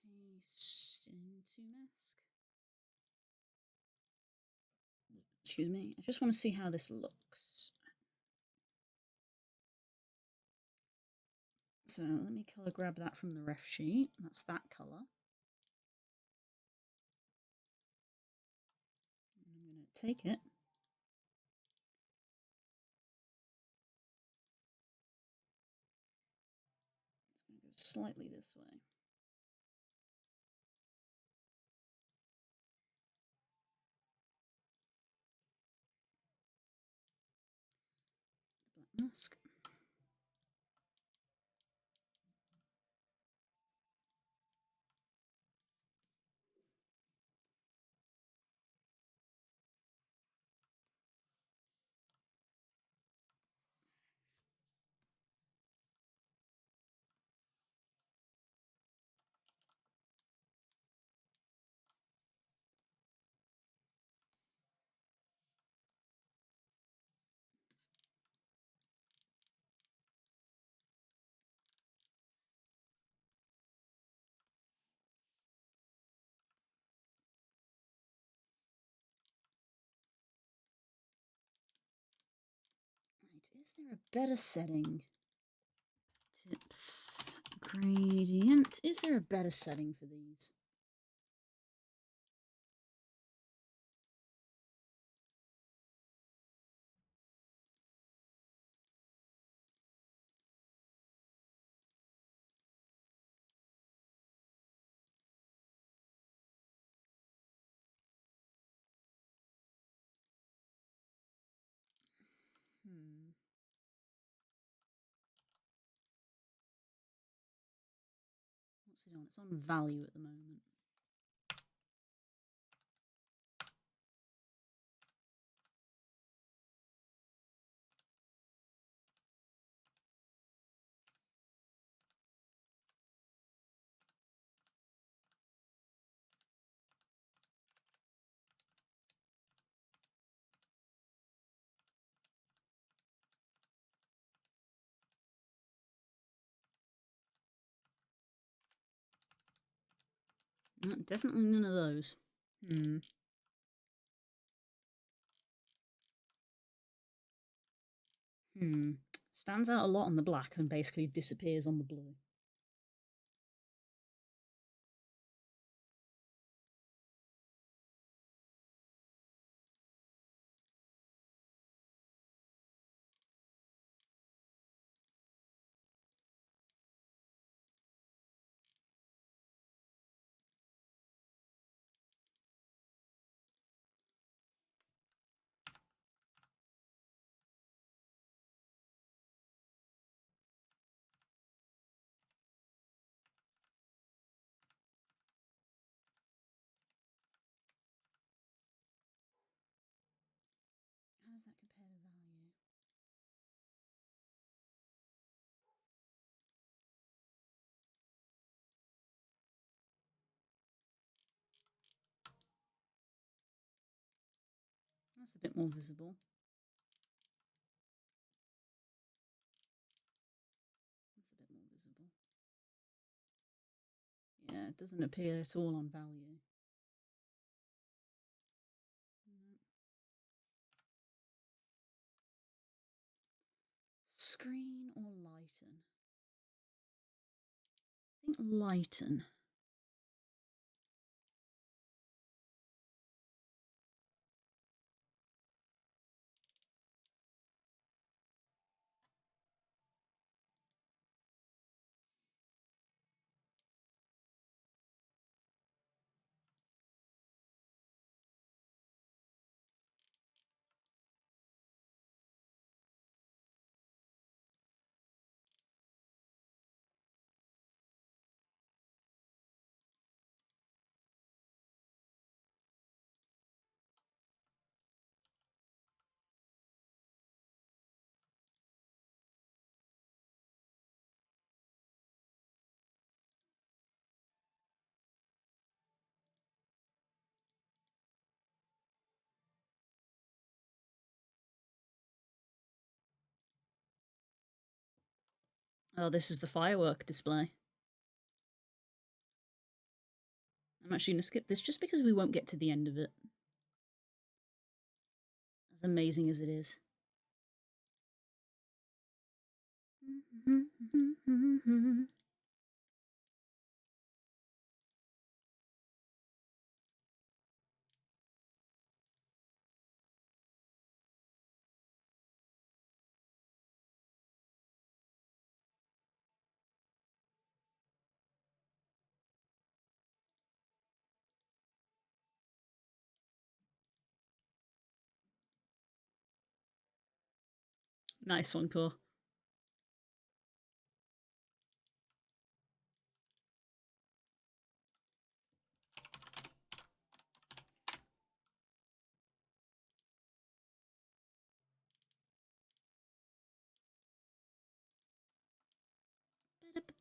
Paste into mask. Excuse me. I just want to see how this looks. So let me colour grab that from the ref sheet. That's that colour. And I'm going to take it. It's going to go slightly this way. Black mask. Right, is there a better setting? Tips, gradient. Is there a better setting for these? What's it on? It's on value at the moment. Definitely none of those. Stands out a lot on the black and basically disappears on the blue. How does that compare to value? That's a bit more visible. That's a bit more visible. Yeah, it doesn't appear at all on value. Screen or lighten? I think lighten. Oh, this is the firework display. I'm actually going to skip this just because we won't get to the end of it. As amazing as it is. Nice one, Paul.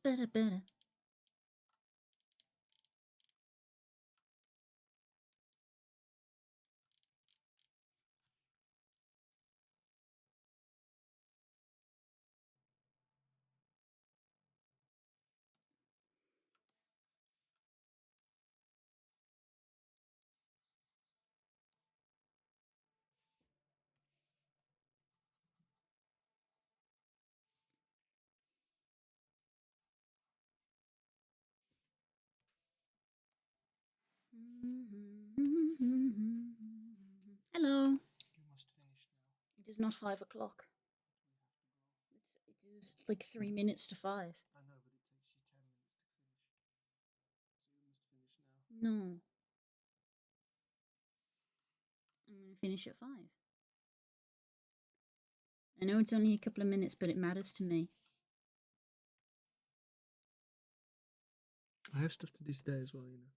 Better. Hello. You must finish now. It is not 5 o'clock. It is like 3 minutes to 5. I know, but it takes you 10 minutes to finish. So you must finish now. No. I'm going to finish at 5. I know it's only a couple of minutes, but it matters to me. I have stuff to do today as well, you know.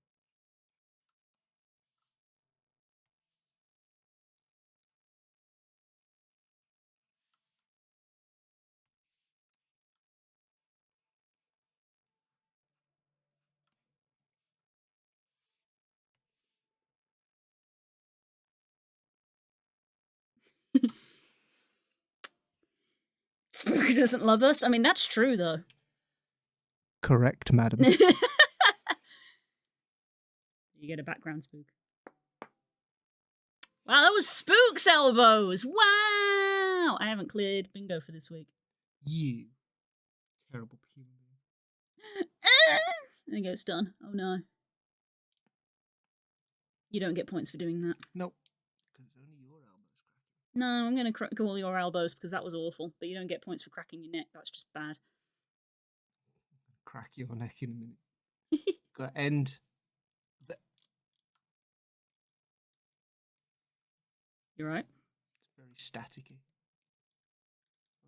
Spook doesn't love us. I mean, that's true, though. Correct, madam. You get a background spook. Wow, that was Spook's elbows. Wow. I haven't cleared bingo for this week. You terrible human being. I think it's done. Oh no. You don't get points for doing that. Nope. Because it's only your elbows cracking. No, I'm going to call your elbows because that was awful. But you don't get points for cracking your neck. That's just bad. Crack your neck in a minute. Gotta end. You're right. It's very staticky.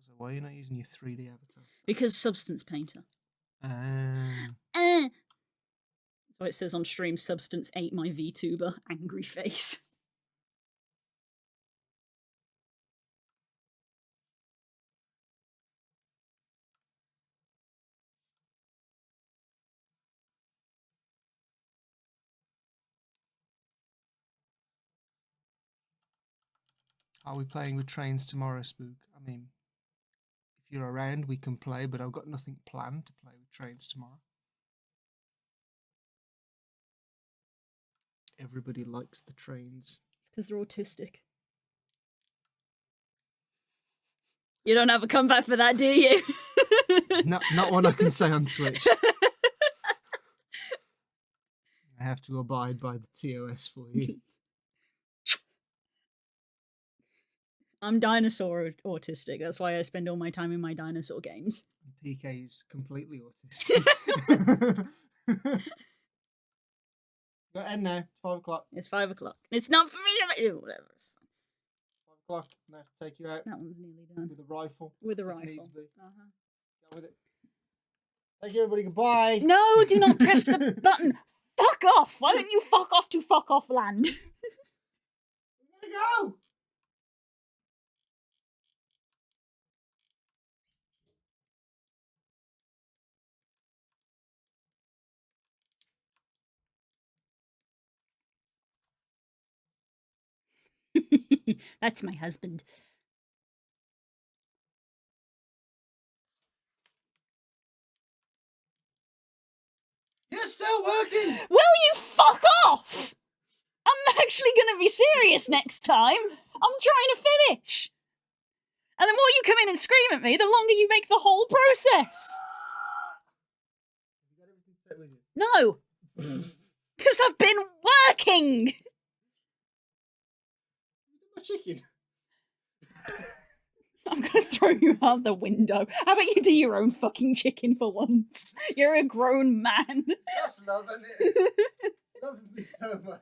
So why are you not using your 3D avatar? Because Substance Painter. So it says on stream, Substance ate my VTuber. Angry face. Are we playing with trains tomorrow, Spook? I mean, if you're around, we can play, but I've got nothing planned to play with trains tomorrow. Everybody likes the trains. It's because they're autistic. You don't have a comeback for that, do you? Not one I can say on Twitch. I have to abide by the TOS for you. I'm dinosaur autistic. That's why I spend all my time in my dinosaur games. PK is completely autistic. Got end now. It's 5 o'clock. It's 5 o'clock. It's not for me. Whatever. It's fine. 5 o'clock. I have to take you out. That one's nearly done. With a rifle. With a if rifle. needs be. Uh-huh. Go with it. Thank you, everybody. Goodbye. No, do not press the button. Fuck off. Why don't you fuck off to fuck off land? We gotta go. That's my husband. You're still working. Will you fuck off? I'm actually going to be serious next time. I'm trying to finish. And the more you come in and scream at me, the longer you make the whole process. You got everything set with you? No. Because I've been working. My chicken. I'm going to throw you out the window. How about you do your own fucking chicken for once? You're a grown man. That's love, isn't it? Loving me so much.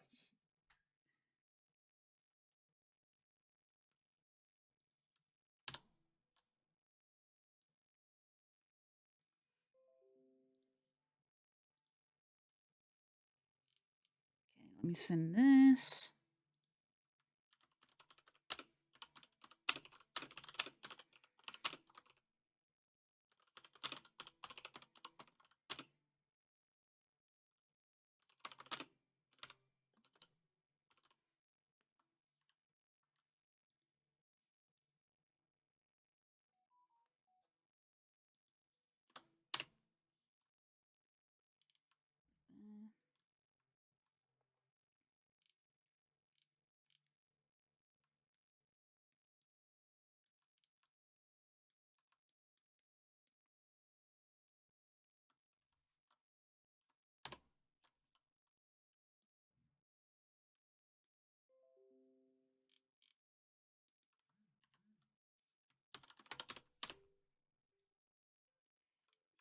Okay, let me send this.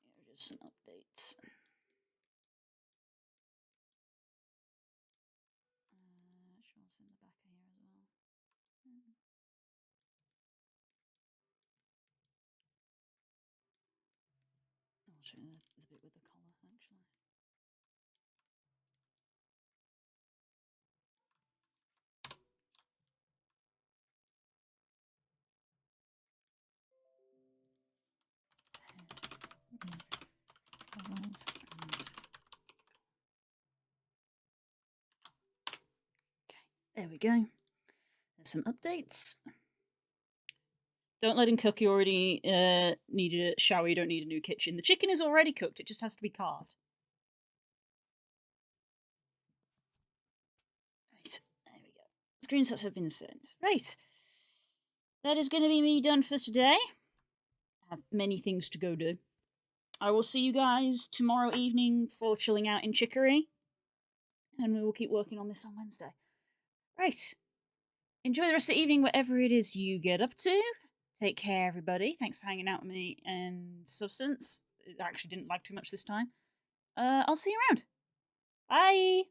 Here are just some updates. Actually, I'll send the back here as well. I'll show you the bit with the collar, actually. Collars and... Okay, there we go. There's some updates. Don't let him cook. You already need a shower. You don't need a new kitchen. The chicken is already cooked. It just has to be carved. Right, there we go. Screenshots have been sent. Right. That is going to be me done for today. I have many things to go do. I will see you guys tomorrow evening for chilling out in Chicory. And we will keep working on this on Wednesday. Right. Enjoy the rest of the evening, whatever it is you get up to. Take care, everybody. Thanks for hanging out with me and Substance. I actually didn't like too much this time. I'll see you around. Bye!